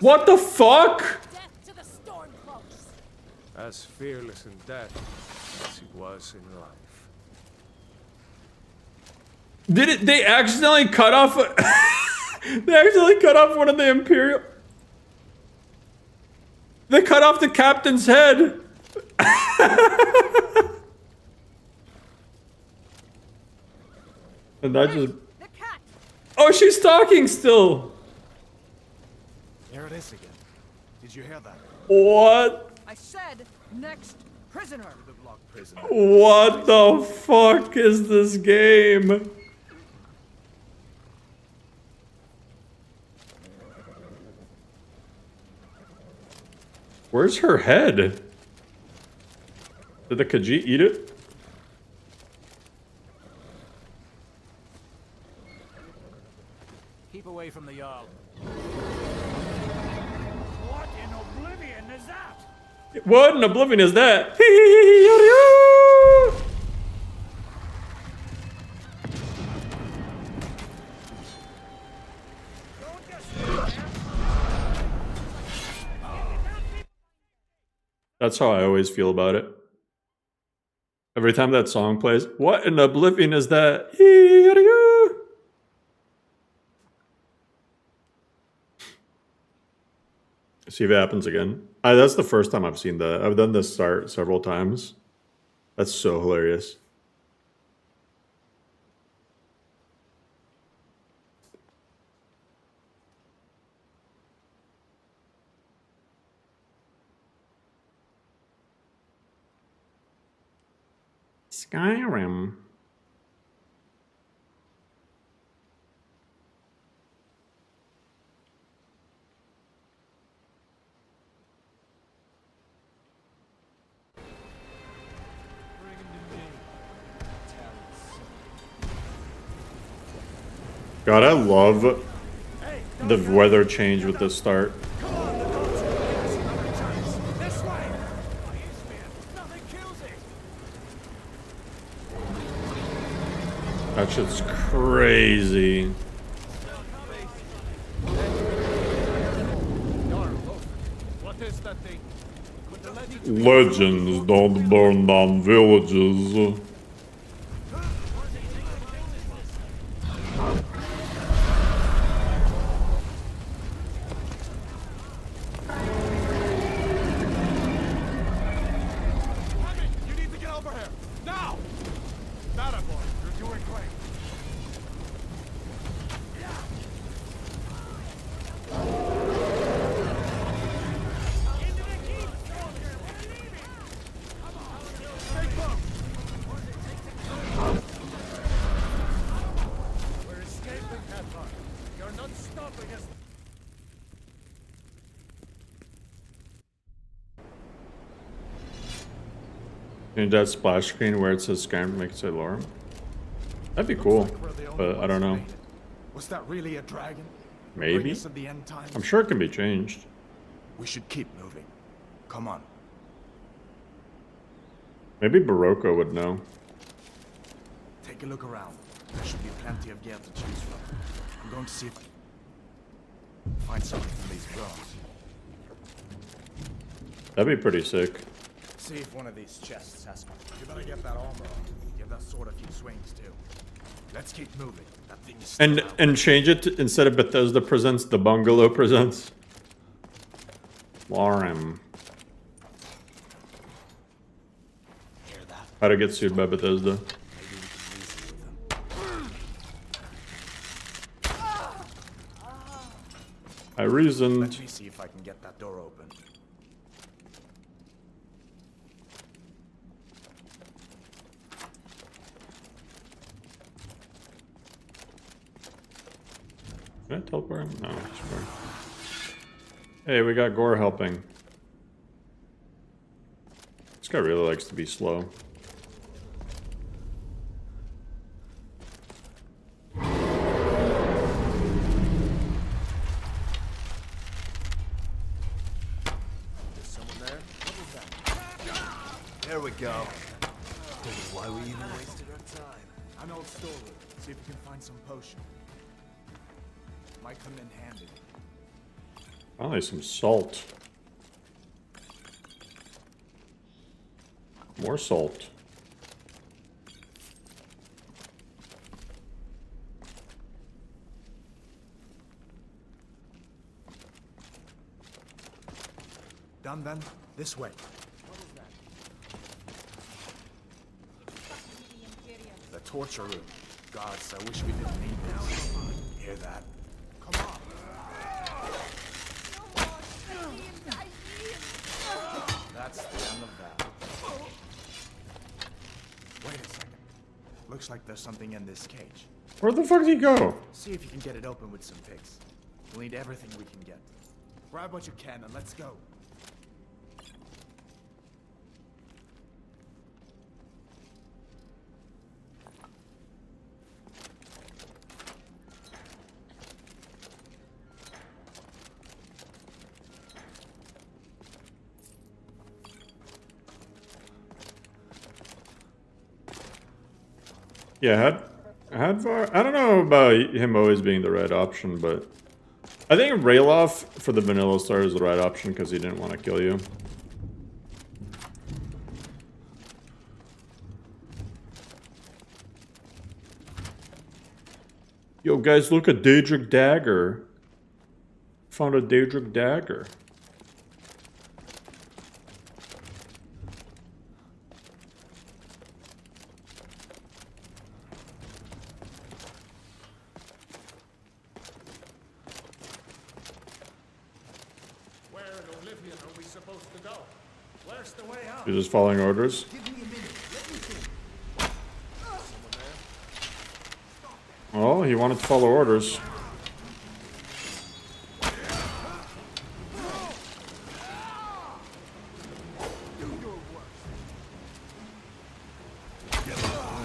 What the fuck? As fearless in death as he was in life. Did it? They accidentally cut off. They accidentally cut off one of the Imperial. They cut off the captain's head. And that just. Oh, she's talking still. There it is again. Did you hear that? What? I said next prisoner. The block prisoner. What the fuck is this game? Where's her head? Did the Khajiit eat it? Keep away from the Jarl. What in oblivion is that? What in oblivion is that? That's how I always feel about it. Every time that song plays, what in oblivion is that? See if it happens again. That's the first time I've seen that. I've done this start several times. That's so hilarious. Skyrim. God, I love the weather change with the start. That shit's crazy. What is that thing? Legends don't burn down villages. Change that splash screen where it says Skyrim, make it say LoreRim. That'd be cool, but I don't know. Was that really a dragon? Maybe. Of the end times? I'm sure it can be changed. We should keep moving. Come on. Maybe Barocco would know. Take a look around. There should be plenty of gear to choose from. I'm going to see if I can find something from these bones. That'd be pretty sick. See if one of these chests has one. You better get that armor on. Give that sword a few swings too. Let's keep moving. That thing is still out. And change it to, instead of Bethesda Presents, the Bungalow Presents. LoreRim. How to get sued by Bethesda. I reasoned. Let me see if I can get that door open. Can I teleport him? No, sure. Hey, we got Gore helping. This guy really likes to be slow. There we go. This is why we even wasted our time. An old storeroom. See if we can find some potion. Might come in handy. Finally, some salt. More salt. Done then? This way. The torture room. Gods, I wish we didn't need this. Hear that? Come on. That's the end of that. Wait a second. Looks like there's something in this cage. Where the fuck did he go? See if you can get it open with some picks. We'll need everything we can get. Grab what you can and let's go. Yeah, Hadvar. I don't know about him always being the right option, but I think Rayloff for the vanilla star is the right option because he didn't want to kill you. Yo, guys, look at Daedric Dagger. Found a Daedric Dagger. supposed to go? Where's the way out? You're just following orders. Give me a minute. Let me think. Someone there? Oh, he wanted to follow orders.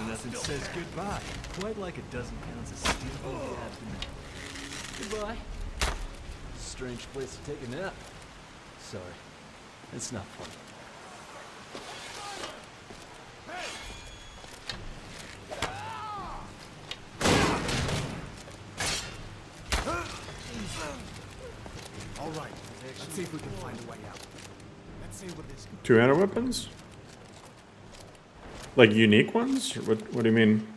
Nothing says goodbye. Quite like a dozen pounds of steel in the abdomen. Goodbye. Strange place to take a nap. Sorry. It's not fun. All right. Let's see if we can find a way out. Let's see what this. Two-handed weapons? Like unique ones? What do you mean?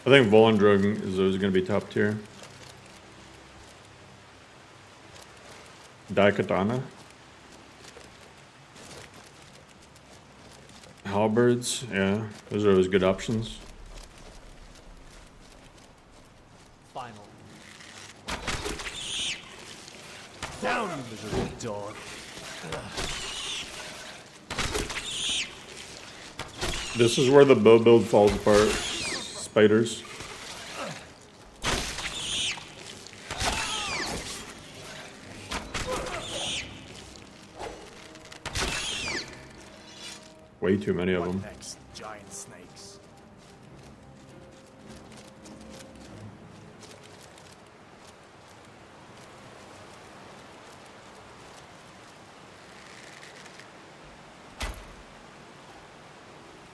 I think Volendrug is always going to be top tier. Daikatana. Halberds, yeah, those are always good options. Final. Down, you miserable dog. This is where the bow build falls apart. Spiders. Way too many of them. Next, giant snakes.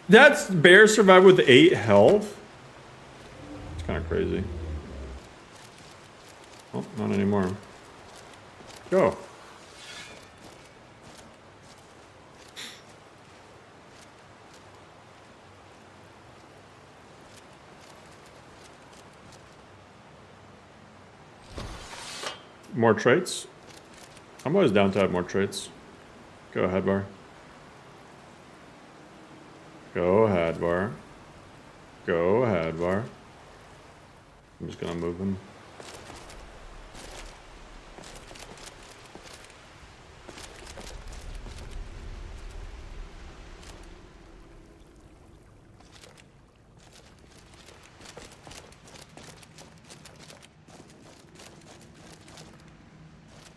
That's bear survived with 8 health? It's kind of crazy. Oh, not anymore. Go. More traits? I'm always down to have more traits. Go ahead, Bar. Go ahead, Bar. Go ahead, Bar. I'm just gonna move him.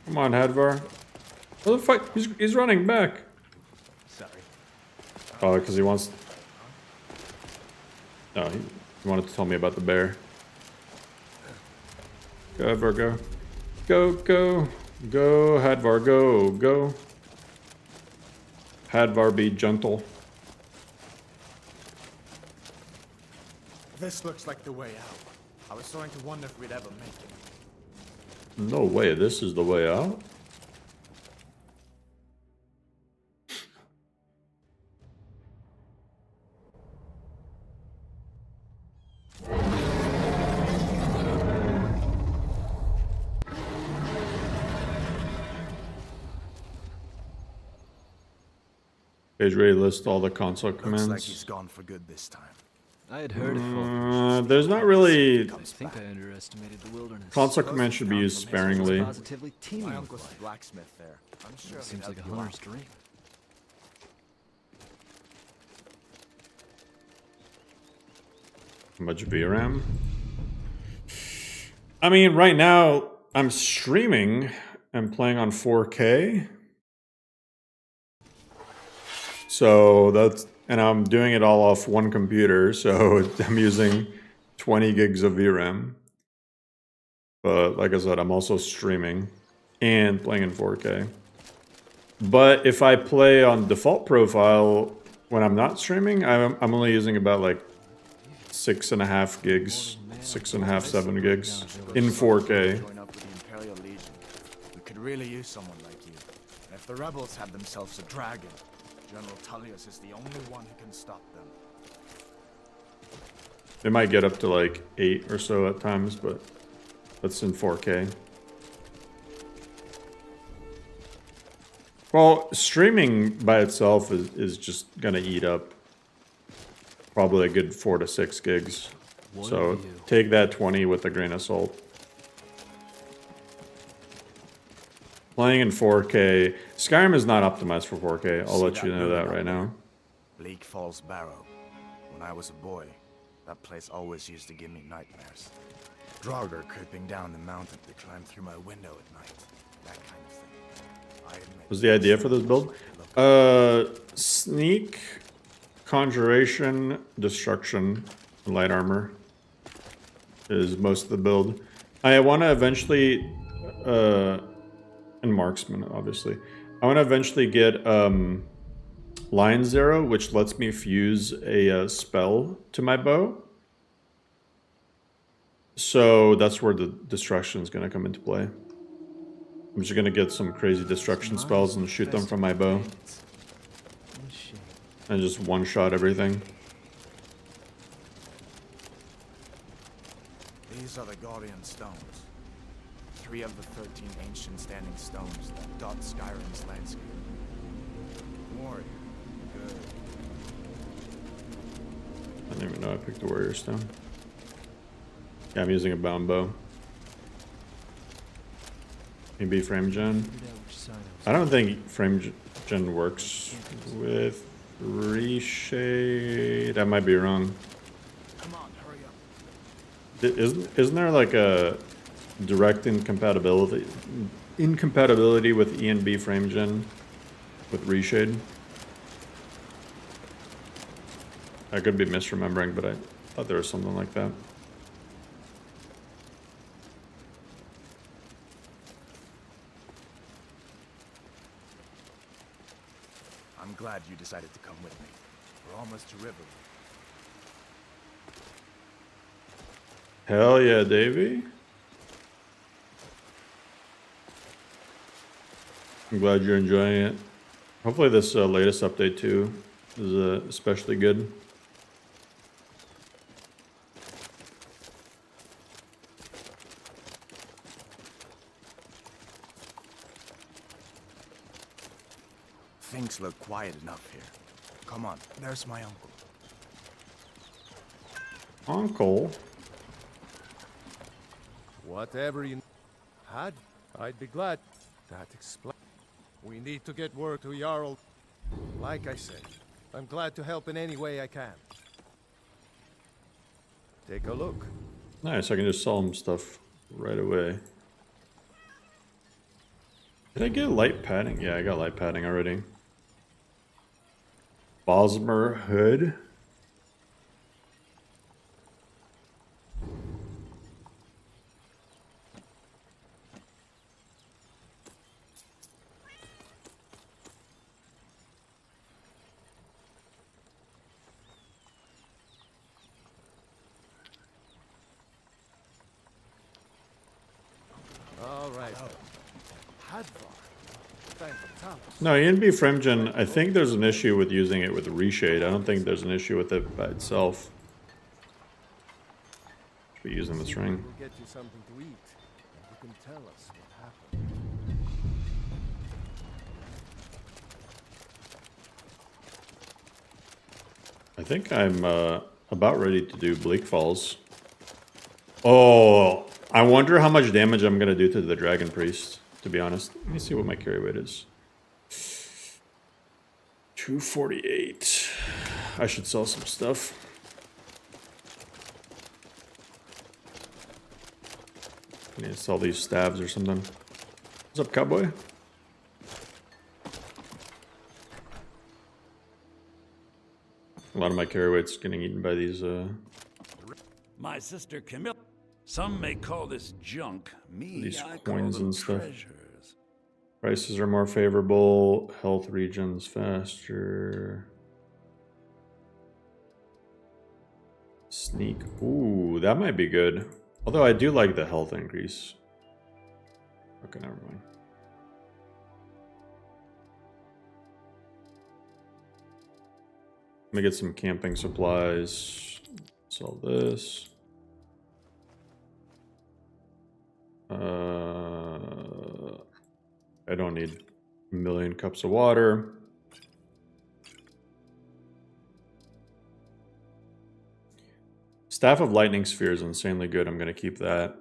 Come on, Hadvar. What the fuck? He's running back. Sorry. Oh, because he wants... No, he wanted to tell me about the bear. Go, Hadvar, go. Go, go. Go, Hadvar, go, go. Hadvar, be gentle. This looks like the way out. I was starting to wonder if we'd ever make it. No way, this is the way out? Page ready to list all the console commands. Looks like he's gone for good this time. I had heard it. There's not really... I think I underestimated the wilderness. Console commands should be used sparingly. Positively teeming My with uncle's life. blacksmith there. I'm sure Seems he'd like a help you hunter's out. dream. How much VRAM? I mean, right now, I'm streaming and playing on 4K. So that's... And I'm doing it all off one computer, so I'm using 20 gigs of VRAM. But like I said, I'm also streaming and playing in 4K. But if I play on default profile when I'm not streaming, I'm only using about like 6.5 gigs, 6.5, 7 gigs in 4K. Join up with the Imperial Legion. We could really use someone like you. And if the rebels have themselves a dragon, General Tullius is the only one who can stop them. They might get up to like 8 or so at times, but that's in 4K. Well, streaming by itself is just gonna eat up probably a good 4 to 6 gigs. So take that 20 with a grain of salt. Playing in 4K. Skyrim is not optimized for 4K. I'll let you know that right now. Bleak Falls Barrow. When I was a boy, that place always used to give me nightmares. Draugr creeping down the mountain to climb through my window at night. That kind of thing. I admit. Was the idea for this build? Sneak, conjuration, destruction, light armor is most of the build. I want to eventually, and marksman, obviously. I want to eventually get line 0, which lets me fuse a spell to my bow. So that's where the destruction is going to come into play. I'm just going to get some crazy destruction spells and shoot them from my bow. And just one-shot everything. These are the Guardian Stones. 3 of the 13 ancient standing stones that dot Skyrim's landscape. Warrior. Good. I didn't even know I picked a warrior stone. Yeah, I'm using a bound bow. Maybe frame gen. I don't think frame gen works with reshade. I might be wrong. Come on, hurry up. Isn't there like a direct incompatibility with ENB frame gen with reshade? I could be misremembering, but I thought there was something like that. I'm glad you decided to come with me. We're almost to Riverwood. Hell yeah, Davey. I'm glad you're enjoying it. Hopefully this latest update too is especially good. Things look quiet enough here. Come on, there's my uncle. Uncle? Whatever you had, I'd be glad. That explains. We need to get word to Jarl. Like I said, I'm glad to help in any way I can. Take a look. Nice, I can just sell him stuff right away. Did I get light padding? Yeah, I got light padding already. Bosmer hood. All right. No, ENB frame gen, I think there's an issue with using it with reshade. I don't think there's an issue with it by itself. Should be using this ring. We'll get you something to eat. You can tell us what happened. I think I'm about ready to do Bleak Falls. Oh, I wonder how much damage I'm going to do to the Dragon Priest, to be honest. Let me see what my carry weight is. 248. I should sell some stuff. I need to sell these stabs or something. What's up, cowboy? A lot of my carry weight's getting eaten by these, My sister Camille. Some may call this junk. Me, these I coins call them and stuff. treasures. Prices are more favorable. Health regions faster. Sneak. Ooh, that might be good. Although I do like the health increase. Okay, never mind. Let me get some camping supplies. Sell this. I don't need million cups of water. Staff of Lightning Sphere is insanely good. I'm going to keep that.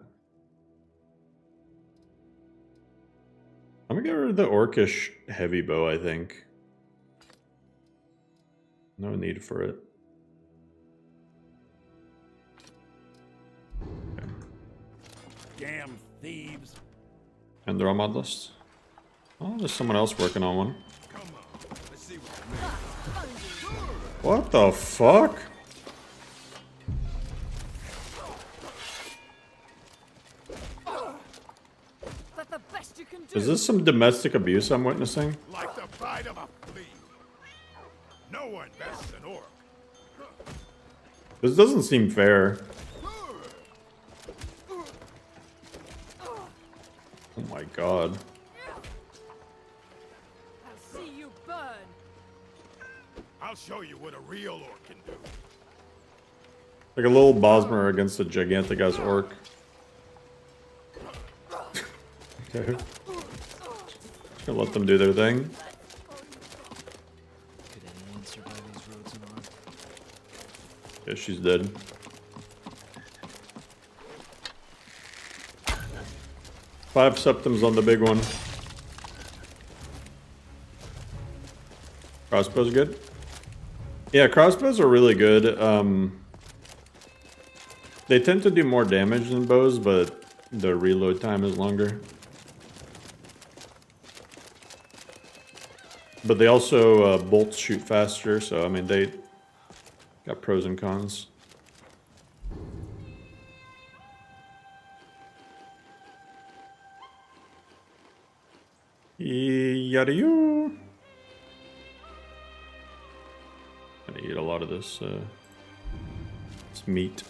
I'm going to get rid of the Orcish heavy bow, I think. No need for it. Okay. Damn thieves. And they're on my list. Oh, there's someone else working on one. What the fuck? Is this some domestic abuse I'm witnessing? Like the bite of a flea. No one bests an orc. This doesn't seem fair. Oh my god. I'll see you burn. I'll show you what a real orc can do. Like a little Bosmer against a gigantic ass orc. Okay. Just gonna let them do their thing. Could anyone survive these roads unarmed? Yeah, she's dead. Five septums on the big one. Crossbows good? Yeah, crossbows are really good. They tend to do more damage than bows, but the reload time is longer. But they also bolts shoot faster, so I mean they got pros and cons. Yada you. Gonna eat a lot of this meat.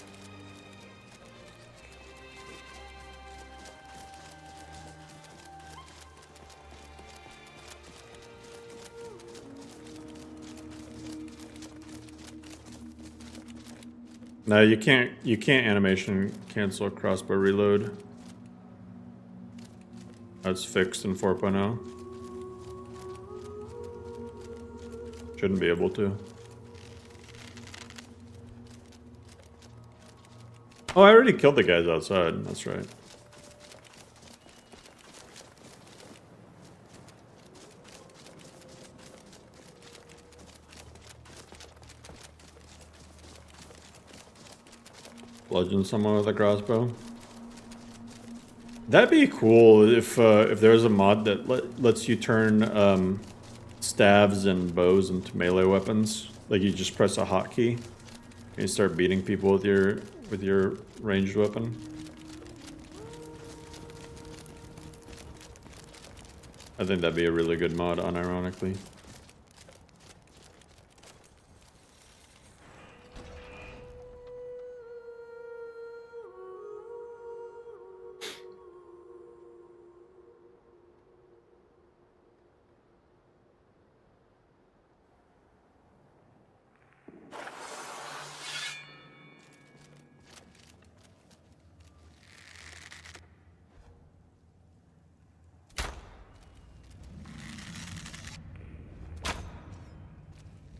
No, you can't animation cancel crossbow reload. That's fixed in 4.0. Shouldn't be able to. Oh, I already killed the guys outside. That's right. Bludgeon someone with a crossbow. That'd be cool if there's a mod that lets you turn staves and bows into melee weapons. Like you just press a hotkey and you start beating people with your ranged weapon. I think that'd be a really good mod, unironically.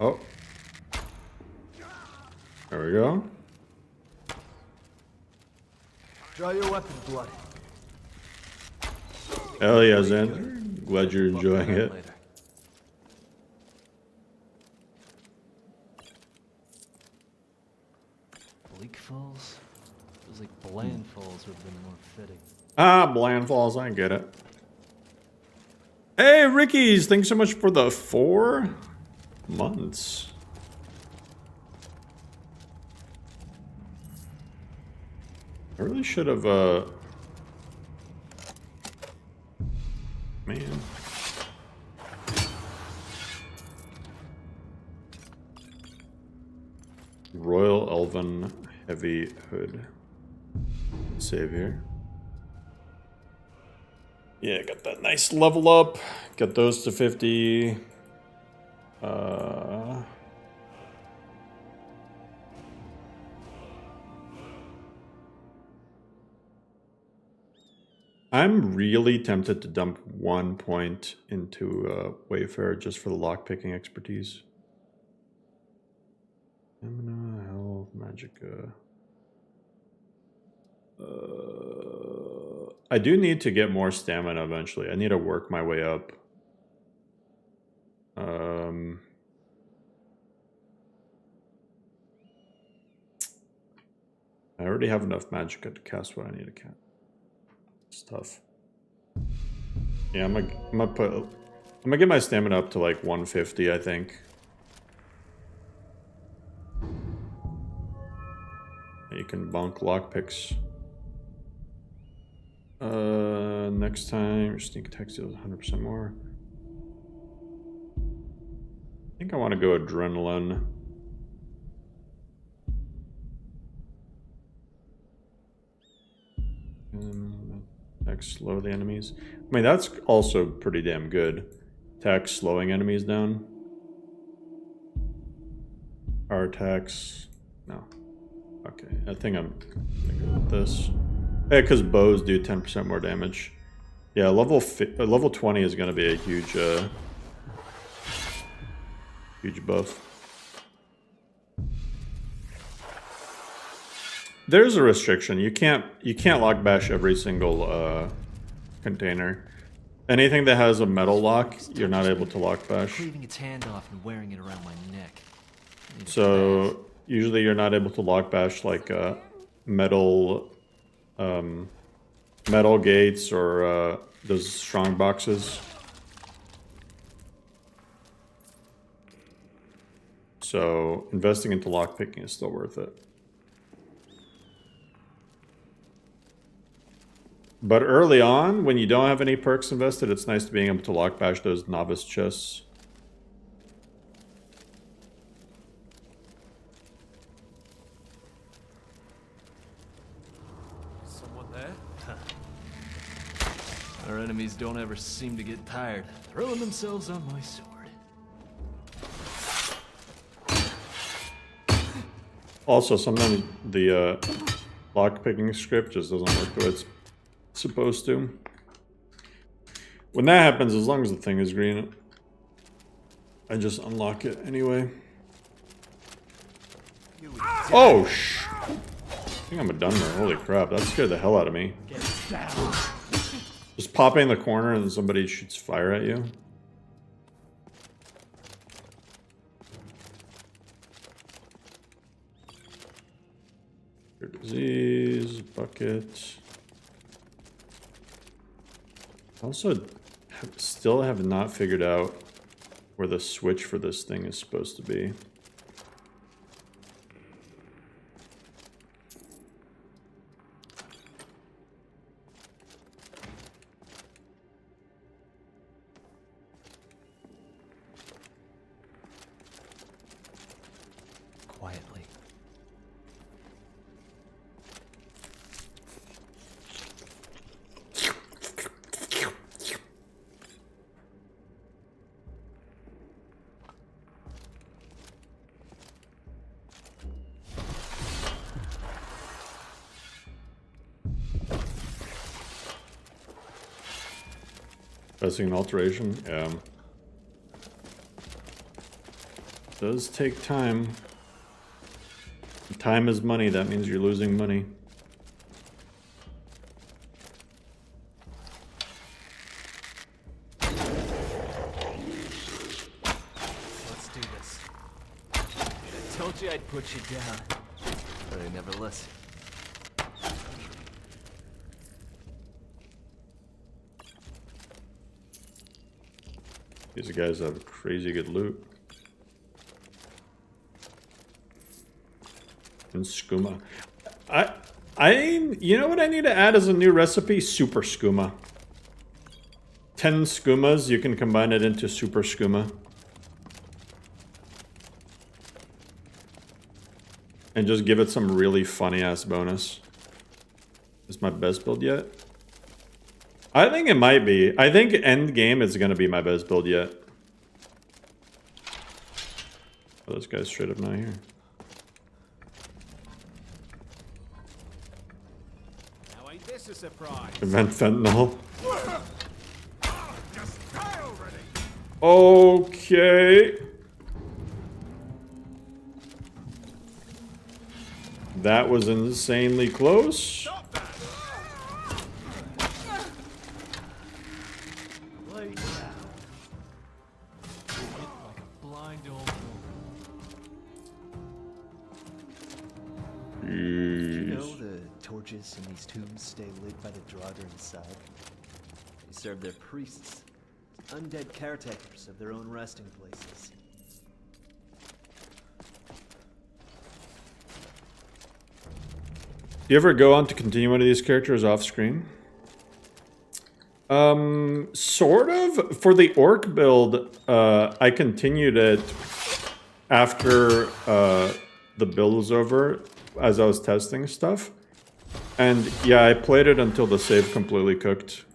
Oh. There we go. Draw your weapon, blood. Hell yeah, Xander. Glad you're enjoying it. Bleak Falls? Feels like Bland Falls would have been more fitting. Ah, Bland Falls, I get it. Hey, Ricky's, thanks so much for the 4 months. I really should have, man. Royal Elven Heavy Hood. Save here. Yeah, got that nice level up. Got those to 50. I'm really tempted to dump 1 point into Wayfarer just for the lockpicking expertise. Stamina, health, magicka. I do need to get more stamina eventually. I need to work my way up. I already have enough magicka to cast what I need to cast. It's tough. Yeah, I'm gonna get my stamina up to like 150, I think. You can bonk lockpicks. Next time your sneak attack deals 100% more. I think I want to go adrenaline. Attack slow the enemies. I mean, that's also pretty damn good. Attack slowing enemies down. Our attacks. No. Okay, I think I'm gonna go with this. Yeah, because bows do 10% more damage. Yeah, level 20 is going to be a huge, huge buff. There's a restriction. You can't lock bash every single container. Anything that has a metal lock, you're not able to lock bash. Cleaving its hand off and wearing it around my neck. So usually you're not able to lock bash like metal metal gates or those strong boxes. So investing into lockpicking is still worth it. But early on, when you don't have any perks invested, it's nice to being able to lock bash those novice chests. Someone there? Our enemies don't ever seem to get tired throwing themselves on my sword. Also, sometimes the lockpicking script just doesn't work the way it's supposed to. When that happens, as long as the thing is green, I just unlock it anyway. Oh, I think I'm a dunmer. Holy crap, that scared the hell out of me. Just pop in the corner and somebody shoots fire at you. Cure disease, bucket. Also, still have not figured out where the switch for this thing is supposed to be. Quietly. Pressing an alteration, yeah. Does take time. Time is money, that means you're losing money. Let's do this. I told you I'd put you down, but I never listened. These guys have crazy good loot. And skooma. You know what I need to add as a new recipe? Super skooma. 10 skoomas, you can combine it into super skooma. And just give it some really funny ass bonus. Is my best build yet? I think it might be. I think end game is going to be my best build yet. Oh, this guy's straight up not here. Now ain't this this a surprise? Event fentanyl. Just die already. Okay. That was insanely close. Lay down. Hit like a blind old woman. Did you know the torches in these tombs stay lit by the Draugr inside? They serve their priests, undead caretakers of their own resting places. Do you ever go on to continue one of these characters off screen? Sort of. For the orc build, I continued it after the build was over, as I was testing stuff. And yeah, I played it until the save completely cooked.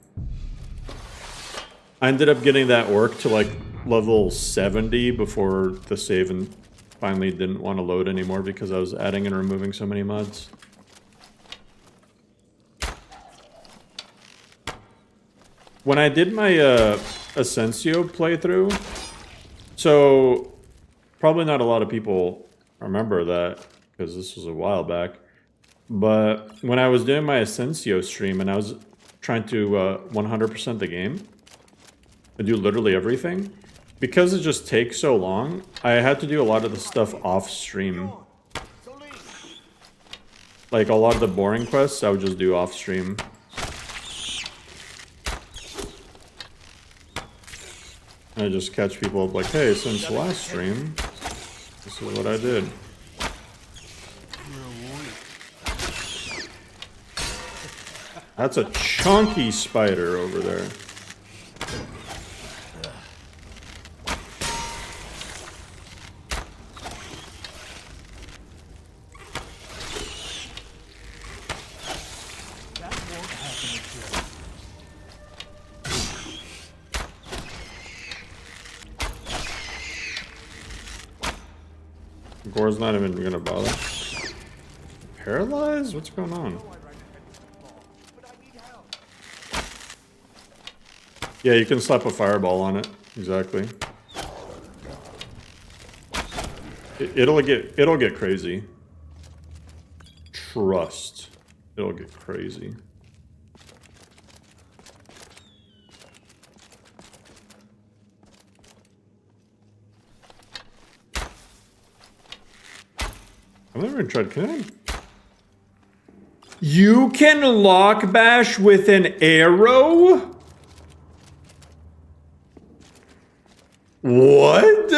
I ended up getting that orc to like level 70 before the save and finally didn't want to load anymore because I was adding and removing so many mods. When I did my Ascensio playthrough, so probably not a lot of people remember that because this was a while back, but when I was doing my Ascensio stream and I was trying to 100% the game and do literally everything, because it just takes so long, I had to do a lot of the stuff off stream. Like a lot of the boring quests I would just do off stream. I just catch people up like, hey, since the last stream, this is what I did. That's a chunky spider over there. Gore's not even gonna bother. Paralyzed? What's going on? Yeah, you can slap a fireball on it. Exactly. It'll get crazy. Trust. It'll get crazy. I've never even tried, can I? You can lockbash with an arrow? What?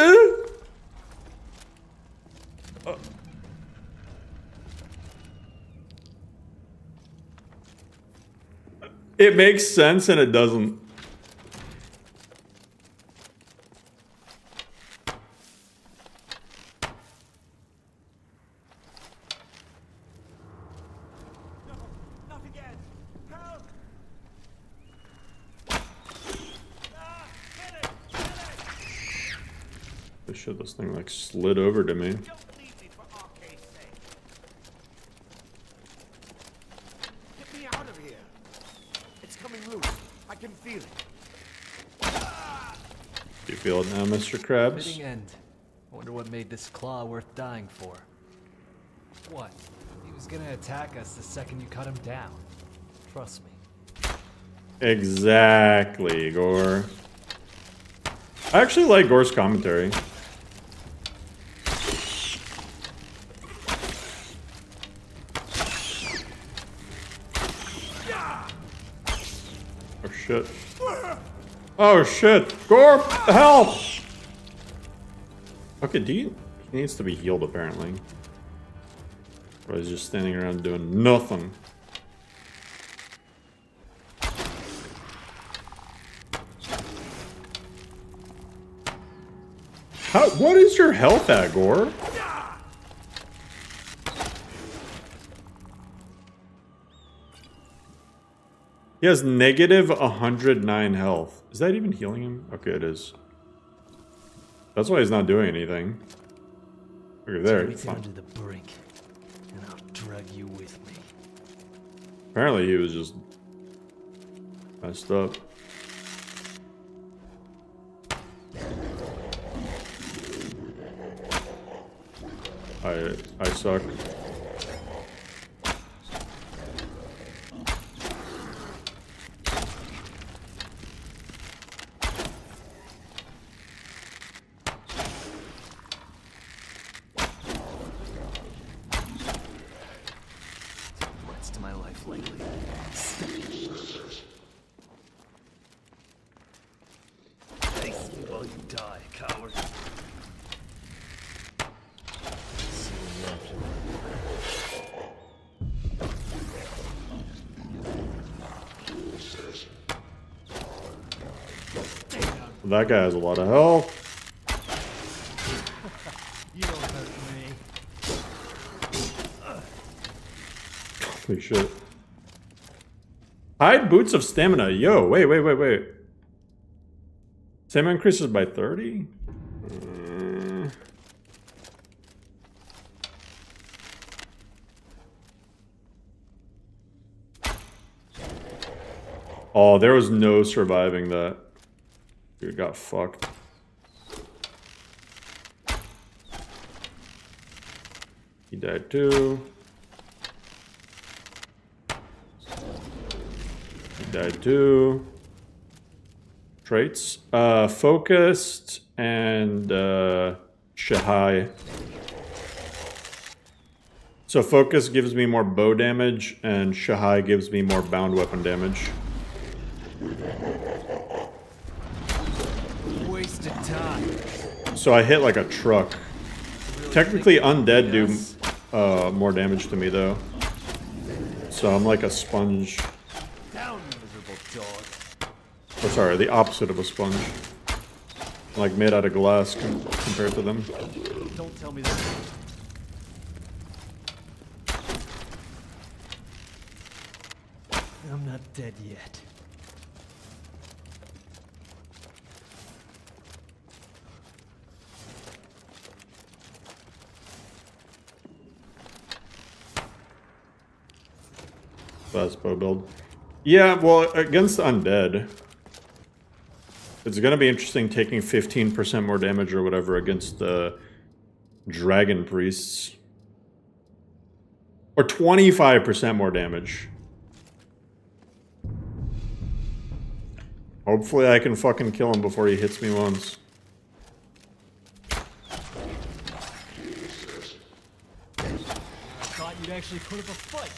It makes sense and it doesn't. Shit, this thing like slid over to me. Get me out of here. It's coming loose. I can feel it. Do you feel it now, Mr. Krabs? Fitting end. I wonder what made this claw worth dying for. What? He was gonna attack us the second you cut him down. Trust me. Exactly, Gore. I actually like Gore's commentary. Oh shit. Oh shit! Gore, help! Okay, he needs to be healed apparently. Or he's just standing around doing nothing. What is your health at, Gore? He has negative 109 health. Is that even healing him? Okay, it is. That's why he's not doing anything. Look at there. Take me down to the brink, and I'll drag you with me. Apparently he was just messed up. I suck. Threats to my life lately. Face me while you die, coward. That guy has a lot of health. You don't hurt me. Holy shit. Hide boots of stamina. Yo, wait. Stamina increases by 30? Oh, there was no surviving that. Dude got fucked. He died too. He died too. Traits. Focused and Shahai. So focus gives me more bow damage and Shahai gives me more bound weapon damage. Wasted time. So I hit like a truck. Technically undead do more damage to me though. So I'm like a sponge. Down, miserable dog. Oh, sorry, the opposite of a sponge. Like made out of glass compared to them. Don't tell me that. I'm not dead yet. Last bow build. Yeah, well, against the undead, it's gonna be interesting taking 15% more damage or whatever against the dragon priests. Or 25% more damage. Hopefully I can fucking kill him before he hits me once. I thought you'd actually put up a fight.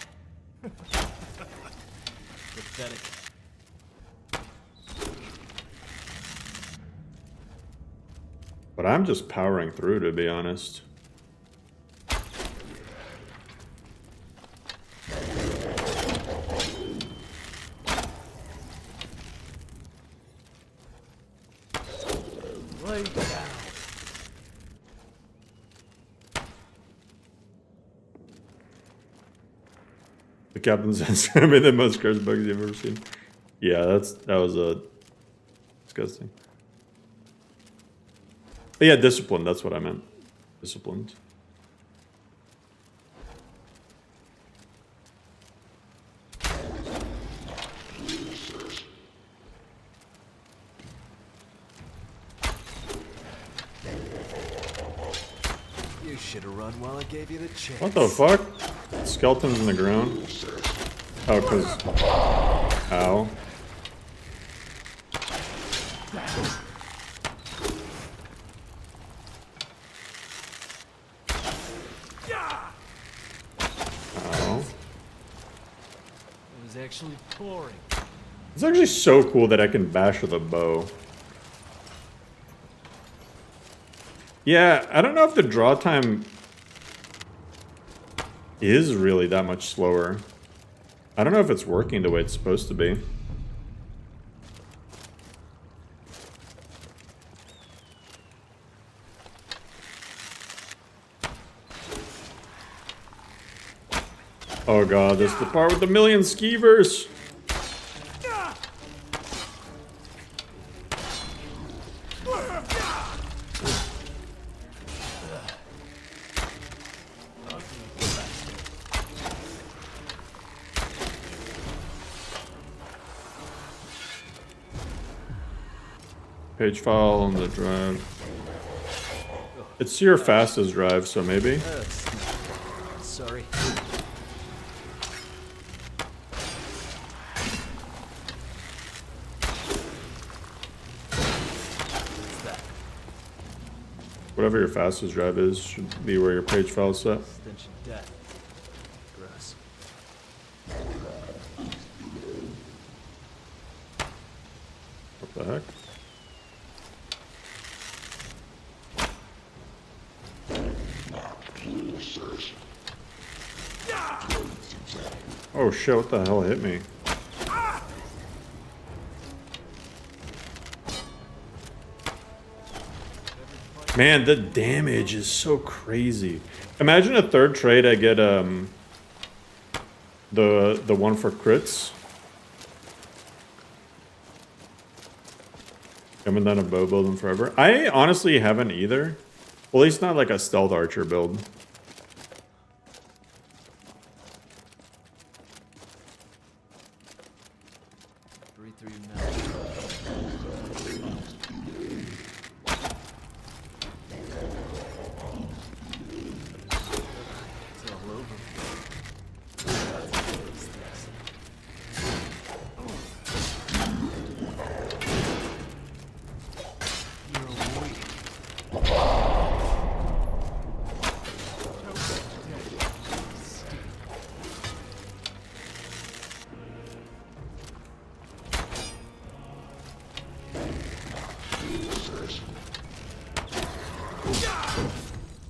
Pathetic. But I'm just powering through, to be honest. Lay down. The captain says, "I made the most gross bugs you've ever seen." Yeah, that was disgusting. But yeah, disciplined. That's what I meant. Disciplined. You should have run while I gave you the chance. What the fuck? Skeletons in the ground. Oh, cause. Ow. Ow. It was actually pouring. It's actually so cool that I can bash with a bow. Yeah, I don't know if the draw time is really that much slower. I don't know if it's working the way it's supposed to be. Oh god, this is the part with the million skeevers! Page file on the drive. It's your fastest drive, so maybe. Sorry. Whatever your fastest drive is should be where your page file is set. Stench of death. Gross. What the heck? Oh shit, what the hell hit me? Man, the damage is so crazy. Imagine a third trade I get the one for crits. Haven't done a bow build in forever. I honestly haven't either. Well, at least not like a stealth archer build.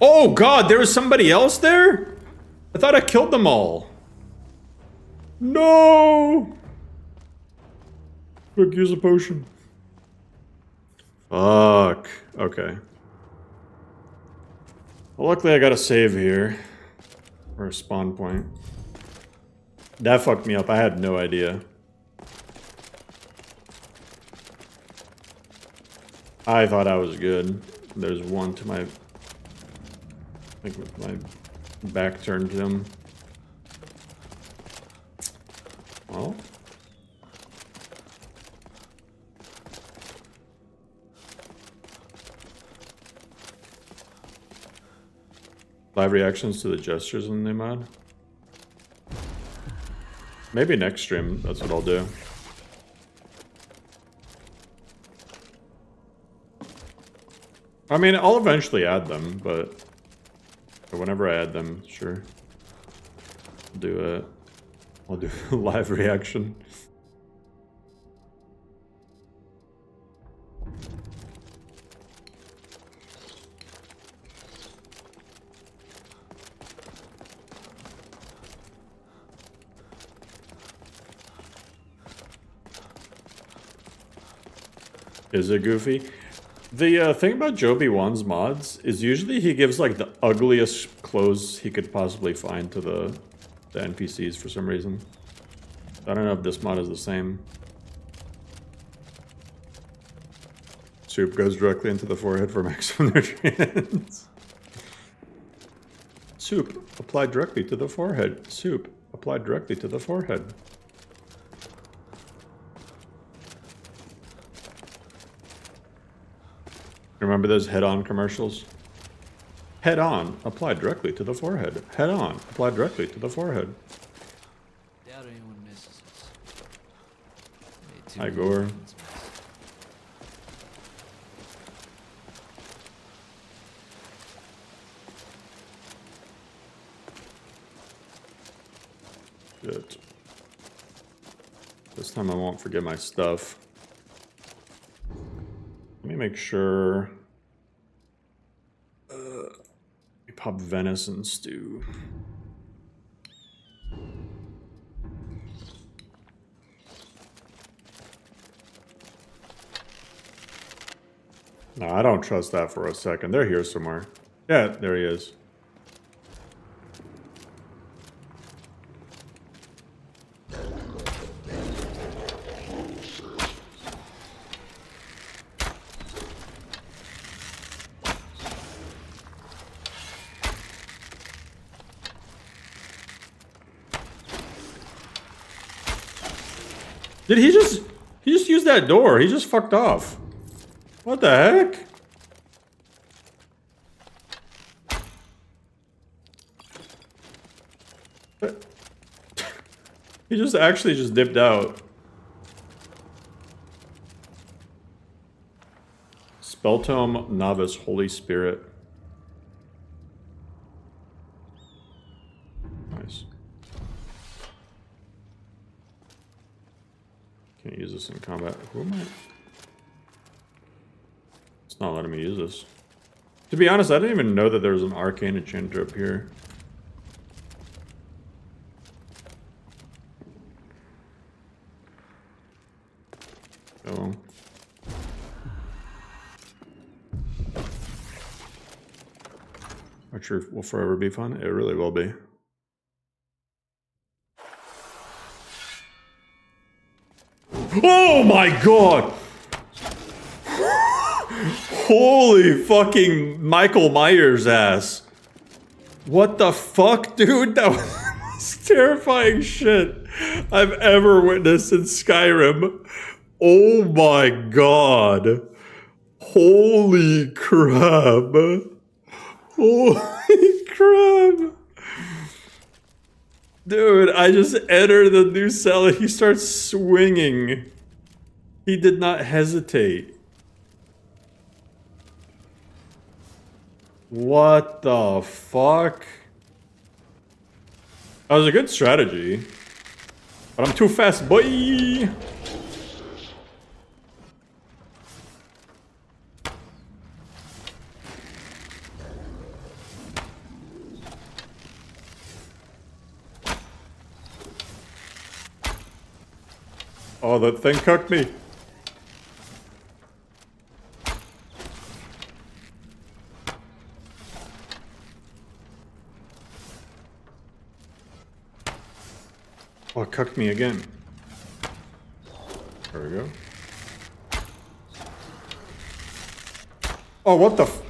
Oh god, there was somebody else there? I thought I killed them all. No! Quick, use a potion. Fuck. Okay. Well, luckily I got a save here. Or a spawn point. That fucked me up. I had no idea. I thought I was good. There's one to my... I think with my back turned to him. Well. Live reactions to the gestures in the new mod. Maybe next stream, that's what I'll do. I mean, I'll eventually add them, but whenever I add them, sure. I'll do a live reaction. Is it goofy? The thing about Joby 1's mods is usually he gives like the ugliest clothes he could possibly find to the NPCs for some reason. I don't know if this mod is the same. Soup goes directly into the forehead for maximum nutrients. Soup applied directly to the forehead. Soup applied directly to the forehead. Remember those head-on commercials? Head-on, applied directly to the forehead. Head-on, applied directly to the forehead. Doubt anyone misses us. Hi, Gore. Shit. This time I won't forget my stuff. Let me make sure. We pop venison stew. No, I don't trust that for a second. They're here somewhere. Yeah, there he is. Did he just use that door? He just fucked off. What the heck? He just actually just dipped out. Spelltome Novice Holy Spirit. Nice. Can't use this in combat. Who am I? It's not letting me use this. To be honest, I didn't even know that there was an arcane enchanter up here. Oh. Archer will forever be fun. It really will be. Oh my god! Holy fucking Michael Myers ass. What the fuck, dude? That was the most terrifying shit I've ever witnessed in Skyrim. Oh my god. Holy crap. Holy crap. Dude, I just entered the new cell and he starts swinging. He did not hesitate. What the fuck? That was a good strategy. But I'm too fast, boy! Oh, that thing cucked me. Oh, it cucked me again. There we go. Oh, what the f-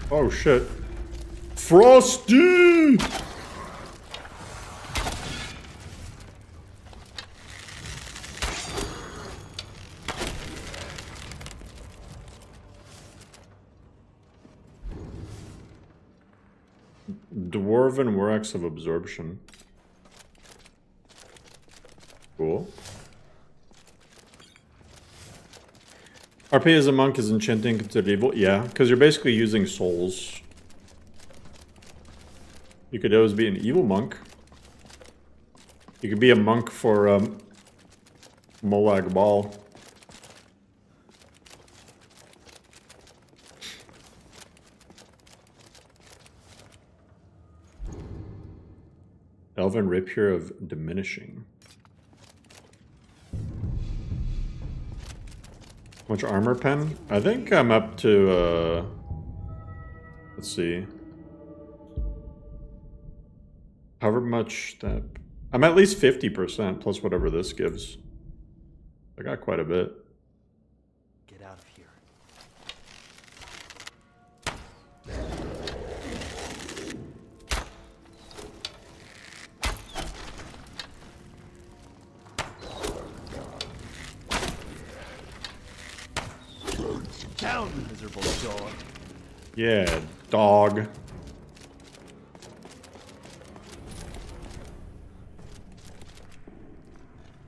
Oh shit. Frosty! Dwarven Works of Absorption. Cool. RP as a monk is enchanting considered evil? Yeah, because you're basically using souls. You could always be an evil monk. You could be a monk for Molag Bal. Elven Rapier of Diminishing. How much armor pen? I think I'm up to, let's see. However much that... I'm at least 50% plus whatever this gives. I got quite a bit. Get out of here. Down, miserable dog. Yeah, dog.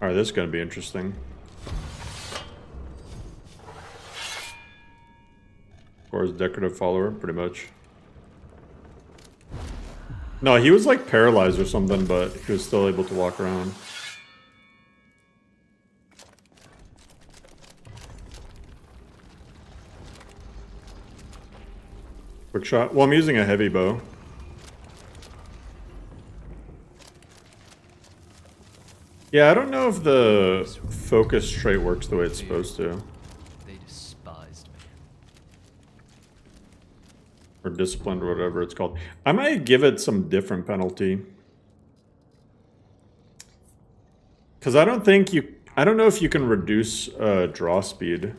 Alright, this is gonna be interesting. Or his decorative follower, pretty much. No, he was like paralyzed or something, but he was still able to walk around. Quick shot. Well, I'm using a heavy bow. Yeah, I don't know if the focus trait works the way it's supposed to. They despised me. Or disciplined or whatever it's called. I might give it some different penalty. Because I don't know if you can reduce draw speed.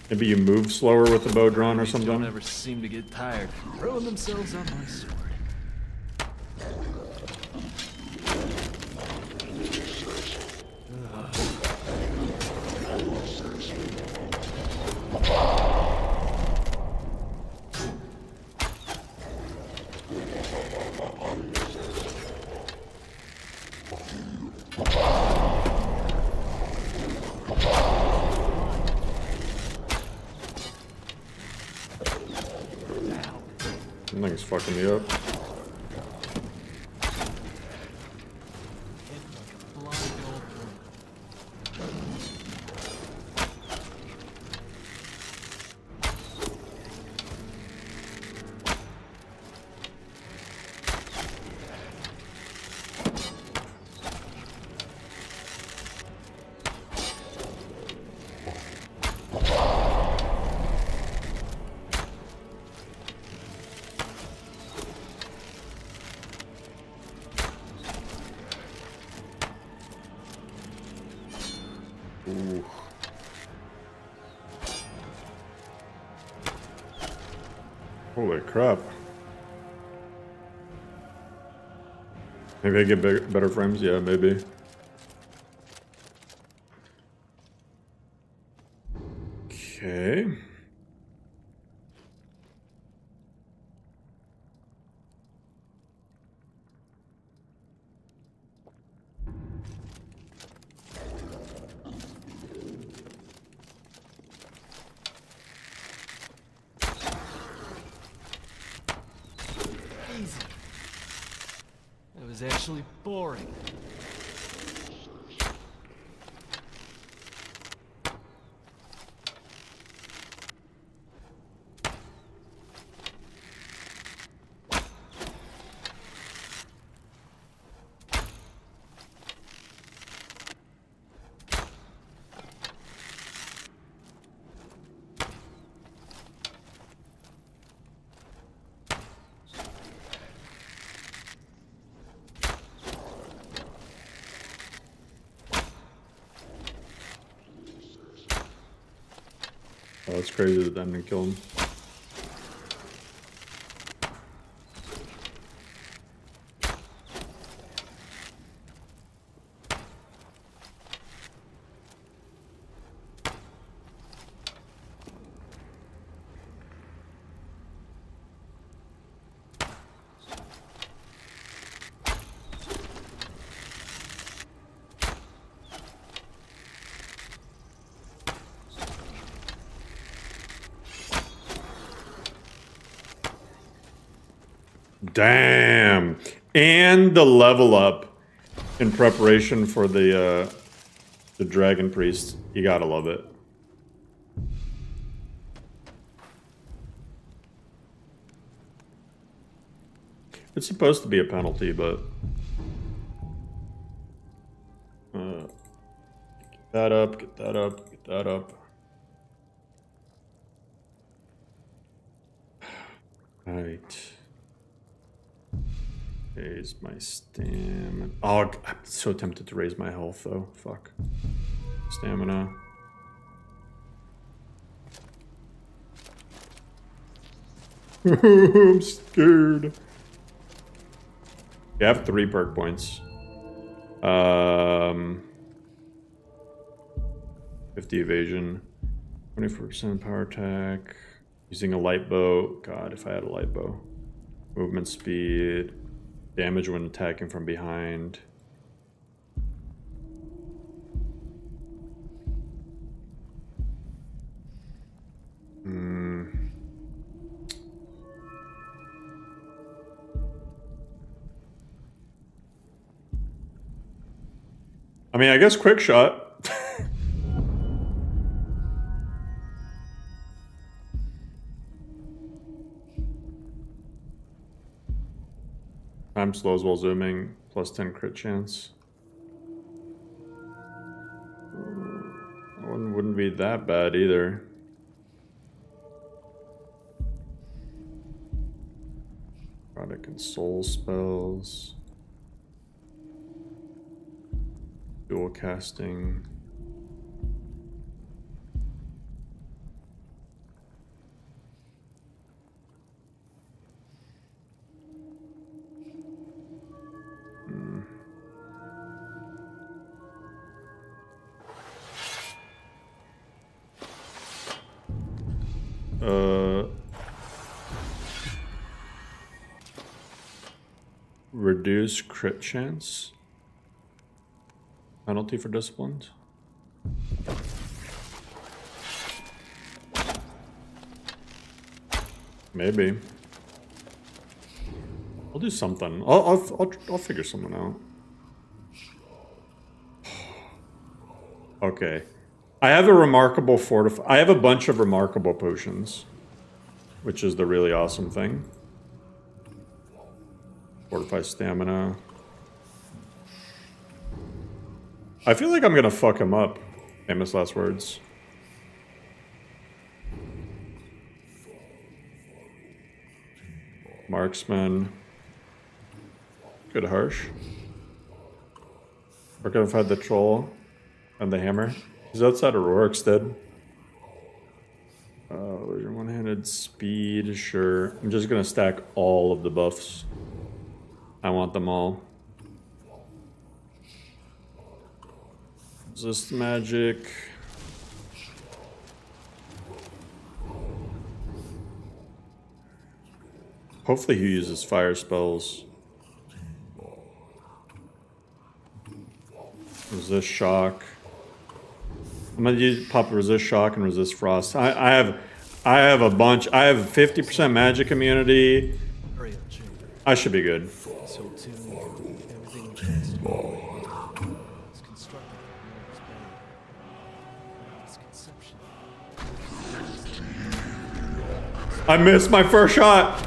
Maybe you move slower with the bow drawn or something. Don't ever seem to get tired throwing themselves on my sword. That thing's fucking me up. Ooh. Holy crap. Maybe I get better frames? Yeah, maybe. Okay. Easy. That was actually boring. Oh, it's crazy that that didn't kill him. Damn. And the level up in preparation for the Dragon Priest. You gotta love it. It's supposed to be a penalty, but get that up, get that up, get that up. Right. Raise my stamina. Oh, I'm so tempted to raise my health though. Fuck. Stamina. I'm scared. You have 3 perk points. 50 evasion. 24% power attack. Using a light bow. God, if I had a light bow. Movement speed. Damage when attacking from behind. I mean, I guess quick shot. Time slows while zooming, plus 10 crit chance. That one wouldn't be that bad either. Product and soul spells. Dual casting. Reduce crit chance. Penalty for disciplined. Maybe. I'll do something. I'll figure something out. Okay. I have a remarkable I have a bunch of remarkable potions, which is the really awesome thing. Fortify stamina. I feel like I'm gonna fuck him up. Famous last words. Marksman. Good harsh. We're gonna fight the troll and the hammer. He's outside of Rorik's dead. There's your one-handed speed, sure. I'm just gonna stack all of the buffs. I want them all. Resist magic. Hopefully he uses fire spells. Resist shock. I'm gonna pop resist shock and resist frost. I have a bunch. I have 50% magic immunity. I should be good. I missed my first shot.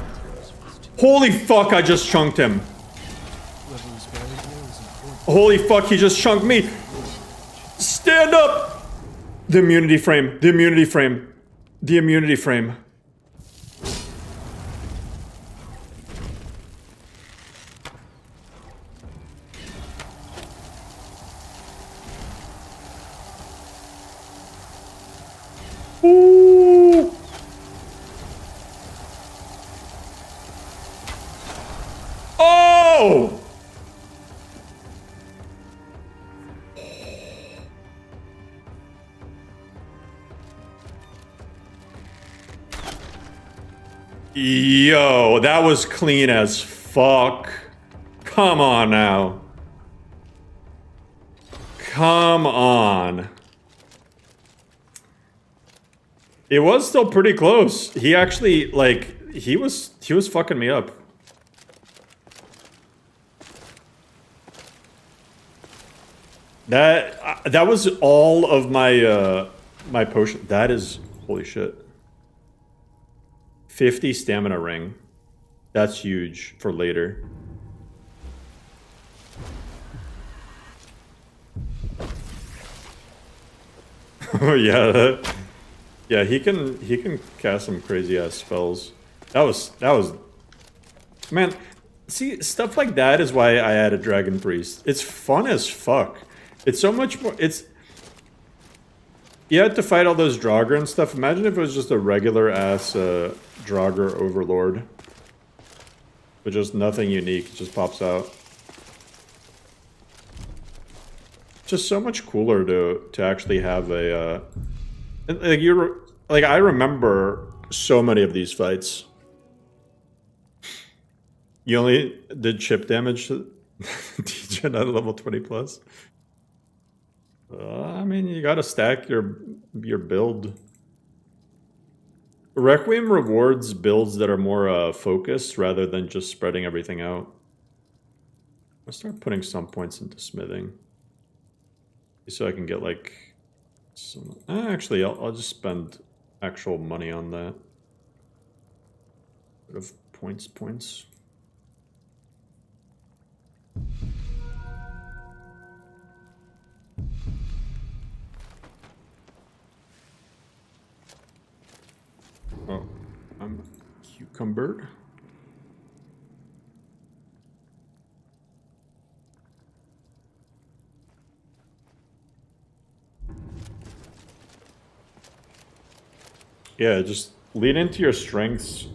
Holy fuck, I just chunked him. Holy fuck, he just chunked me. Stand up. The immunity frame. The immunity frame. The immunity frame. Ooh. Oh! Yo, that was clean as fuck. Come on now. Come on. It was still pretty close. He actually, like, he was fucking me up. That was all of my my potion. That is, holy shit. 50 stamina ring. That's huge for later. Oh yeah, yeah. He can cast some crazy ass spells. That was, man. See, stuff like that is why I added Dragon Priest. It's fun as fuck. It's so much more. You had to fight all those Draugr and stuff. Imagine if it was just a regular ass Draugr Overlord. But just nothing unique. It just pops out. Just so much cooler to actually have a like I remember so many of these fights. You only did chip damage to Degen at level 20 plus. I mean, you gotta stack your build. Requiem rewards builds that are more focused rather than just spreading everything out. I'll start putting some points into smithing. So I can get like some... Actually, I'll just spend actual money on that. Bit of points. Oh, I'm cucumbered. Yeah, just lean into your strengths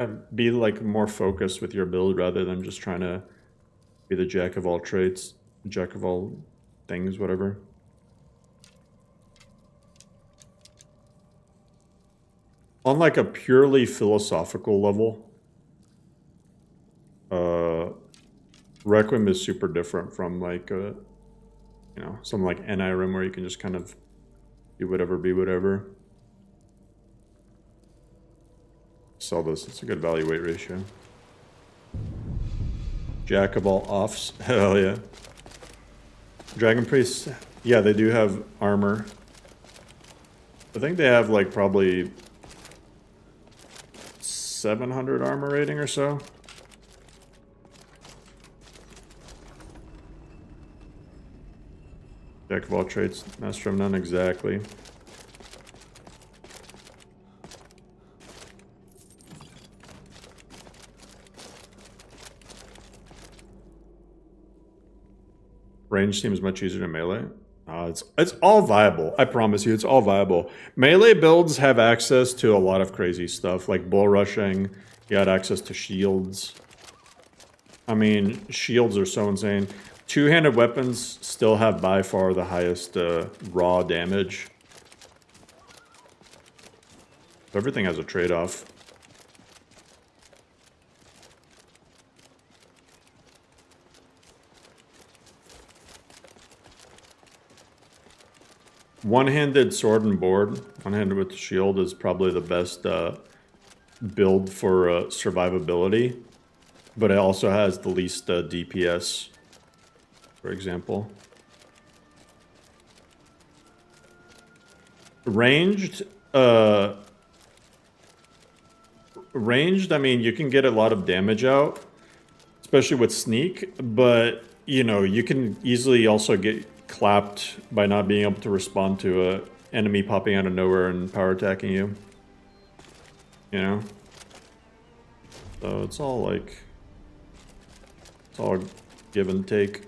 and be like more focused with your build rather than just trying to be the jack of all trades, jack of all things, whatever. On like a purely philosophical level, Requiem is super different from like you know, something like NIRM where you can just kind of do whatever, be whatever. Sell this, it's a good value weight ratio. Jack of all offs, hell yeah. Dragon Priests, yeah, they do have armor. I think they have like probably 700 armor rating or so. Jack of all trades, master of none, exactly. Range seems much easier than melee. It's all viable. I promise you, it's all viable. Melee builds have access to a lot of crazy stuff, like bull rushing. You got access to shields. I mean, shields are so insane. Two-handed weapons still have by far the highest raw damage. Everything has a trade-off. One-handed sword and board, one-handed with the shield is probably the best build for survivability, but it also has the least DPS, for example. Ranged, I mean, you can get a lot of damage out, especially with sneak, but, you know, you can easily also get clapped by not being able to respond to a enemy popping out of nowhere and power attacking you. You know? So it's all like... It's all give and take.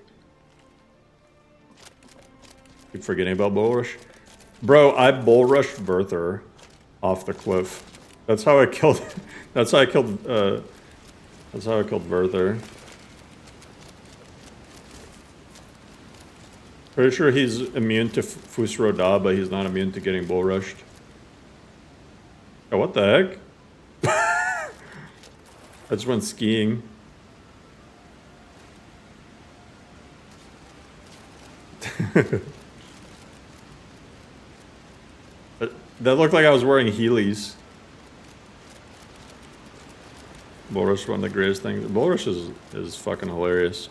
Keep forgetting about bull rush. Bro, I bull rushed Verther off the cliff. That's how I killed... that's how I killed Verther. Pretty sure he's immune to Fusroda, but he's not immune to getting bull rushed. Oh, what the heck? I just went skiing. That looked like I was wearing Heelys. Bull rush is one of the greatest things. Bull rush is fucking hilarious.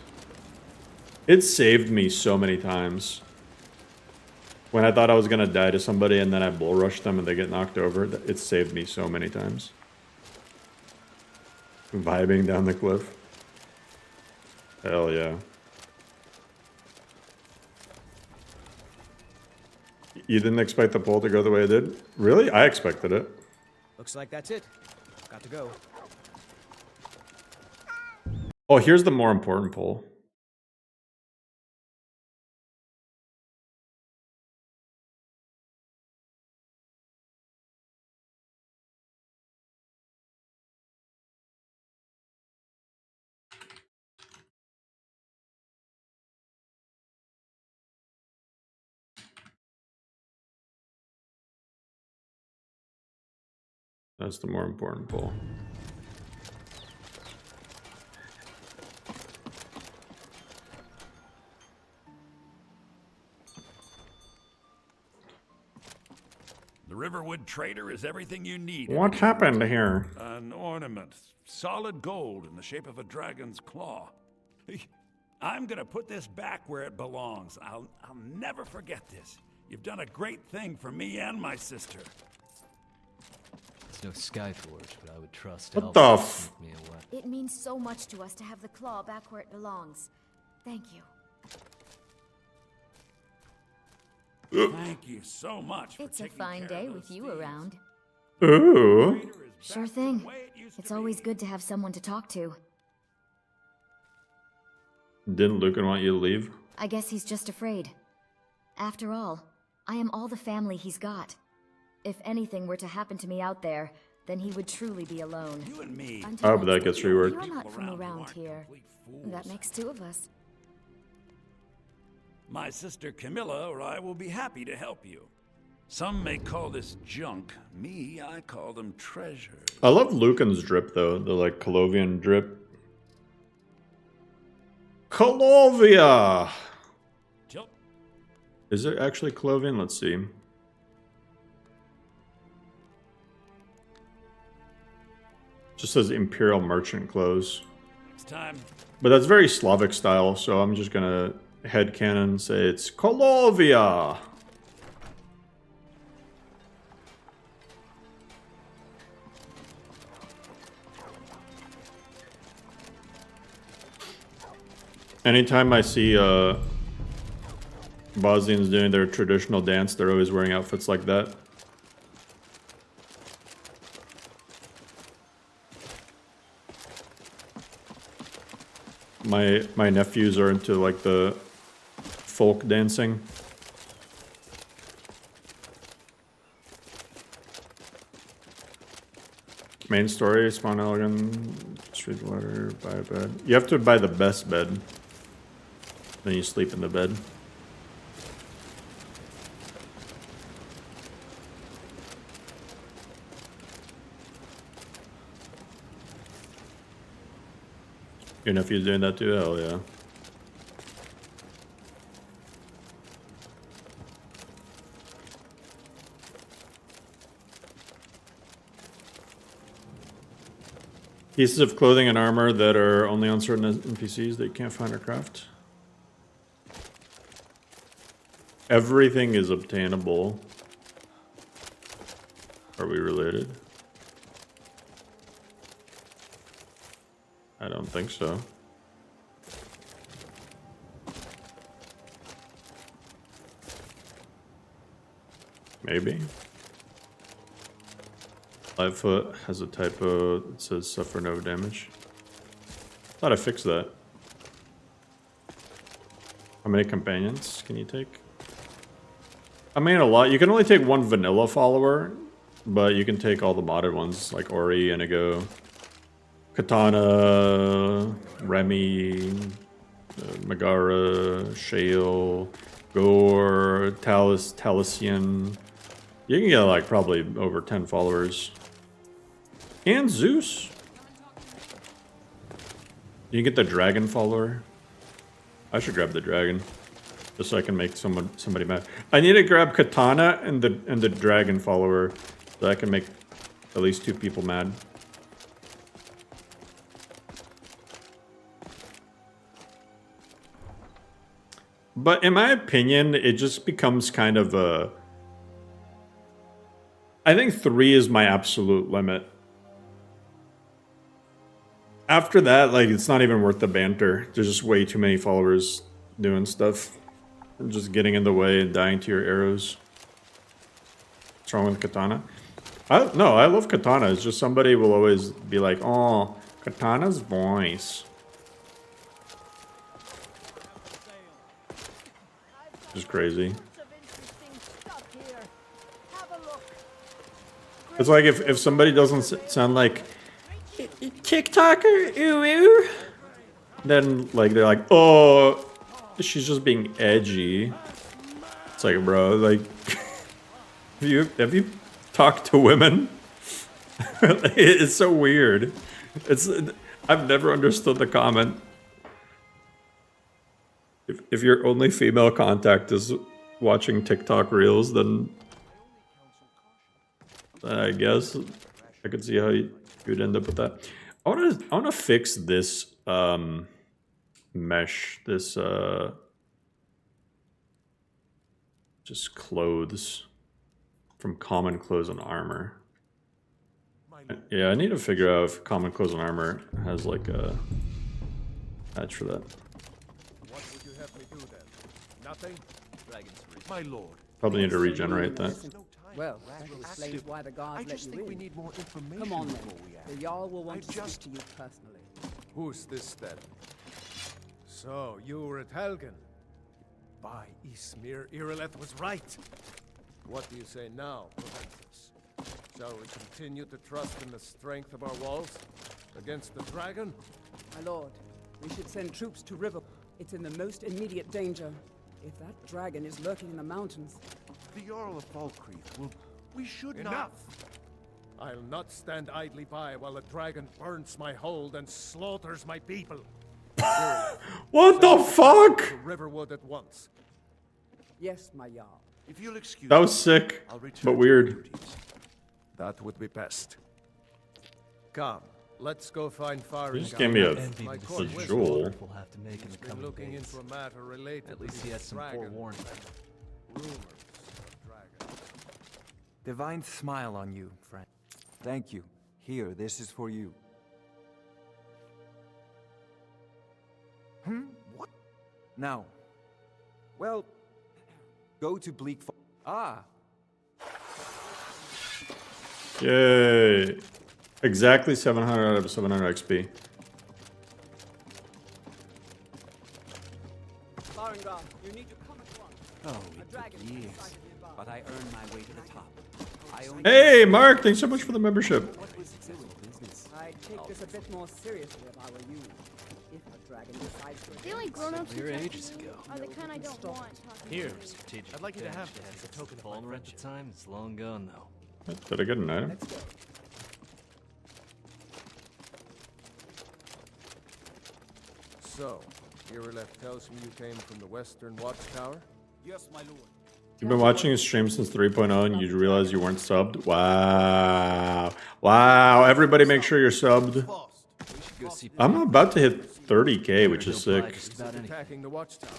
It saved me so many times. When I thought I was gonna die to somebody and then I bull rushed them and they get knocked over, it saved me so many times. Vibing down the cliff. Hell yeah. You didn't expect the poll to go the way it did? Really? I expected it. Looks like that's it. Got to go. Oh, here's the more important poll. That's the more important poll. The Riverwood trader is everything you need. What happened here? An ornament, solid gold in the shape of a dragon's claw. I'm gonna put this back where it belongs. I'll never forget this. You've done a great thing for me and my sister. It's no Skyforge, but I would trust What the f- me away. It means so much to us to have the claw back where it belongs. Thank you. Thank you so much for It's a taking fine care day of with those you thieves. around. Ooh. Sure thing. It's always good to have someone to talk to. Didn't Lucan want you to leave? I guess he's just afraid. After all, I am all the family he's got. If anything were to happen to me out there, then he would truly be alone. You and me. Oh, but that gets reworked. You're not from around here. That makes two of us. My sister Camilla or I will be happy to help you. Some may call this junk. Me, I call them treasures. I love Lucan's drip though, the like Colovian drip. Colovia! Is it actually Colovian? Let's see. Just says Imperial Merchant clothes. Next time. But that's very Slavic style, so I'm just gonna headcanon say it's Colovia! Anytime I see Bosnians doing their traditional dance, they're always wearing outfits like that. My nephews are into like the folk dancing. Main story, spawn Helgen, street letter, buy a bed. You have to buy the best bed. Then you sleep in the bed. Your nephew's doing that too? Hell yeah. Pieces of clothing and armor that are only on certain NPCs that you can't find or craft. Everything is obtainable. Are we related? I don't think so. Maybe. Livefoot has a typo that says suffer no damage. Thought I fixed that. How many companions can you take? I mean, a lot. You can only take one vanilla follower, but you can take all the modded ones like Ori, Inigo, Katana, Remy, Megara, Shale, Gore, Talisian. You can get like probably over 10 followers. And Zeus. You can get the dragon follower. I should grab the dragon. Just so I can make somebody mad. I need to grab Katana and the dragon follower so I can make at least 2 people mad. But in my opinion, it just becomes kind of a... I think 3 is my absolute limit. After that, like, it's not even worth the banter. There's just way too many followers doing stuff. And just getting in the way and dying to your arrows. What's wrong with Katana? No, I love Katana. It's just somebody will always be like, oh, Katana's voice. Just crazy. It's like if somebody doesn't sound like TikToker, ooh, then like they're like, oh, she's just being edgy. It's like, bro, like, have you talked to women? It's so weird. I've never understood the comment. If your only female contact is watching TikTok reels, then I guess I could see how you'd end up with that. I want to fix this mesh, this just clothes from common clothes and armor. Yeah, I need to figure out if common clothes and armor has like a patch for that. What would you have me do then? Nothing? My lord. Probably need to regenerate that. Well, that explains why the guards let you in. we need more information. Come on then. before we act. The Jarl will want to speak to you personally. Who's this then? So, you were at Helgen. By Ismir, Irileth was right. What do you say now, Proventus? Shall we continue to trust in the strength of our walls against the dragon? My lord, we should send troops to River. It's in the most immediate danger. If that dragon is lurking in the mountains... The Jarl of Falkreath will... We should Enough! not... I'll not stand idly by while the dragon burns my hold and slaughters my people. What the fuck? To Riverwood at once. Yes, my Jarl. If you'll excuse That was sick, but weird. That would be best. Come, let's go find fire. He just gave me a jewel. We'll have to make in the Been coming looking days. into a matter related. At least he has some forewarning. Rumors of a dragon. Divine smile on you, friend. Thank you. Here, this is for you. What? Now. Well, go to Bleak Falls. Ah! Yay. Exactly 700 out of 700 XP. Farengar, you need to come at once. Oh, it took years, but I earned my way to the top. Hey, Mark, thanks so much for the membership. I'd take this a bit more seriously if I were you. If a dragon decides to... The only grown-ups who Clear touch ages me ago. are the kind I don't want talking Here, to me. strategic. I'd like you to have advantage this as a has token of my Fallen at the friendship. time. It's long gone though. Did I get an item? Let's go. So, Irileth tells me you came from the Western Watchtower? Yes, my lord. You've been watching his stream since 3.0 and you realize you weren't subbed? Wow. Wow. Everybody make sure you're subbed. I'm about to hit 30k, which is sick. Attacking the Watchtower.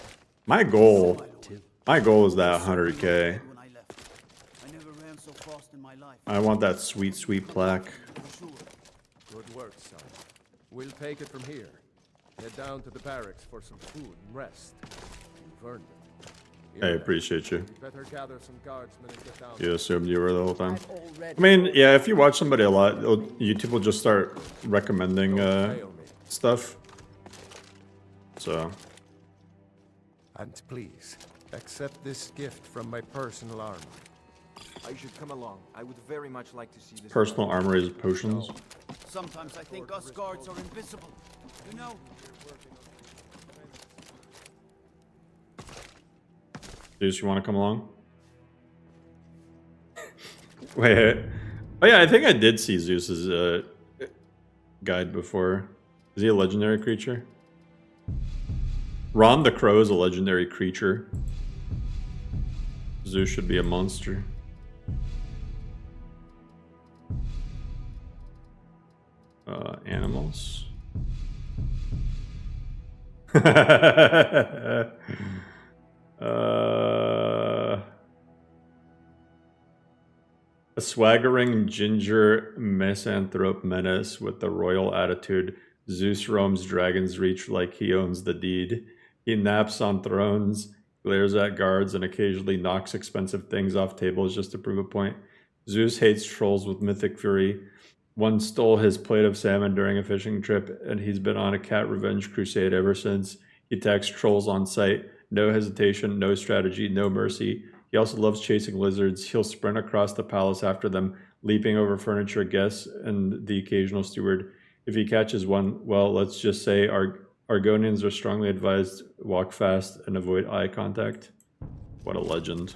My goal is that 100k. I never ran so fast in my life. I want that sweet, sweet plaque. Good work, son. We'll take it from here. Head down to the barracks for some food and rest. You've earned it. I appreciate you. You better gather some guardsmen and get down. You assumed you were the whole time. I mean, yeah, if you watch somebody a lot, YouTube will just start recommending stuff. So. And please, accept this gift from my personal armor. I should come along. I would very much like to see this. Personal armory is potions. Sometimes I think us guards are invisible. You know? Zeus, you want to come along? Wait. Oh yeah, I think I did see Zeus's guide before. Is he a legendary creature? Ron the Crow is a legendary creature. Zeus should be a monster. Animals. A swaggering ginger misanthrope menace with the royal attitude. Zeus roams Dragon's Reach like he owns the deed. He naps on thrones, glares at guards, and occasionally knocks expensive things off tables just to prove a point. Zeus hates trolls with mythic fury. One stole his plate of salmon during a fishing trip, and he's been on a cat revenge crusade ever since. He attacks trolls on sight. No hesitation, no strategy, no mercy. He also loves chasing lizards. He'll sprint across the palace after them, leaping over furniture, guests, and the occasional steward. If he catches one, well, let's just say Argonians are strongly advised walk fast and avoid eye contact. What a legend.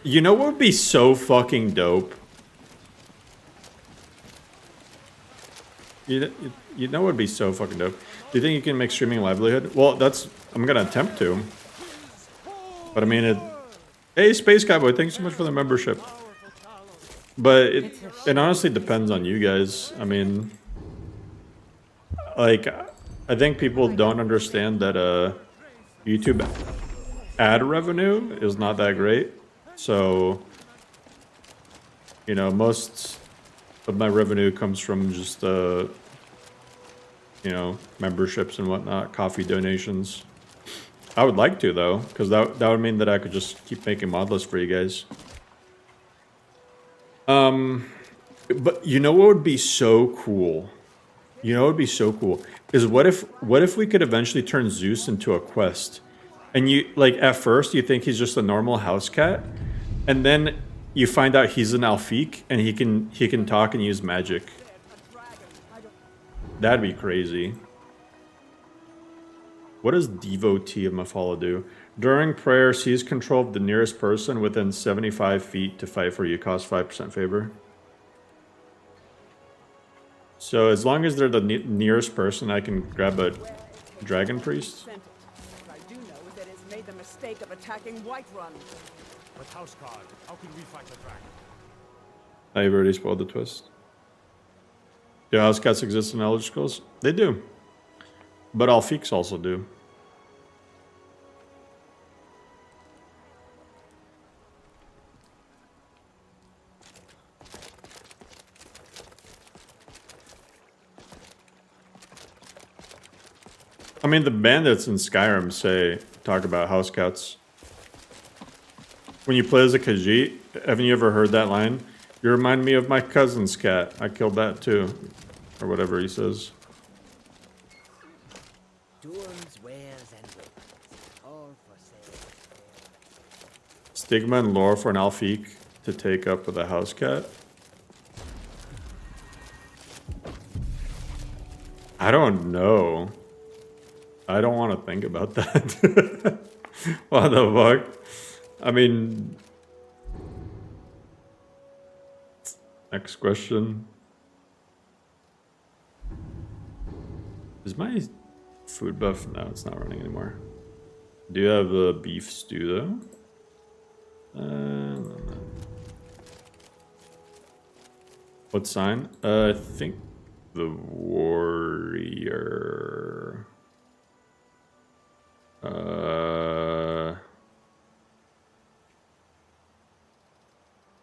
You know what would be so fucking dope? You know what would be so fucking dope? Do you think you can make streaming a livelihood? Well, I'm gonna attempt to. But I mean, hey, Space Cowboy, thanks so much for the membership. But it honestly depends on you guys. I mean, like, I think people don't understand that YouTube ad revenue is not that great. So, you know, most of my revenue comes from just, you know, memberships and whatnot, coffee donations. I would like to, though, because that would mean that I could just keep making mod lists for you guys. But you know what would be so cool? You know what would be so cool? Is what if we could eventually turn Zeus into a quest? And you, like, at first you think he's just a normal house cat, and then you find out he's an Alfiq and he can talk and use magic. That'd be crazy. What does Devotee of Mafala do? During prayer, seize control of the nearest person within 75 feet to fight for you. Cost 5% favor. So as long as they're the nearest person, I can grab a dragon priest. What I do know is that it's made the mistake of attacking Whiterun. But house guard, how can we fight the dragon? I've already spoiled the twist. Do house cats exist in Elder Scrolls? They do. But Alfiqs also do. I mean, the bandits in Skyrim talk about house cats. When you play as a Khajiit, haven't you ever heard that line? You remind me of my cousin's cat. I killed that too. Or whatever he says. Dorms, wares, and weapons, all for sale. Stigma and lore for an Alfiq to take up with a house cat? I don't know. I don't want to think about that. What the fuck? I mean... Next question. Is my food buff? No, it's not running anymore. Do you have a beef stew though? No. What sign? I think the warrior.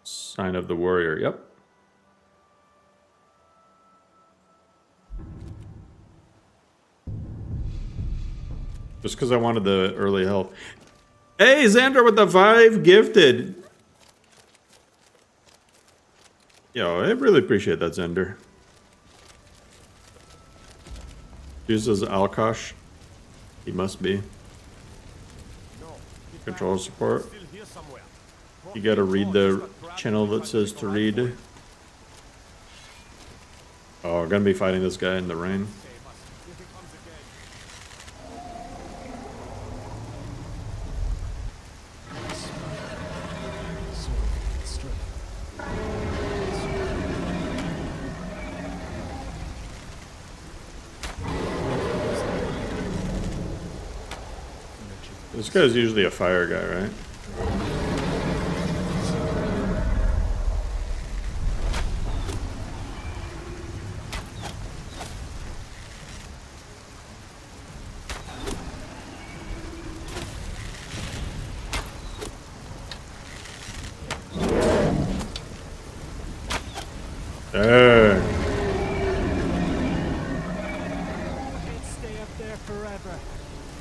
Sign of the warrior, yep. Just because I wanted the early health. Hey, Xander with the 5 gifted. Yo, I really appreciate that, Xander. Uses Alkosh. He must be. Control support. You gotta read the channel that says to read. Oh, we're gonna be fighting this guy in the rain. This guy's usually a fire guy, right? There. Can't stay up there forever.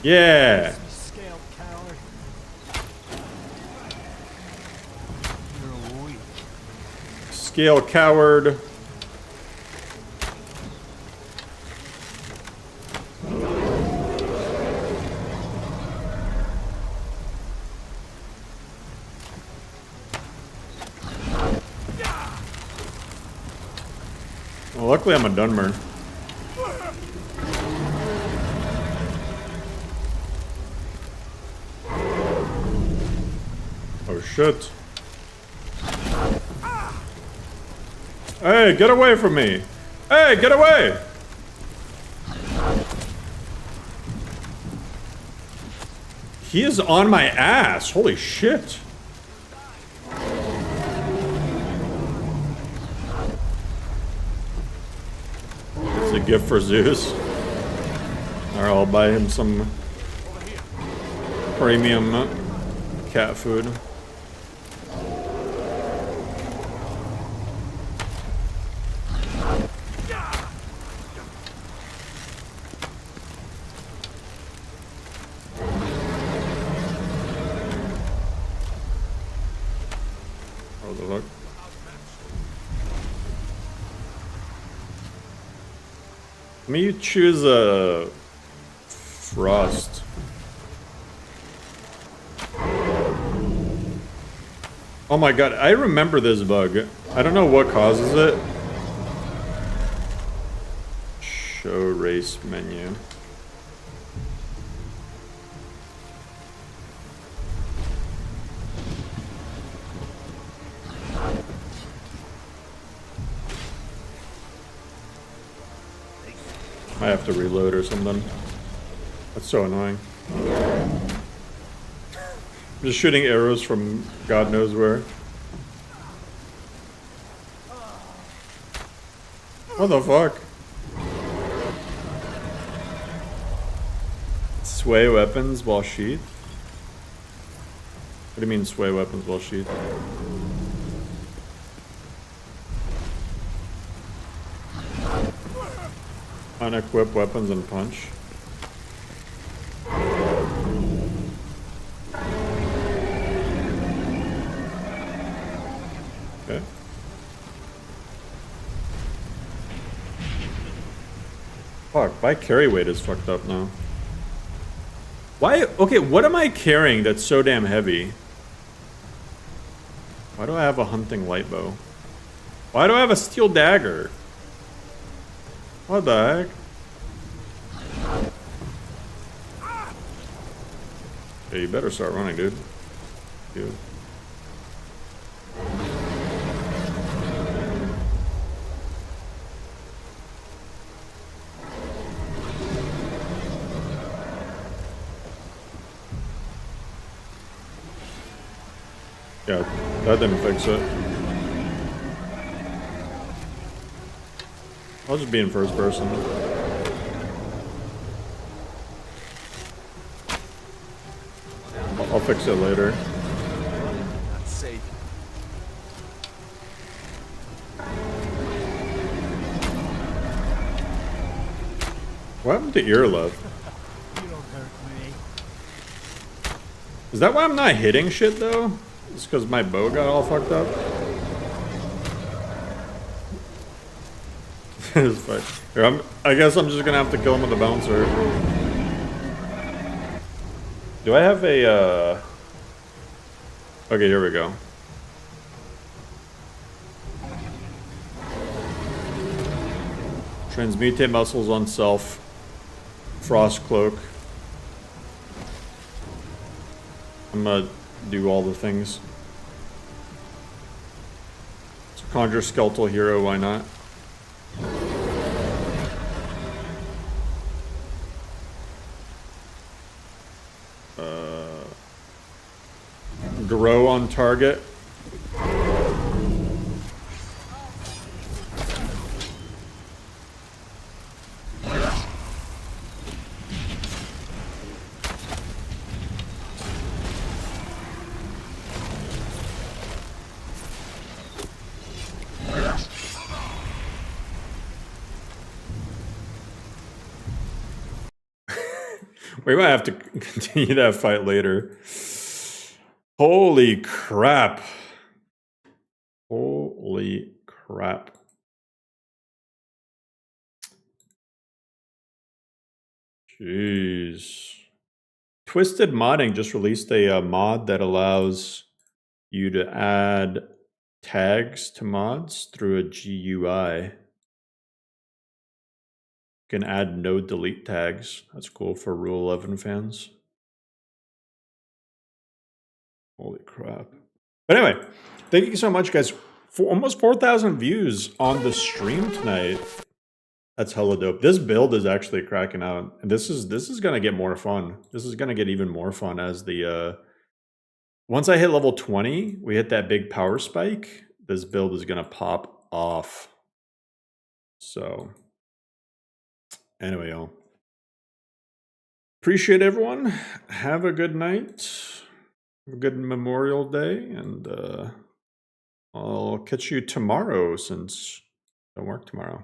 Yeah. Scale coward. Well, luckily I'm a Dunmer. Oh shit. Hey, get away from me! Hey, get away! He is on my ass. Holy shit. It's a gift for Zeus. Alright, I'll buy him some premium cat food. Let me choose a Frost. Oh my god, I remember this bug. I don't know what causes it. Show race menu. I have to reload or something. That's so annoying. I'm just shooting arrows from God knows where. What the fuck? Sway weapons while sheath? What do you mean sway weapons while sheath? Unequip weapons and punch. Okay. Fuck, my carry weight is fucked up now. Why? Okay, what am I carrying that's so damn heavy? Why do I have a hunting light bow? Why do I have a steel dagger? What the heck? Yeah, you better start running, dude. You. Yeah, that didn't fix it. I'll just be in first person. I'll fix it later. Not safe. What happened to ear love? Is that why I'm not hitting shit though? It's because my bow got all fucked up? It's fine. Here, I guess I'm just gonna have to kill him with a bouncer. Do I have a, Okay, here we go. Transmutate muscles on self. Frost cloak. I'm gonna do all the things. So conjure skeletal hero, why not? Grow on target. We might have to continue that fight later. Holy crap. Holy crap. Jeez. Twisted Modding just released a mod that allows you to add tags to mods through a GUI. You can add no delete tags. That's cool for Rule 11 fans. Holy crap. But anyway, thank you so much, guys. For almost 4,000 views on the stream tonight. That's hella dope. This build is actually cracking out. And this is gonna get more fun. This is gonna get even more fun as the once I hit level 20, we hit that big power spike. This build is gonna pop off. So anyway, y'all. Appreciate everyone. Have a good night. Have a good Memorial Day, and I'll catch you tomorrow since I don't work tomorrow.